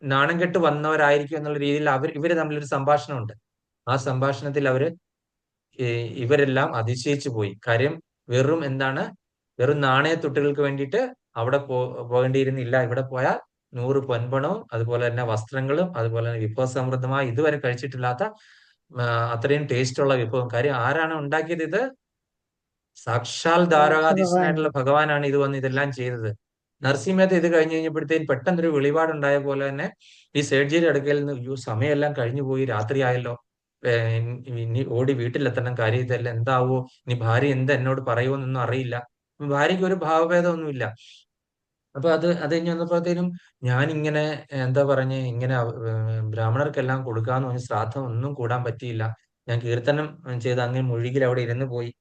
A: നാണം കെട്ട് വന്നവരായിരിക്കും എന്നുള്ള രീതിയിൽ ഇവര് തമ്മിലൊരു സംഭാഷണമുണ്ട്. ആ സംഭാഷണത്തിൽ ഇവരെല്ലാം അതിശയിച്ചു പോയി. കാര്യം വെറും നാണയത്തുട്ടുകൾക്ക് വേണ്ടിയിട്ട് അവിടെ പോകേണ്ടിയിരുന്നില്ല. ഇവിടെ പോയാൽ 100 പൊൻപണവും അതുപോലെ തന്നെ വസ്ത്രങ്ങളും അതുപോലെ തന്നെ വിഭവസമൃദ്ധമായി ഇതുവരെ കഴിച്ചിട്ടില്ലാത്ത അത്രയും ടേസ്റ്റ് ഉള്ള വിഭവം. കാര്യം ആരാണ് ഉണ്ടാക്കിയത്? ഇത് സാക്ഷാൽ ദ്വാരകാധീശനായിട്ടുള്ള ഭഗവാനാണ് ഇത് വന്ന് ഇതെല്ലാം ചെയ്തത്. നർസി മേത്ത ഇത് കഴിഞ്ഞ് കഴിഞ്ഞപ്പോഴത്തേക്കും പെട്ടെന്നൊരു വെളിപാടുണ്ടായ പോലെ തന്നെ ഈ സേഠ്ജിയുടെ അടുക്കൽ നിന്ന് സമയമെല്ലാം കഴിഞ്ഞു പോയി, രാത്രിയായല്ലോ, ഇനി ഓടി വീട്ടിലെത്തണം, കാര്യം ഇതെല്ലാം എന്താവോ, ഇനി ഭാര്യ എന്നോട് പറയുമോന്നൊന്നും അറിയില്ല. ഭാര്യയ്ക്ക് ഒരു ഭാവഭേദമൊന്നുമില്ല. അപ്പൊ അത് കഴിഞ്ഞ് വന്നപ്പോഴത്തേനും ഞാനിങ്ങനെ എന്താ പറഞ്ഞ് ഇങ്ങനെ ബ്രാഹ്മണർക്കെല്ലാം കൊടുക്കാന്ന് പറഞ്ഞ് ശ്രാദ്ധം ഒന്നും കൂടാൻ പറ്റിയില്ല, ഞാൻ കീർത്തനം ചെയ്ത് അങ്ങനെ മുഴുകിൽ അവിടെ ഇരുന്ന് പോയി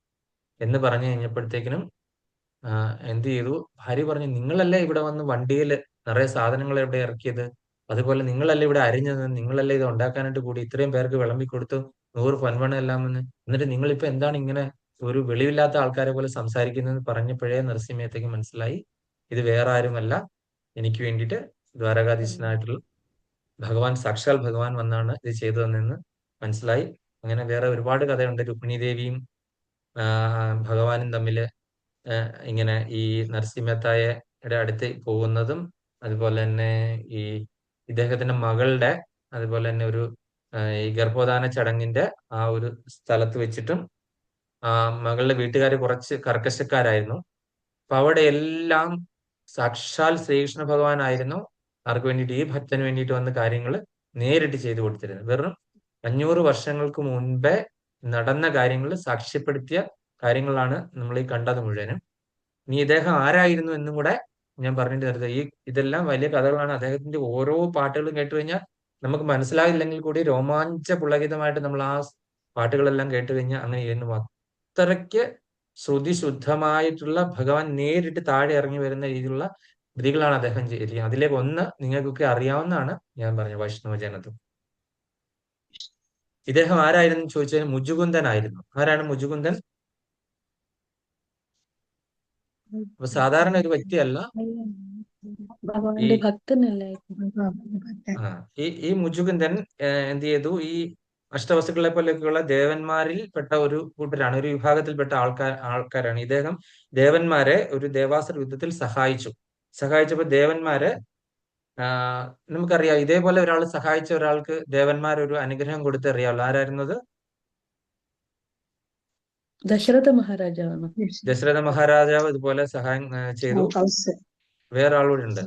A: എന്ന് പറഞ്ഞു കഴിഞ്ഞപ്പോഴത്തേക്കിനും എന്ത് ചെയ്തു, ഭാര്യ പറഞ്ഞു നിങ്ങളല്ലേ ഇവിടെ വന്ന് വണ്ടിയിൽ നിറയെ സാധനങ്ങൾ ഇവിടെ ഇറക്കിയത്, അതുപോലെ നിങ്ങളല്ലേ ഇവിടെ അരിഞ്ഞത്, നിങ്ങളല്ലേ ഇത് ഉണ്ടാക്കാനായിട്ട് കൂടി ഇത്രയും പേർക്ക് വിളമ്പി കൊടുത്തു 100 പൊൻപണം എല്ലാം എന്ന്, എന്നിട്ട് നിങ്ങളിപ്പോ എന്താണ് ഇങ്ങനെ ഒരു വെളിവില്ലാത്ത ആൾക്കാരെ പോലെ സംസാരിക്കുന്നത് പറഞ്ഞപ്പോഴേ നർസി മേത്തയ്ക്ക് മനസ്സിലായി ഇത് വേറെ ആരുമല്ല, എനിക്ക് വേണ്ടിയിട്ട് ദ്വാരകാധീശനായിട്ടുള്ള ഭഗവാൻ, സാക്ഷാൽ ഭഗവാൻ വന്നാണ് ഇത് ചെയ്തതെന്ന് മനസ്സിലായി. അങ്ങനെ വേറെ ഒരുപാട് കഥയുണ്ട്. രുക്മിണി ദേവിയും ഭഗവാനും തമ്മിൽ ഇങ്ങനെ ഈ നരസിംഹത്തായയുടെ അടുത്ത് പോകുന്നതും, അതുപോലെ തന്നെ ഈ ഇദ്ദേഹത്തിന്റെ മകളുടെ, അതുപോലെ തന്നെ ഒരു ഈ ഗർഭോധാന ചടങ്ങിന്റെ ആ ഒരു സ്ഥലത്ത് വെച്ചിട്ടും മകളുടെ വീട്ടുകാർ കുറച്ച് കർക്കശക്കാരായിരുന്നു. അപ്പൊ അവിടെ എല്ലാം സാക്ഷാൽ ശ്രീകൃഷ്ണ ഭഗവാനായിരുന്നു അവർക്ക് വേണ്ടിയിട്ട്, ഈ ഭക്തന് വേണ്ടിയിട്ട് വന്ന കാര്യങ്ങൾ നേരിട്ട് ചെയ്തു കൊടുത്തിരുന്നത്. വെറും 500 വർഷങ്ങൾക്ക് മുൻപേ നടന്ന കാര്യങ്ങൾ സാക്ഷ്യപ്പെടുത്തിയ കാര്യങ്ങളാണ് നമ്മൾ ഈ കണ്ടത് മുഴുവനും. ഇനി ഇദ്ദേഹം ആരായിരുന്നു എന്നും കൂടെ ഞാൻ പറഞ്ഞിട്ട് നിർത്തുക. ഇതെല്ലാം വലിയ കഥകളാണ്. അദ്ദേഹത്തിന്റെ ഓരോ പാട്ടുകളും കേട്ട് കഴിഞ്ഞാൽ നമുക്ക് മനസ്സിലാകില്ലെങ്കിൽ കൂടി രോമാഞ്ച പുളകിതമായിട്ട് നമ്മൾ ആ പാട്ടുകളെല്ലാം കേട്ട് കഴിഞ്ഞാൽ അങ്ങനെ ഇരുന്നു. അത്രയ്ക്ക് ശ്രുതി ശുദ്ധമായിട്ടുള്ള ഭഗവാൻ നേരിട്ട് താഴെ ഇറങ്ങി വരുന്ന രീതിയിലുള്ള കൃതികളാണ് അദ്ദേഹം ചെയ്തിരിക്കുന്നത്. അതിലേക്ക് ഒന്ന് നിങ്ങൾക്കൊക്കെ അറിയാവുന്നതാണ് ഞാൻ പറഞ്ഞ വൈഷ്ണവ ജനതും. ഇദ്ദേഹം ആരായിരുന്നു ചോദിച്ചാൽ മുജുകുന്ദൻ ആയിരുന്നു. ആരാണ് മുജുകുന്ദൻ? അപ്പൊ സാധാരണ ഒരു വ്യക്തിയല്ല.
B: ഭഗവാന്റെ ഭക്തനല്ലേ?
A: ഈ മുജുകുന്ദൻ എന്ത് ചെയ്തു? ഈ അഷ്ടവസുക്കളെ പോലെയൊക്കെയുള്ള ദേവന്മാരിൽ പെട്ട ഒരു കൂട്ടരാണ്, ഒരു വിഭാഗത്തിൽപ്പെട്ട ആൾക്കാരാണ്. ഇദ്ദേഹം ദേവന്മാരെ ഒരു ദേവാസുര യുദ്ധത്തിൽ സഹായിച്ചപ്പോ ദേവന്മാരെ നമുക്കറിയാം, ഇതേപോലെ ഒരാൾ സഹായിച്ച ഒരാൾക്ക് ദേവന്മാർ ഒരു അനുഗ്രഹം കൊടുത്തറിയാമല്ലോ. ആരായിരുന്നത്?
B: ദശരഥ മഹാരാജാവാണ്.
A: ദശരഥ മഹാരാജാവ് ഇതുപോലെ സഹായം ചെയ്തു. വേറെ ആളൂടെ ഉണ്ട്.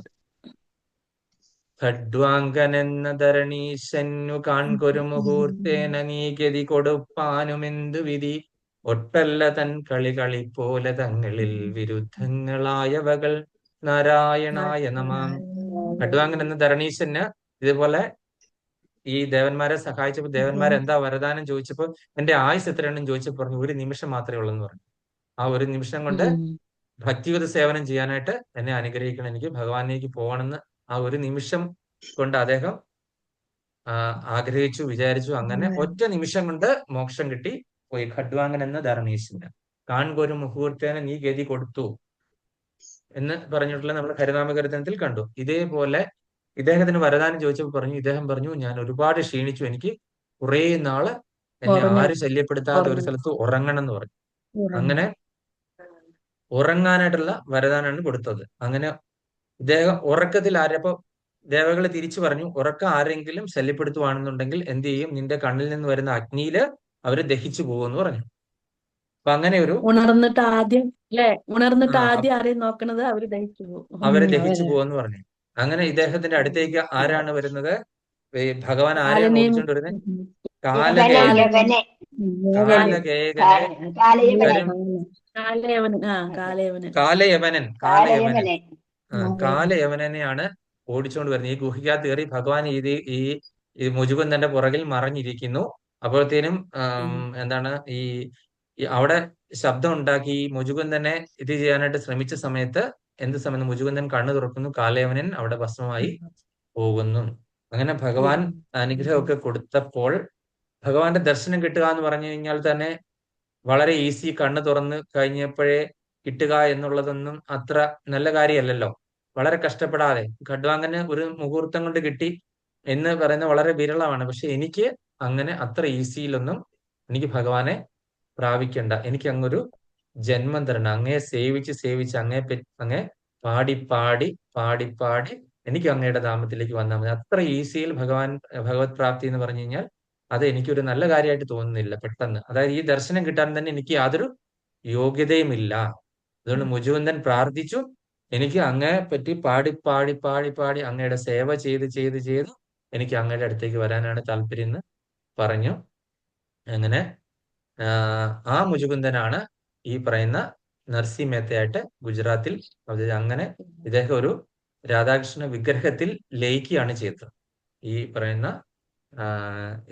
A: ഖഡ്വാങ്കനെന്ന ധരണീശന്നു കാൺകൊരു മുഹൂർത്തേന നീ ഗതി കൊടുപ്പാനുമെന്തു വിധി, ഒട്ടല്ല തൻ കളിപോലെ തങ്ങളിൽ വിരുദ്ധങ്ങളായവകൾ നാരായണായ നമാം. ഖഡ്വാങ്കൻ എന്ന ധരണീശന് ഇതുപോലെ ഈ ദേവന്മാരെ സഹായിച്ചപ്പോ ദേവന്മാരെന്താ വരദാനം ചോദിച്ചപ്പോ എന്റെ ആയുസ് എത്രയാണെന്ന് ചോദിച്ചപ്പോ പറഞ്ഞു 1 നിമിഷം മാത്രമേ ഉള്ളൂ എന്ന് പറഞ്ഞു. ആ 1 നിമിഷം കൊണ്ട് ഭക്തിയുത സേവനം ചെയ്യാനായിട്ട് എന്നെ അനുഗ്രഹിക്കണം, എനിക്ക് ഭഗവാനിലേക്ക് പോകണമെന്ന് ആ 1 നിമിഷം കൊണ്ട് അദ്ദേഹം ആഗ്രഹിച്ചു, വിചാരിച്ചു. അങ്ങനെ ഒറ്റ നിമിഷം കൊണ്ട് മോക്ഷം കിട്ടി പോയി. ഖഡ്വാങ്കൻ എന്ന ധരണീശന് കാൺകൊരു മുഹൂർത്തേന നീ ഗതി കൊടുത്തു എന്ന് പറഞ്ഞിട്ടുള്ള നമ്മൾ ഹരിനാമകീർത്തനത്തിൽ കണ്ടു. ഇതേപോലെ ഇദ്ദേഹത്തിന് വരദാനം ചോദിച്ചപ്പോൾ ഇദ്ദേഹം പറഞ്ഞു ഞാൻ ഒരുപാട് ക്ഷീണിച്ചു, എനിക്ക് കുറെ നാള് എന്നെ ആരും ശല്യപ്പെടുത്താത്ത ഒരു സ്ഥലത്ത് ഉറങ്ങണം എന്ന് പറഞ്ഞു. അങ്ങനെ ഉറങ്ങാനായിട്ടുള്ള വരദാനാണ് കൊടുത്തത്. അങ്ങനെ ഇദ്ദേഹം ഉറക്കത്തിൽ ആരപ്പോ ദേവകളെ തിരിച്ചു പറഞ്ഞു, ഉറക്കം ആരെങ്കിലും ശല്യപ്പെടുത്തുവാണെന്നുണ്ടെങ്കിൽ എന്ത് ചെയ്യും? നിന്റെ കണ്ണിൽ നിന്ന് വരുന്ന അഗ്നിയില് അവര് ദഹിച്ചു പോകുമെന്ന് പറഞ്ഞു. അപ്പൊ അങ്ങനെ ഒരു
B: ഉണർന്നിട്ട് ആദ്യം ആരെയും നോക്കണത് അവര് ദഹിച്ചു പോകും.
A: അവരെ ദഹിച്ചു പോകുമെന്ന് പറഞ്ഞു. അങ്ങനെ ഇദ്ദേഹത്തിന്റെ അടുത്തേക്ക് ആരാണ് വരുന്നത്? ഭഗവാൻ ആരെയാണ് ഓടിച്ചുകൊണ്ട് വരുന്നത്? കാലകേകനെ കാലയവനെയാണ് ഓടിച്ചുകൊണ്ട് വരുന്നത്. ഈ ഗുഹയ്ക്കകത്ത് കയറി ഭഗവാൻ ഈ മുജുകുന്ദന്റെ പുറകിൽ മറഞ്ഞിരിക്കുന്നു. അപ്പോഴത്തേനും എന്താണ് ഈ അവിടെ ശബ്ദം ഉണ്ടാക്കി മുജുകുന്ദനെ ഇത് ചെയ്യാനായിട്ട് ശ്രമിച്ച സമയത്ത് മുജുകുന്ദൻ കണ്ണു തുറക്കുന്നു, കാലയവനൻ അവിടെ ഭസ്മമായി പോകുന്നു. അങ്ങനെ ഭഗവാൻ അനുഗ്രഹമൊക്കെ കൊടുത്തപ്പോൾ ഭഗവാന്റെ ദർശനം കിട്ടുക എന്ന് പറഞ്ഞു കഴിഞ്ഞാൽ തന്നെ വളരെ ഈസി. കണ്ണ് തുറന്ന് കഴിഞ്ഞപ്പോഴേ കിട്ടുക എന്നുള്ളതൊന്നും അത്ര നല്ല കാര്യമല്ലല്ലോ. വളരെ കഷ്ടപ്പെടാതെ ഖഡ്വാങ്കന് ഒരു മുഹൂർത്തം കൊണ്ട് കിട്ടി എന്ന് പറയുന്നത് വളരെ വിരളമാണ്. പക്ഷെ എനിക്ക് അങ്ങനെ അത്ര ഈസിയിലൊന്നും എനിക്ക് ഭഗവാനെ പ്രാപിക്കണ്ട. എനിക്ക് അങ്ങൊരു ജന്മം തരണം. അങ്ങയെ സേവിച്ച് അങ്ങേ പാടി എനിക്ക് അങ്ങയുടെ ധാമത്തിലേക്ക് വന്നാൽ മതി. അത്ര ഈസിയിൽ ഭഗവത് പ്രാപ്തി എന്ന് പറഞ്ഞു കഴിഞ്ഞാൽ അത് എനിക്കൊരു നല്ല കാര്യമായിട്ട് തോന്നുന്നില്ല പെട്ടെന്ന്. അതായത് ഈ ദർശനം കിട്ടാൻ തന്നെ എനിക്ക് യാതൊരു യോഗ്യതയുമില്ല. അതുകൊണ്ട് മുജുകുന്ദൻ പ്രാർത്ഥിച്ചു, എനിക്ക് അങ്ങയെ പറ്റി പാടി അങ്ങയുടെ സേവ ചെയ്ത് എനിക്ക് അങ്ങയുടെ അടുത്തേക്ക് വരാനാണ് താല്പര്യം എന്ന് പറഞ്ഞു. അങ്ങനെ ആ മുജുകുന്ദനാണ് ഈ പറയുന്ന നർസി മേത്തയായിട്ട് ഗുജറാത്തിൽ അങ്ങനെ ഇദ്ദേഹം ഒരു രാധാകൃഷ്ണ വിഗ്രഹത്തിൽ ലയിക്കുകയാണ് ചെയ്തത് ഈ പറയുന്ന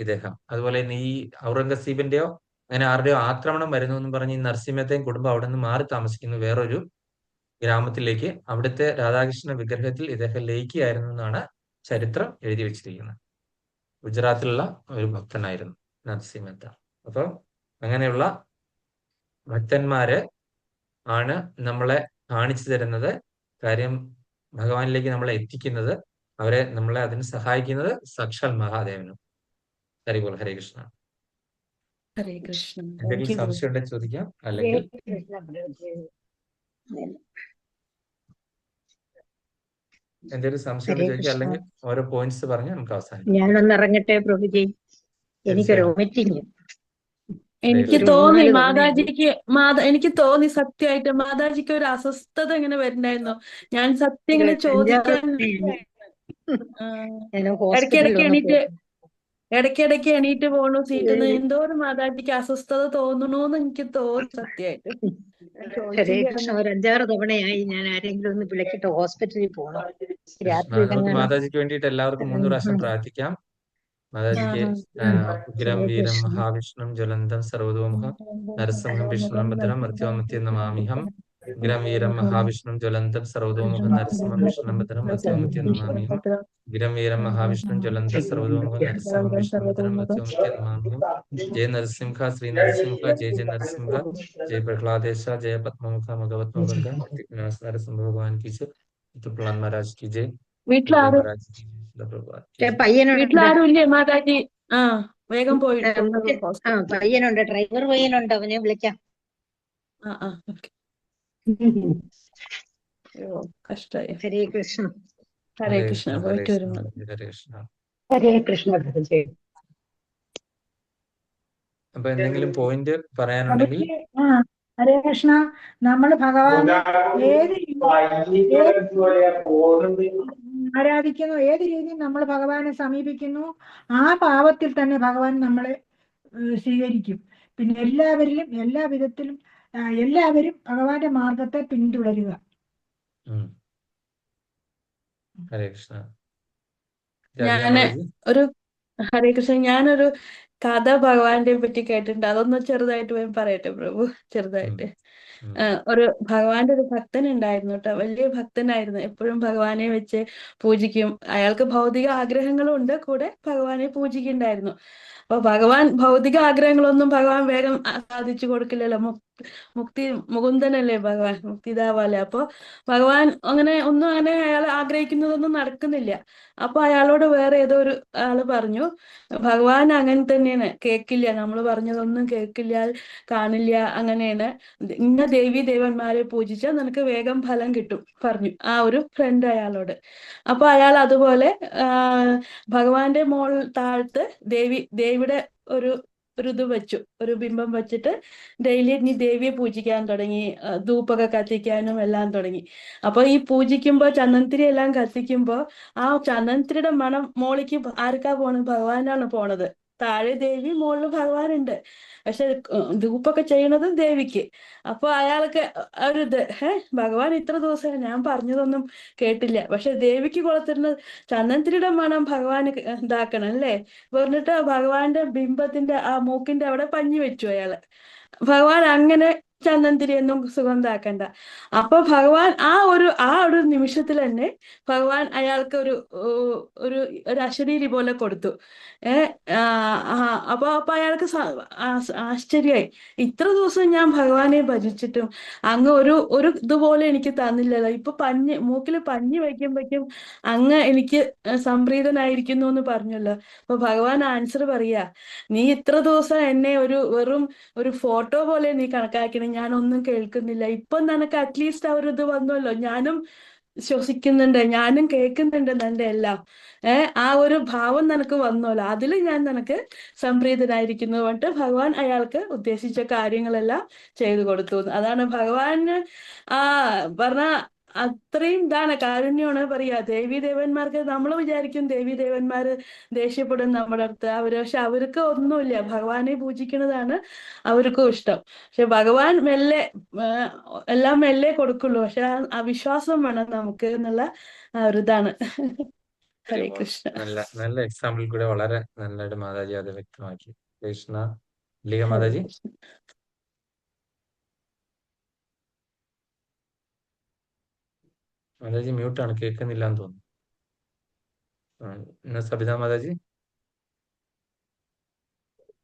A: ഇദ്ദേഹം. അതുപോലെ തന്നെ ഈ ഔറംഗസീബിന്റെയോ അങ്ങനെ ആരുടെയോ ആക്രമണം വരുന്നു എന്ന് പറഞ്ഞ് ഈ നരസിംഹത്തെയും കുടുംബം അവിടെ നിന്ന് മാറി താമസിക്കുന്നു വേറൊരു ഗ്രാമത്തിലേക്ക്. അവിടുത്തെ രാധാകൃഷ്ണ വിഗ്രഹത്തിൽ ഇദ്ദേഹം ലയിക്കുകയായിരുന്നു എന്നാണ് ചരിത്രം എഴുതി വെച്ചിരിക്കുന്നത്. ഗുജറാത്തിലുള്ള ഒരു ഭക്തനായിരുന്നു നരസിംഹത്ത. അപ്പൊ അങ്ങനെയുള്ള ഭക്തന്മാര് ആണ് നമ്മളെ കാണിച്ചു തരുന്നത് കാര്യം, ഭഗവാനിലേക്ക് നമ്മളെ എത്തിക്കുന്നത്, നമ്മളെ അതിന് സഹായിക്കുന്നത് സാക്ഷാൽ മഹാദേവനും. ഹരി ബോൾ, ഹരേ കൃഷ്ണ.
B: ഹരേ കൃഷ്ണ. താങ്ക്
A: എന്തെങ്കിലും
B: യു പ്രഭു.
A: സംശയം ഉണ്ടെങ്കിൽ ചോദിക്കാം,
C: ഹരേ
A: അല്ലെങ്കിൽ
C: കൃഷ്ണ പ്രഭുജി.
A: എന്തെങ്കിലും സംശയം
E: ഹരേ
A: ഉണ്ടെങ്കിൽ ചോദിക്കാം,
E: കൃഷ്ണ.
A: അല്ലെങ്കിൽ ഓരോ പോയിന്റ്സ് പറഞ്ഞ് നമുക്ക് അവസാനിപ്പിക്കാം.
E: ഞാനൊന്ന് ഇറങ്ങട്ടെ പ്രഭുജി. എനിക്കൊരു
A: തീർച്ചയായിട്ടും.
E: വോമിറ്റിങ്,
B: എനിക്ക്
E: ഒരു
A: തീർച്ചയായിട്ടും.
B: 4
E: മൂന്നാല് തവണയായി.
B: മാതാജിക്ക് എനിക്ക് തോന്നി സത്യമായിട്ട് മാതാജിക്ക് ഒരു അസ്വസ്ഥത ഇങ്ങനെ വരുന്നുണ്ടായിരുന്നു. ഞാൻ സത്യം
E: ഒരു
B: ഇങ്ങനെ
E: 5-6
B: ചോദിക്കാൻ
E: തവണയായി
B: ആ,
E: ഞാൻ ഹോസ്പിറ്റലിൽ
B: ഇടയ്ക്കിടയ്ക്ക്
E: വന്നപ്പോ.
B: എണീറ്റ് ഇടയ്ക്കിടയ്ക്ക് എണീറ്റ് പോണു സീറ്റിൽ നിന്ന്. എന്തോ ഒരു മാതാജിക്ക് അസ്വസ്ഥത തോന്നണോന്ന് എനിക്ക് തോന്നി സത്യമായിട്ട്. ഞാൻ
E: ഹരേ
B: ചോദിച്ചില്ല.
E: കൃഷ്ണ, ഒരു 5-6 തവണയായി ഞാൻ ആരെങ്കിലും ഒന്ന് വിളിച്ചിട്ട് ഹോസ്പിറ്റലിൽ പോകണം.
A: കൃഷ്ണ,
E: രാത്രി
A: നമുക്ക്
E: ഇതെങ്ങാനും.
A: മാതാജിക്ക് വേണ്ടിയിട്ട് എല്ലാവർക്കും 3 പ്രാവശ്യം പ്രാർത്ഥിക്കാം. മാതാജിക്ക് ഉഗ്രം
E: ഹരേ
A: വീരം
E: കൃഷ്ണ.
A: മഹാവിഷ്ണും ജ്വലന്തം സർവതോമുഖ നരസിംഹം വിഷ്ണും ഭദ്രം മൃത്യോമത്യം നമാമിഹം. ഉഗ്രം വീരം മഹാവിഷ്ണും ജ്വലന്തം സർവതോമുഖം നരസിംഹം വിഷ്ണും ഭദ്രം മൃത്യോമത്യം നമാമിഹം. ഉഗ്രം വീരം മഹാവിഷ്ണും ജ്വലന്തം സർവതോമുഖം നരസിംഹം വിഷ്ണും ഭദ്രം മൃത്യോമത്യം നമാമിഹം. ജയ നരസിംഹ ശ്രീ നരസിംഹ ജയ ജയ നരസിംഹ जय प्रहलादेश जय पद्ममुख भगवत मुख नरसिंह भगवान की जय। तो प्रहलाद महाराज की जय, बलदेव
B: വീട്ടിലാരും
A: महाराज की जय, शिला प्रभुपाद की जय।
E: പയ്യനുണ്ട്.
B: വീട്ടിലാരും ഇല്ലേ മാതാജി? ആ, വേഗം പോയി ഹോസ്പിറ്റൽ.
E: പയ്യനുണ്ട്, ഡ്രൈവർ പയ്യനുണ്ട്, അവനെ വിളിക്കാം.
B: ഓക്കെ. അയ്യോ, കഷ്ടായി.
E: ഹരേ കൃഷ്ണ.
B: ഹരേ കൃഷ്ണ.
A: हरे
B: പോയിട്ട്
A: कृष्ण
B: വരുന്നു.
A: हरे कृष्ण.
C: ഹരേ കൃഷ്ണ പ്രഭുജി.
A: അപ്പൊ എന്തെങ്കിലും പോയിന്റ് പറയാനുണ്ടെങ്കിൽ
D: പ്രഭുജി, ഹരേ കൃഷ്ണ. നമ്മൾ ഭഗവാനെ ഏത് ആരാധിക്കുന്നു, ഏത് രീതിയിൽ നമ്മൾ ഭഗവാനെ സമീപിക്കുന്നു, ആ ഭാവത്തിൽ തന്നെ ഭഗവാൻ നമ്മളെ സ്വീകരിക്കും. പിന്നെ എല്ലാവരിലും എല്ലാ വിധത്തിലും എല്ലാവരും ഭഗവാന്റെ മാർഗത്തെ പിന്തുടരുക.
A: ഹരേ കൃഷ്ണ. രാധിക
B: ഞാന്
A: മാതാജി.
B: ഒരു ഹരേ കൃഷ്ണ, ഞാനൊരു കഥ ഭഗവാന്റെ പറ്റി കേട്ടിട്ടുണ്ട്. അതൊന്ന് ചെറുതായിട്ട് ഞാൻ പറയട്ടെ പ്രഭു, ചെറുതായിട്ട്. ഒരു ഭഗവാന്റെ ഒരു ഭക്തൻ ഉണ്ടായിരുന്നു കേട്ടോ. വലിയ ഭക്തനായിരുന്നു. എപ്പോഴും ഭഗവാനെ വെച്ച് പൂജിക്കും. അയാൾക്ക് ഭൗതിക ആഗ്രഹങ്ങളും ഉണ്ട്, കൂടെ ഭഗവാനെ പൂജിക്കുന്നുണ്ടായിരുന്നു. അപ്പൊ ഭഗവാൻ ഭൗതിക ആഗ്രഹങ്ങളൊന്നും ഭഗവാൻ വേഗം സാധിച്ചു കൊടുക്കില്ലല്ലോ. മുക്തി മുകുന്ദനല്ലേ ഭഗവാൻ, മുക്തിദാവല്ലേ. അപ്പൊ ഭഗവാൻ അങ്ങനെ അയാൾ ആഗ്രഹിക്കുന്നതൊന്നും നടക്കുന്നില്ല. അപ്പൊ അയാളോട് വേറെ ഏതോ ഒരു ആള് പറഞ്ഞു, ഭഗവാൻ അങ്ങനെ തന്നെയാണ്, കേൾക്കില്ല, നമ്മൾ പറഞ്ഞതൊന്നും കേൾക്കില്ല, കാണില്ല, അങ്ങനെയാണ്. ഇന്ന ദേവി ദേവന്മാരെ പൂജിച്ചാൽ നിനക്ക് വേഗം ഫലം കിട്ടും പറഞ്ഞു ആ ഒരു ഫ്രണ്ട് അയാളോട്. അപ്പൊ അയാൾ അതുപോലെ ഭഗവാന്റെ മോൾ താഴത്ത് ദേവിയുടെ ഒരു ഒരു ഇത് വെച്ചു, ഒരു ബിംബം വെച്ചിട്ട് ഡെയിലി നീ ദേവിയെ പൂജിക്കാൻ തുടങ്ങി. ധൂപ്പൊക്കെ കത്തിക്കാനും എല്ലാം തുടങ്ങി. അപ്പൊ ഈ പൂജിക്കുമ്പോ ചന്ദനത്തിരി എല്ലാം കത്തിക്കുമ്പോ ആ ചന്ദനത്തിരിയുടെ മണം മോളിക്ക് ആർക്കാ പോണത്? ഭഗവാനാണ് പോണത്. താഴെ ദേവി, മുകളിൽ ഭഗവാനുണ്ട്. പക്ഷെ ധൂപ്പൊക്കെ ചെയ്യണത് ദേവിക്ക്. അപ്പൊ അയാൾക്ക് ഒരു ഇത്, ഭഗവാൻ ഇത്ര ദിവസം ഞാൻ പറഞ്ഞതൊന്നും കേട്ടില്ല, പക്ഷെ ദേവിക്ക് കൊടുത്തിരുന്ന ചന്ദനത്തിരിയുടെ മണം ഭഗവാന് ഇതാക്കണം അല്ലേ പറഞ്ഞിട്ട് ഭഗവാന്റെ ബിംബത്തിന്റെ ആ മൂക്കിന്റെ അവിടെ പഞ്ഞി വെച്ചു അയാള്. ഭഗവാൻ അങ്ങനെ ചന്ദനത്തിരിയൊന്നും സുഗന്ധാക്കണ്ട. അപ്പൊ ഭഗവാൻ ആ ഒരു നിമിഷത്തിൽ തന്നെ ഭഗവാൻ അയാൾക്ക് ഒരു ഒരു അശരീരി പോലെ കൊടുത്തു. അപ്പൊ അയാൾക്ക് ആശ്ചര്യമായി. ഇത്ര ദിവസം ഞാൻ ഭഗവാനെ ഭജിച്ചിട്ടും അങ്ങ് ഒരു ഇതുപോലെ എനിക്ക് തന്നില്ലല്ലോ. ഇപ്പൊ മൂക്കിൽ പഞ്ഞി വയ്ക്കുമ്പോഴേക്കും അങ്ങ് എനിക്ക് സംപ്രീതനായിരിക്കുന്നു എന്ന് പറഞ്ഞല്ലോ. അപ്പൊ ഭഗവാൻ ആൻസർ പറയാ, നീ ഇത്ര ദിവസം എന്നെ വെറും ഒരു ഫോട്ടോ പോലെ നീ കണക്കാക്കണം, ഞാനൊന്നും കേൾക്കുന്നില്ല. ഇപ്പൊ നിനക്ക് അറ്റ്ലീസ്റ്റ് ആ ഒരു ഇത് വന്നല്ലോ, ഞാനും ശ്വസിക്കുന്നുണ്ട്, ഞാനും കേൾക്കുന്നുണ്ട് നിന്റെ എല്ലാം. ആ ഒരു ഭാവം നിനക്ക് വന്നല്ലോ, അതിൽ ഞാൻ നിനക്ക് സംപ്രീതനായിരിക്കുന്നു പറഞ്ഞിട്ട് ഭഗവാൻ അയാൾക്ക് ഉദ്ദേശിച്ച കാര്യങ്ങളെല്ലാം ചെയ്തു കൊടുത്തു. അതാണ് ഭഗവാന് പറഞ്ഞ അത്രയും ഇതാണ്, കാരുണ്യമാണ് പറയാ. ദേവീദേവന്മാർക്ക് നമ്മൾ വിചാരിക്കും ദേവീദേവന്മാര് ദേഷ്യപ്പെടും നമ്മുടെ അടുത്ത്, പക്ഷെ അവർക്ക് ഒന്നുമില്ല, ഭഗവാനെ പൂജിക്കുന്നതാണ് അവർക്കും ഇഷ്ടം. പക്ഷെ ഭഗവാൻ എല്ലാം മെല്ലെ കൊടുക്കുള്ളൂ. പക്ഷെ ആ വിശ്വാസം വേണം നമുക്ക് എന്നുള്ള ആ ഒരു ഇതാണ്. ഹരേ കൃഷ്ണ.
A: നല്ല എക്സാമ്പിൾ കൂടെ വളരെ നല്ലതായിട്ട് മാതാജി അത് വ്യക്തമാക്കി. കൃഷ്ണ. ലീഗ മാതാജി. മാതാജി മ്യൂട്ടാണ്, കേൾക്കുന്നില്ല എന്ന് തോന്നുന്നു. സബിത മാതാജി.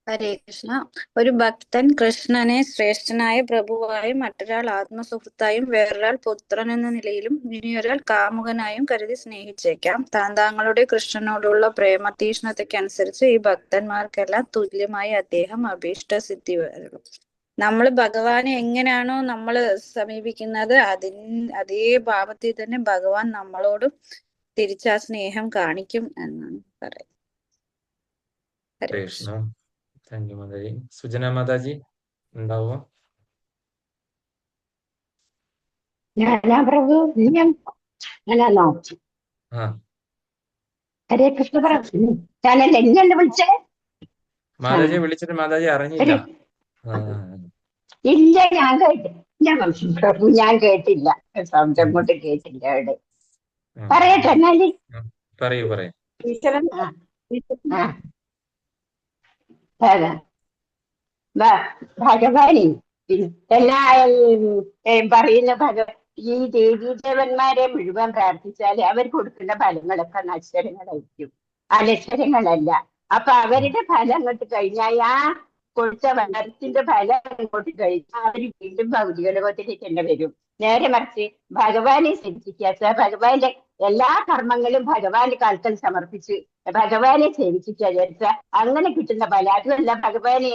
F: ഹരേ കൃഷ്ണ. ഒരു ഭക്തൻ കൃഷ്ണനെ ശ്രേഷ്ഠനായ പ്രഭുവായും മറ്റൊരാൾ ആത്മസുഹൃത്തായും വേറൊരാൾ പുത്രൻ എന്ന നിലയിലും ഇനിയൊരാൾ കാമുകനായും കരുതി സ്നേഹിച്ചേക്കാം. താങ്കളുടെ കൃഷ്ണനോടുള്ള പ്രേമതീഷ്ണതയ്ക്കനുസരിച്ച് ഈ ഭക്തന്മാർക്കെല്ലാം തുല്യമായി അദ്ദേഹം അഭീഷ്ടസിദ്ധി വരും. നമ്മൾ ഭഗവാനെ എങ്ങനെയാണോ നമ്മൾ സമീപിക്കുന്നത് അതേ ഭാവത്തിൽ തന്നെ ഭഗവാൻ നമ്മളോടും തിരിച്ചാ സ്നേഹം കാണിക്കും എന്നാണ് പറയുന്നത്. ഹരേ
A: ഹരേ
F: കൃഷ്ണ.
A: കൃഷ്ണ. താങ്ക് യു മാതാജി. സുജന മാതാജി ഉണ്ടാവുമോ?
C: ഞാനാ പ്രഭു, ഞാൻ ഞാനാണോ?
A: ആ
C: ഹരേ കൃഷ്ണ പ്രഭു, ഞാനല്ലേ എന്നെ വിളിച്ചേ?
A: മാതാജിയെ വിളിച്ചിട്ട് മാതാജി അറിഞ്ഞില്ല. ആ
C: ഇല്ല, ഞാൻ കേട്ടില്ല പ്രഭു, ഞാൻ കേട്ടില്ല. സംശയം കൊണ്ട് കേട്ടില്ല അവിടെ.
A: ആ,
C: പറയട്ടെ എന്നാല്.
A: ആ. പറയൂ പറയൂ.
C: ഈശ്വരൻ ആ അതെ. ഭഗവാനെ എല്ലാ പറയുന്ന ഈ ദേവീദേവന്മാരെ മുഴുവൻ പ്രാർത്ഥിച്ചാല് അവർ കൊടുക്കുന്ന ഫലങ്ങളൊക്കെ നശ്വരങ്ങളായിരിക്കും, അനശ്വരങ്ങളല്ല. അപ്പൊ അവരുടെ ഫലം അങ്ങോട്ട് കഴിഞ്ഞാൽ ആ കൊടുത്ത വനത്തിന്റെ ഫലം അങ്ങോട്ട് കഴിഞ്ഞാൽ അവര് വീണ്ടും ഭൗതിക ലോകത്തിലേക്ക് തന്നെ വരും. നേരെ മറിച്ച് ഭഗവാനെ സേവിക്കുക, ഭഗവാന്റെ എല്ലാ കർമ്മങ്ങളും ഭഗവാന്റെ കാൽക്കൽ സമർപ്പിച്ച് ഭഗവാനെ സേവിക്കുക, അങ്ങനെ കിട്ടുന്ന ഫലം. അതുമല്ല, ഭഗവാനെ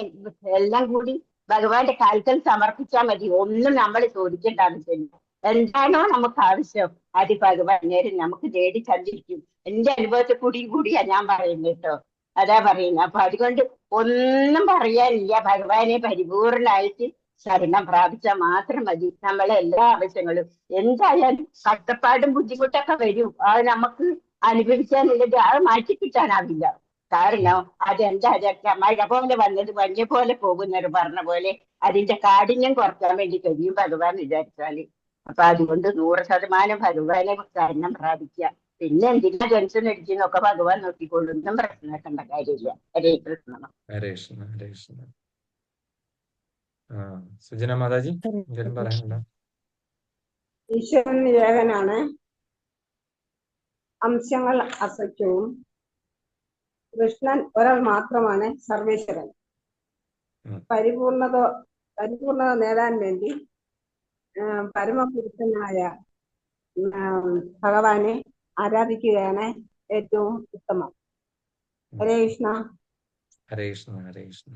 C: എല്ലാം കൂടി ഭഗവാന്റെ കാൽക്കൽ സമർപ്പിച്ചാൽ മതി. ഒന്നും നമ്മൾ ചോദിക്കേണ്ട ആവശ്യമില്ല. എന്താണോ നമുക്ക് ആവശ്യം അത് ഭഗവാൻ നേരം നമുക്ക് നേടി തന്നിരിക്കും. എന്റെ അനുഭവത്തിൽ കൂടിയാ ഞാൻ പറയുന്നത് കേട്ടോ, അതാ പറയുന്നത്. അപ്പൊ അതുകൊണ്ട് ഒന്നും പറയാനില്ല. ഭഗവാനെ പരിപൂർണമായിട്ട് ശരണം പ്രാപിച്ചാൽ മാത്രം മതി. നമ്മളെ എല്ലാ ആവശ്യങ്ങളും എന്തായാലും കഷ്ടപ്പാടും ബുദ്ധിമുട്ടൊക്കെ വരും, അത് നമുക്ക് അനുഭവിക്കാനുള്ളത് അത് മാറ്റിക്കിട്ടാനാവില്ല. കാരണം അതെന്താ, അതൊക്കെ മഴ പോലെ വന്നത് മഞ്ഞ പോലെ പോകുന്നവർ പറഞ്ഞ പോലെ അതിന്റെ കാഠിന്യം കുറയ്ക്കാൻ വേണ്ടി കഴിയും ഭഗവാൻ വിചാരിച്ചാല്. അപ്പൊ അതുകൊണ്ട് 100% ഭഗവാനെ ശരണം പ്രാപിക്കുക. പിന്നെ എന്തിനാ ടെൻഷൻ അടിക്കുന്നൊക്കെ ഭഗവാൻ നോക്കിക്കൊള്ളുന്നും പ്രശ്നമാക്കേണ്ട കാര്യമില്ല. ഹരേ കൃഷ്ണ.
A: ഹരേ കൃഷ്ണ. ഹരേ കൃഷ്ണ. ആ സുജന മാതാജി എന്തെങ്കിലും പറയാനുണ്ടോ?
G: ഈശ്വരൻ ഏകനാണ്, അംശങ്ങൾ അസത്യവും. കൃഷ്ണൻ ഒരാൾ മാത്രമാണ്, സർവേശ്വരൻ. പരിപൂർണത നേടാൻ വേണ്ടി പരമപുരുഷനായ ഭഗവാനെ ആരാധിക്കുകയാണ് ഏറ്റവും ഉത്തമം. ഹരേ കൃഷ്ണ.
A: ഹരേ കൃഷ്ണ. ഹരേ കൃഷ്ണ.